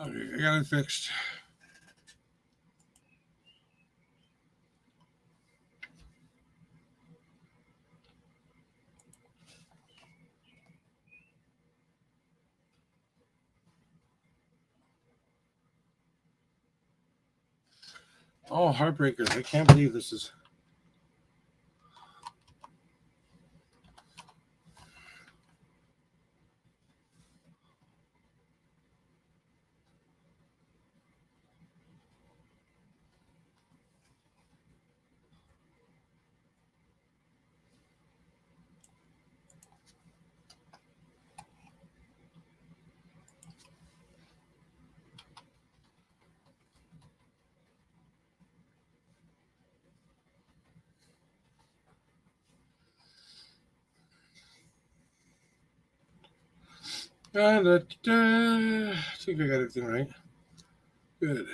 A: Okay, I got it fixed. Oh, Heartbreakers. I can't believe this is. I think I got everything right. Good.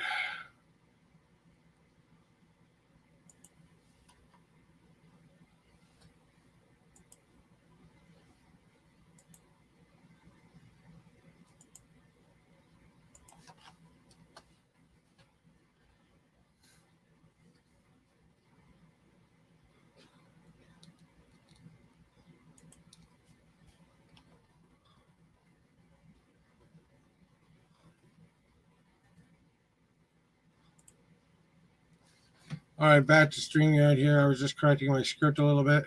A: All right, back to StreamYard here. I was just correcting my script a little bit.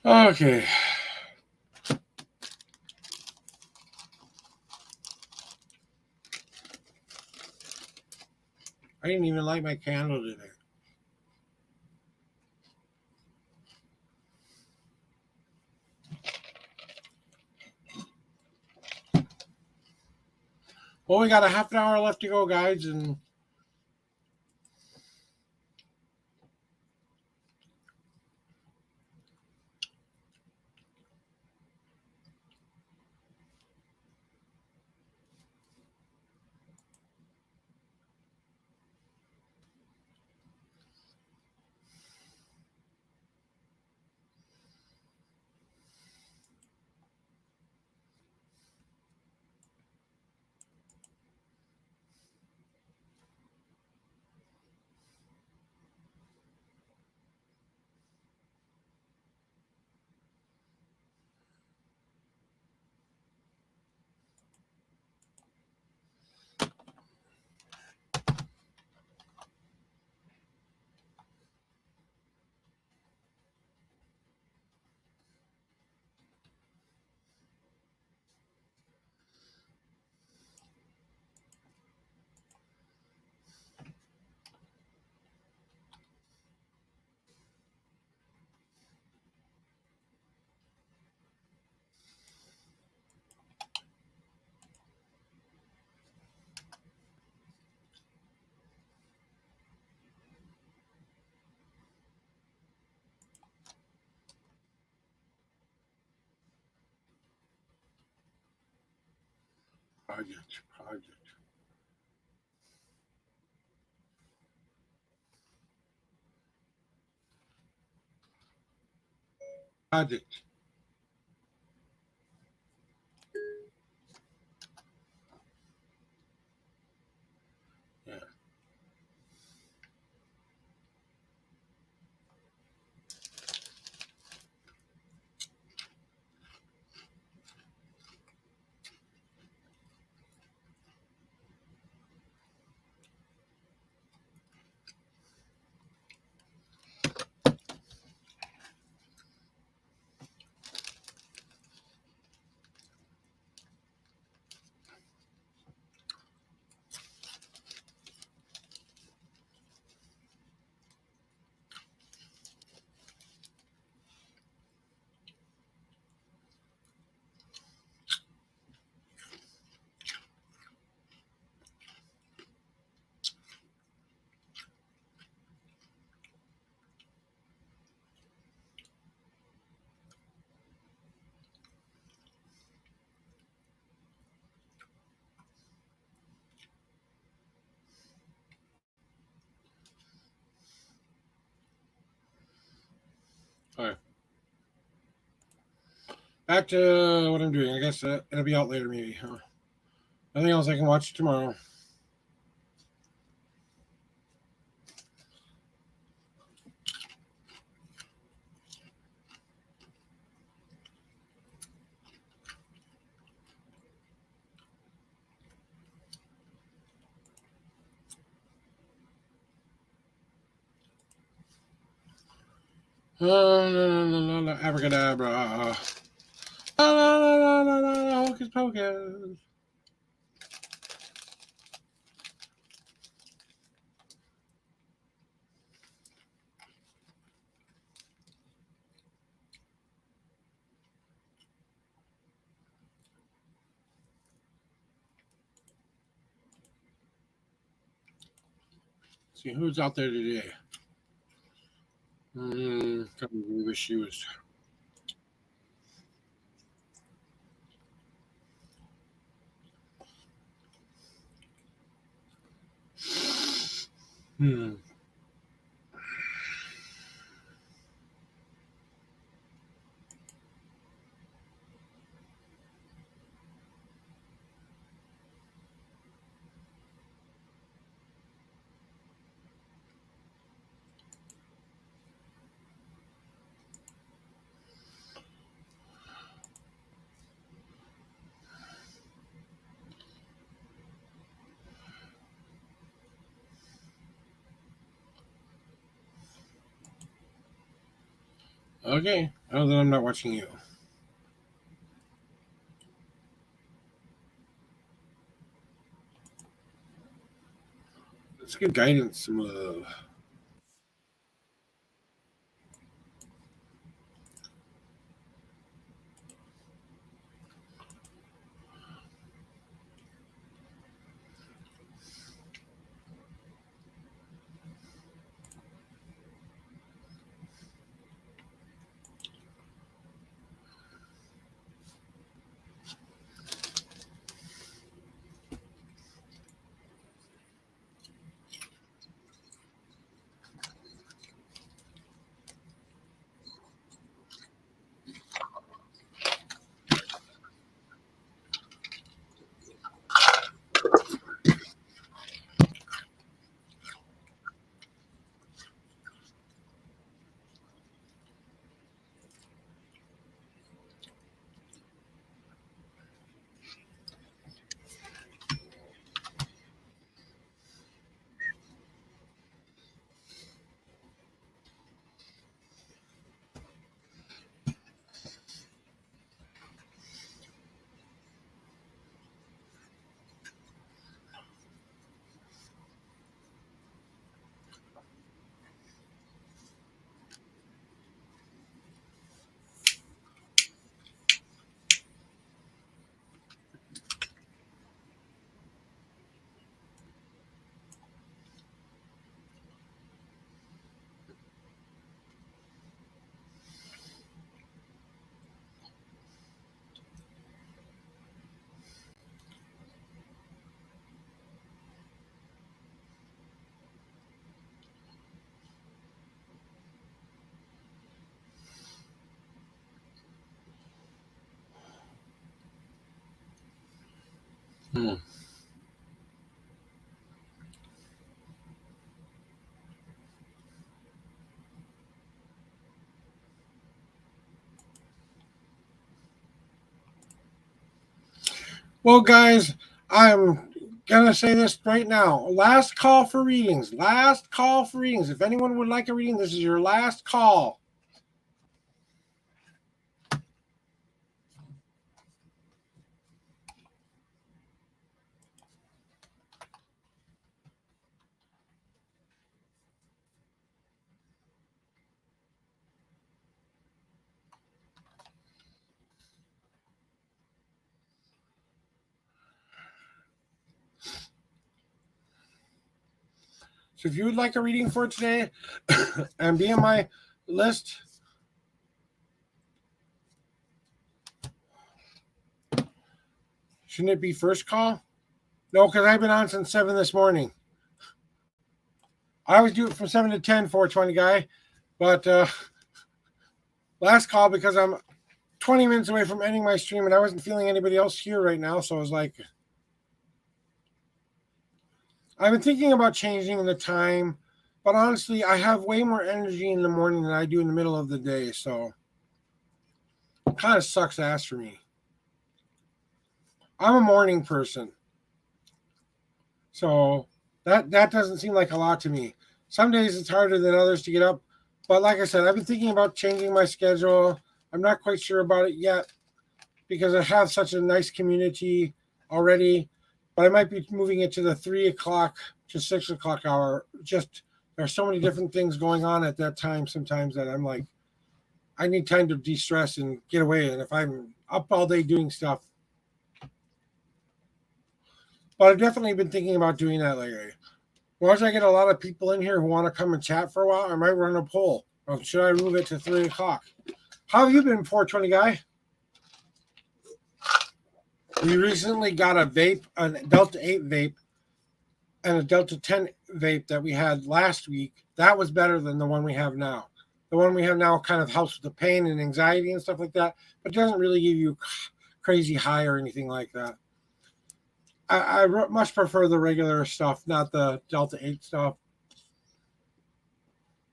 A: Okay. I didn't even light my candle today. Well, we got a half an hour left to go, guys, and project. Yeah. All right. Back to what I'm doing. I guess it'll be out later, maybe. Huh? Nothing else. I can watch it tomorrow. Abracadabra. Hocus pocus. See who's out there today. Can't believe she was. Okay. Other than I'm not watching you. Let's give guidance some love. Well, guys, I'm gonna say this right now. Last call for readings. Last call for readings. If anyone would like a reading, this is your last call. So if you would like a reading for today and be on my list, shouldn't it be first call? No, because I've been on since 7 this morning. I always do it from 7 to 10, 420 guy. But last call because I'm 20 minutes away from ending my stream and I wasn't feeling anybody else here right now. So I was like, I've been thinking about changing the time, but honestly, I have way more energy in the morning than I do in the middle of the day, so it kind of sucks ass for me. I'm a morning person, so that doesn't seem like a lot to me. Some days it's harder than others to get up, but like I said, I've been thinking about changing my schedule. I'm not quite sure about it yet because I have such a nice community already, but I might be moving it to the 3 o'clock to 6 o'clock hour. Just there's so many different things going on at that time sometimes that I'm like, I need time to de-stress and get away. And if I'm up all day doing stuff, but I've definitely been thinking about doing that lately. Once I get a lot of people in here who want to come and chat for a while, I might run a poll. Or should I move it to 3 o'clock? How have you been, 420 guy? We recently got a vape, a Delta 8 vape, and a Delta 10 vape that we had last week. That was better than the one we have now. The one we have now kind of helps with the pain and anxiety and stuff like that, but doesn't really give you crazy high or anything like that. I much prefer the regular stuff, not the Delta 8 stuff.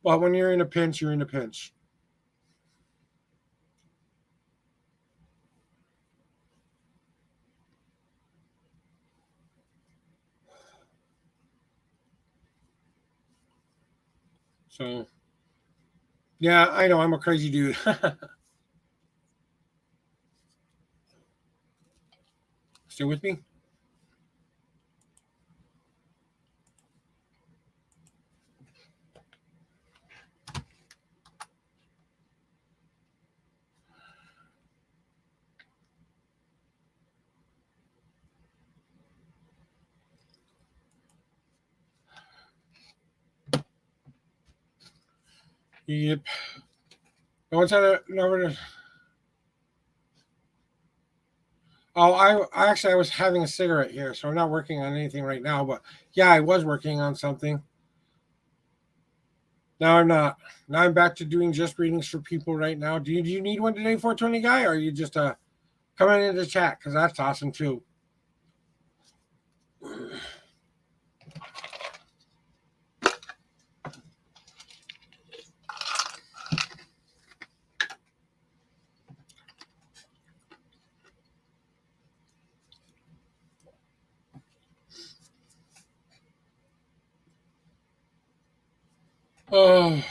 A: But when you're in a pinch, you're in a pinch. So, yeah, I know I'm a crazy dude. Still with me? Yep. No one's had a number. Oh, I actually I was having a cigarette here, so I'm not working on anything right now. But yeah, I was working on something. Now I'm not. Now I'm back to doing just readings for people right now. Do you need one today, 420 guy, or are you just coming into chat? Because that's awesome too. Oh.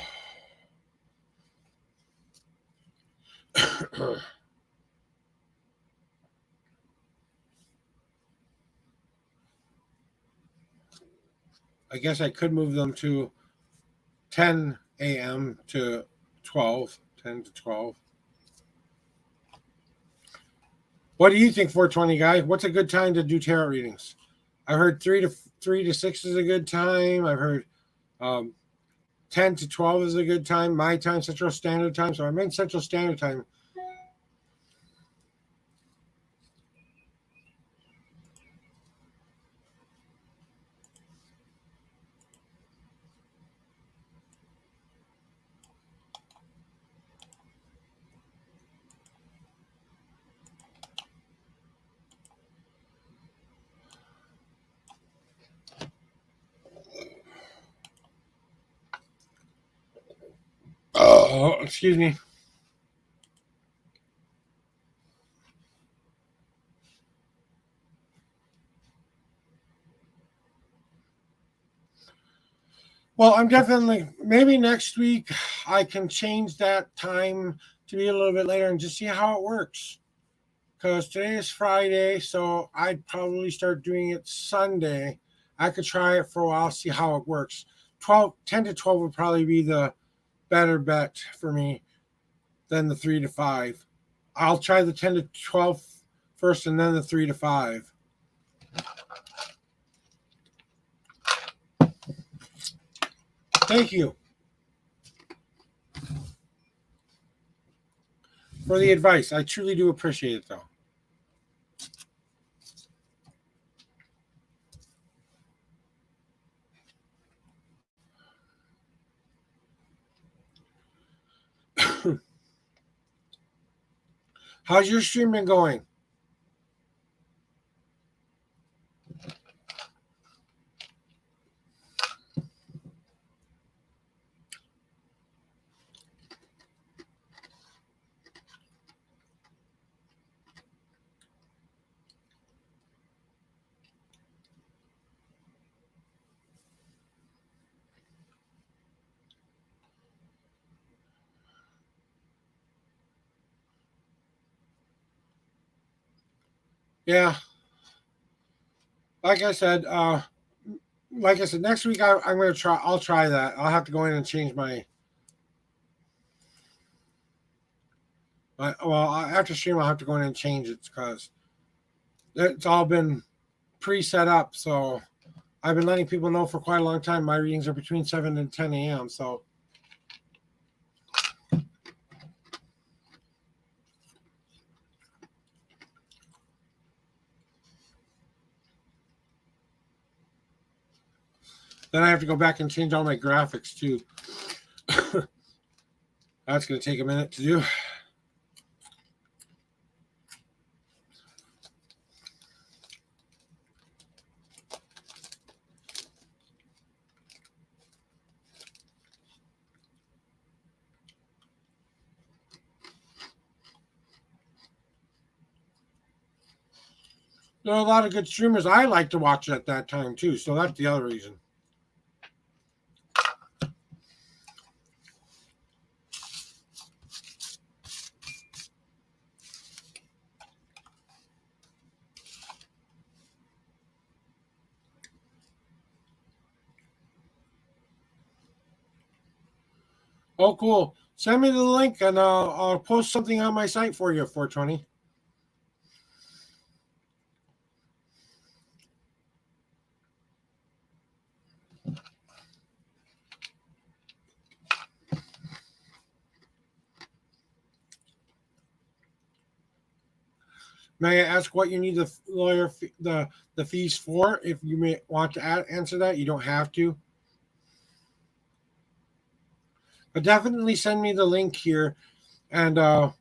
A: I guess I could move them to 10 a.m. to 12, 10 to 12. What do you think, 420 guy? What's a good time to do tarot readings? I've heard 3 to 6 is a good time. I've heard 10 to 12 is a good time. My time, Central Standard Time. So I'm in Central Standard Time. Oh, excuse me. Well, I'm definitely maybe next week I can change that time to be a little bit later and just see how it works. Because today is Friday, so I'd probably start doing it Sunday. I could try it for a while, see how it works. 10 to 12 would probably be the better bet for me than the 3 to 5. I'll try the 10 to 12 first and then the 3 to 5. Thank you for the advice. I truly do appreciate it, though. How's your stream been going? Yeah, like I said, next week I'm gonna try. I'll try that. I'll have to go in and change my. Well, after stream, I'll have to go in and change it because it's all been pre-set up. So I've been letting people know for quite a long time. My readings are between 7 and 10 a.m. So then I have to go back and change all my graphics too. That's going to take a minute to do. There are a lot of good streamers I like to watch at that time too. So that's the other reason. Oh, cool. Send me the link and I'll post something on my site for you, 420. May I ask what you need the lawyer the fees for? If you may want to answer that, you don't have to. But definitely send me the link here, and I'll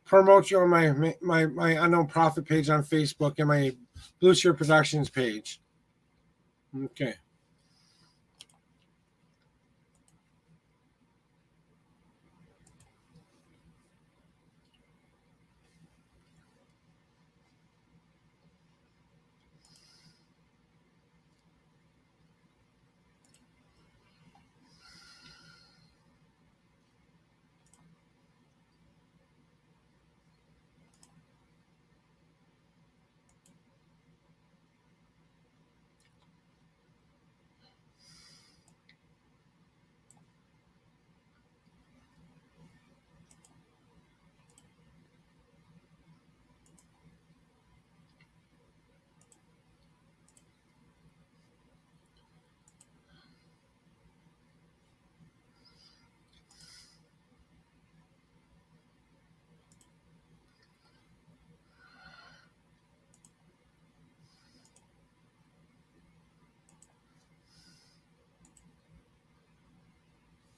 A: promote you on my unknown profit page on Facebook and my Blue Shear Productions page. Okay.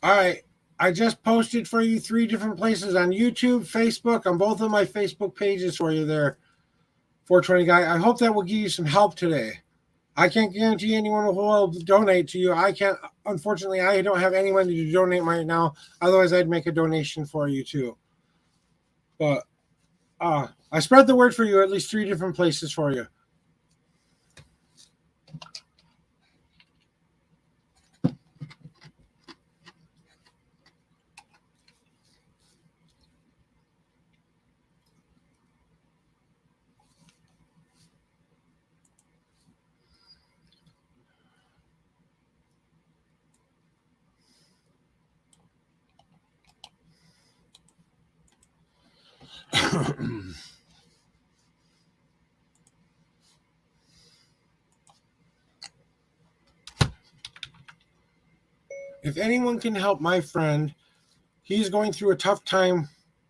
A: All right. I just posted for you 3 different places on YouTube, Facebook, on both of my Facebook pages for you there, 420 guy. I hope that will give you some help today. I can't guarantee anyone will donate to you. I can't, unfortunately, I don't have anyone to donate right now. Otherwise, I'd make a donation for you too. But I spread the word for you at least 3 different places for you. If anyone can help my friend, he's going through a tough time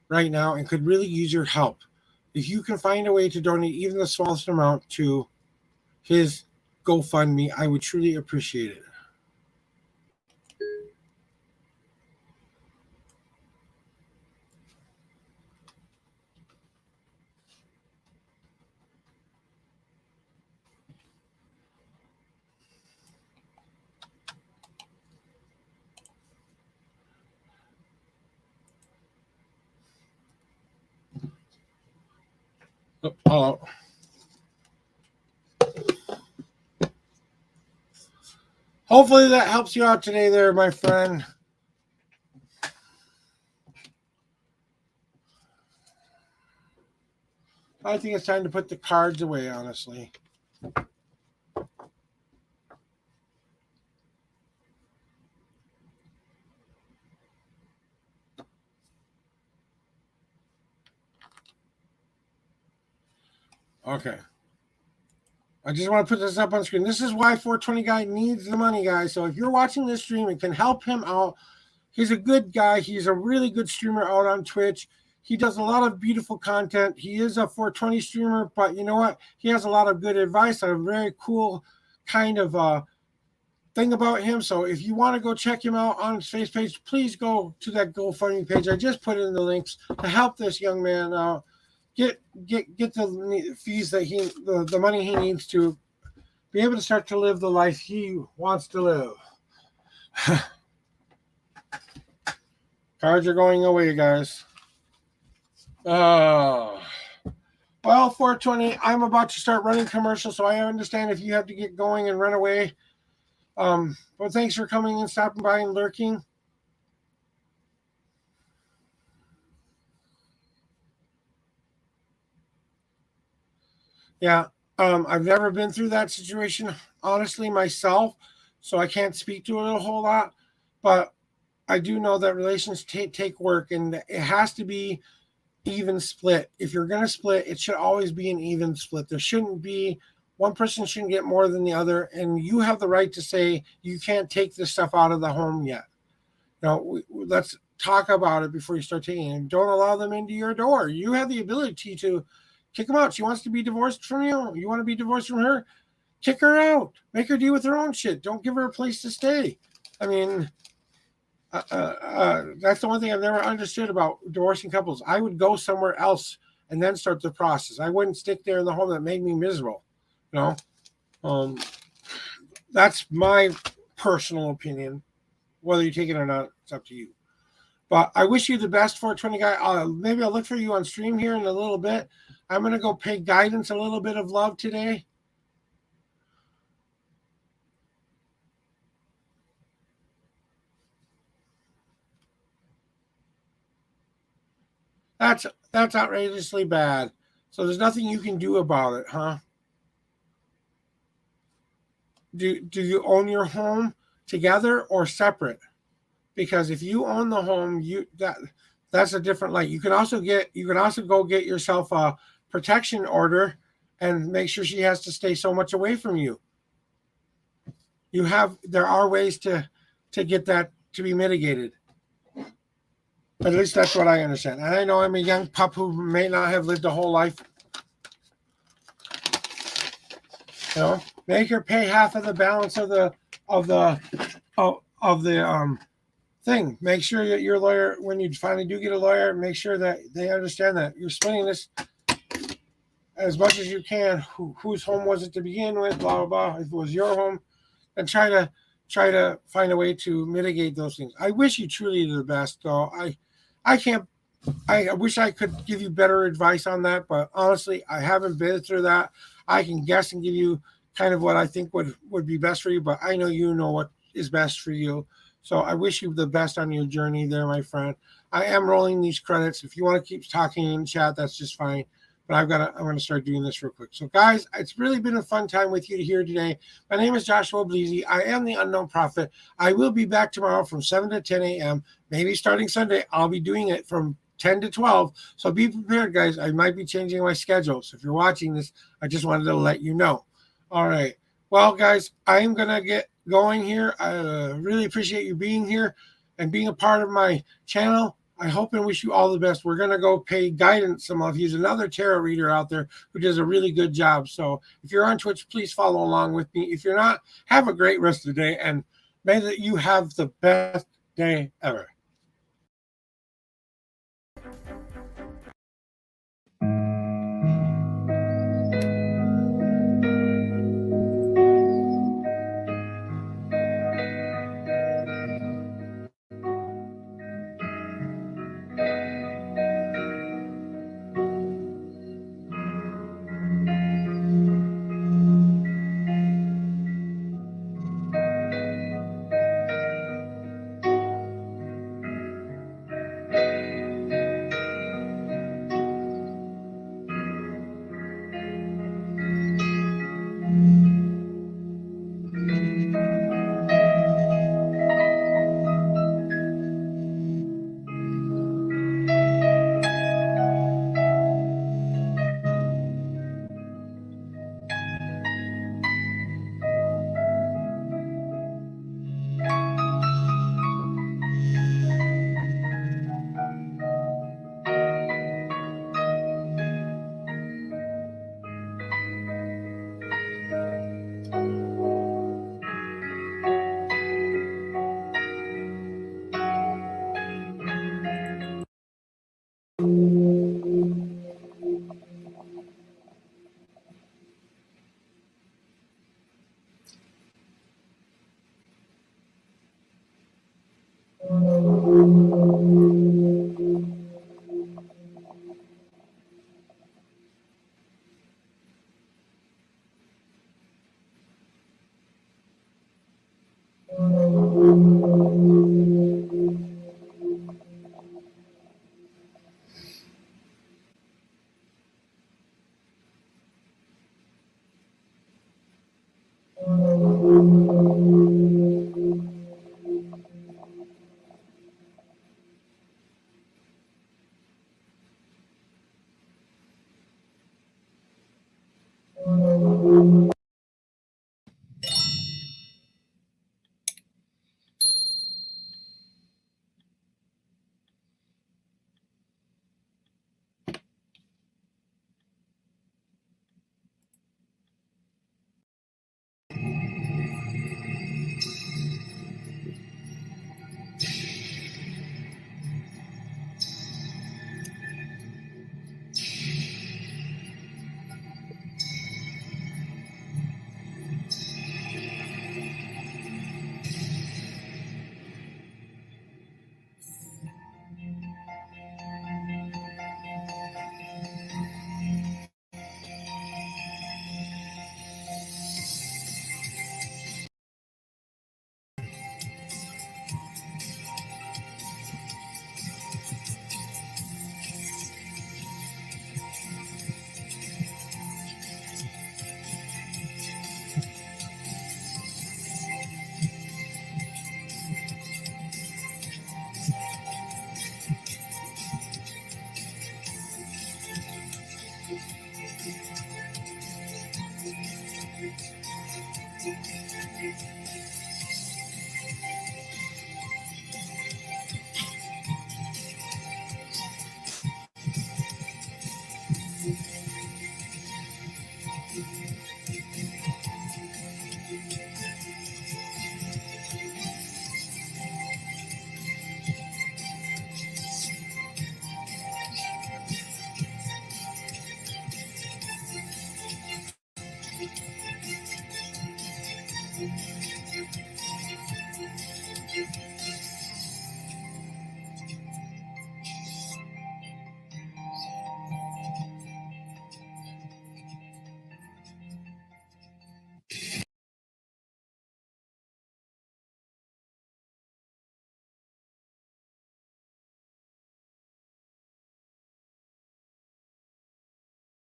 A: right now and could really use your help. If you can find a way to donate even the smallest amount to his GoFundMe, I would truly appreciate it. Oh, hopefully that helps you out today there, my friend. I think it's time to put the cards away, honestly. Okay. I just want to put this up on screen. This is why 420 Guy needs the money, guys. So if you're watching this stream and can help him out, he's a good guy. He's a really good streamer out on Twitch. He does a lot of beautiful content. He is a 420 streamer, but you know what? He has a lot of good advice, a very cool kind of thing about him. So if you want to go check him out on his face page, please go to that GoFundMe page. I just put in the links to help this young man out. Get the fees that the money he needs to be able to start to live the life he wants to live. Cards are going away, guys. Well, 420, I'm about to start running commercials, so I understand if you have to get going and run away. But thanks for coming and stopping by and lurking. Yeah, I've never been through that situation, honestly, myself, so I can't speak to it a whole lot. But I do know that relations take work, and it has to be even split. If you're going to split, it should always be an even split. There shouldn't be one person shouldn't get more than the other, and you have the right to say you can't take this stuff out of the home yet. Let's talk about it before you start taking it. Don't allow them into your door. You have the ability to kick them out. She wants to be divorced from you. You want to be divorced from her? Kick her out. Make her deal with her own shit. Don't give her a place to stay. I mean, that's the one thing I've never understood about divorcing couples. I would go somewhere else and then start the process. I wouldn't stick there in the home that made me miserable. That's my personal opinion. Whether you take it or not, it's up to you. But I wish you the best, 420 Guy. Maybe I'll look for you on stream here in a little bit. I'm going to go pay guidance a little bit of love today. That's outrageously bad. So there's nothing you can do about it, huh? Do you own your home together or separate? Because if you own the home, that's a different light. You can also go get yourself a protection order and make sure she has to stay so much away from you. There are ways to get that to be mitigated. At least that's what I understand. And I know I'm a young pup who may not have lived a whole life. Make her pay half of the balance of the thing. Make sure that your lawyer, when you finally do get a lawyer, make sure that they understand that you're splitting this as much as you can. Whose home was it to begin with? Blah blah blah. If it was your home, and try to find a way to mitigate those things. I wish you truly the best, though. I can't. I wish I could give you better advice on that, but honestly, I haven't been through that. I can guess and give you kind of what I think would be best for you, but I know you know what is best for you. So I wish you the best on your journey there, my friend. I am rolling these credits. If you want to keep talking in chat, that's just fine. But I'm going to start doing this real quick. So guys, it's really been a fun time with you here today. My name is Joshua Bleasy. I am the Unknown Prophet. I will be back tomorrow from 7 to 10 a.m. Maybe starting Sunday, I'll be doing it from 10 to 12. So be prepared, guys. I might be changing my schedule. So if you're watching this, I just wanted to let you know. All right. Well, guys, I am going to get going here. I really appreciate you being here and being a part of my channel. I hope and wish you all the best. We're going to go pay guidance. He's another tarot reader out there who does a really good job. So if you're on Twitch, please follow along with me. If you're not, have a great rest of the day, and may that you have the best day ever.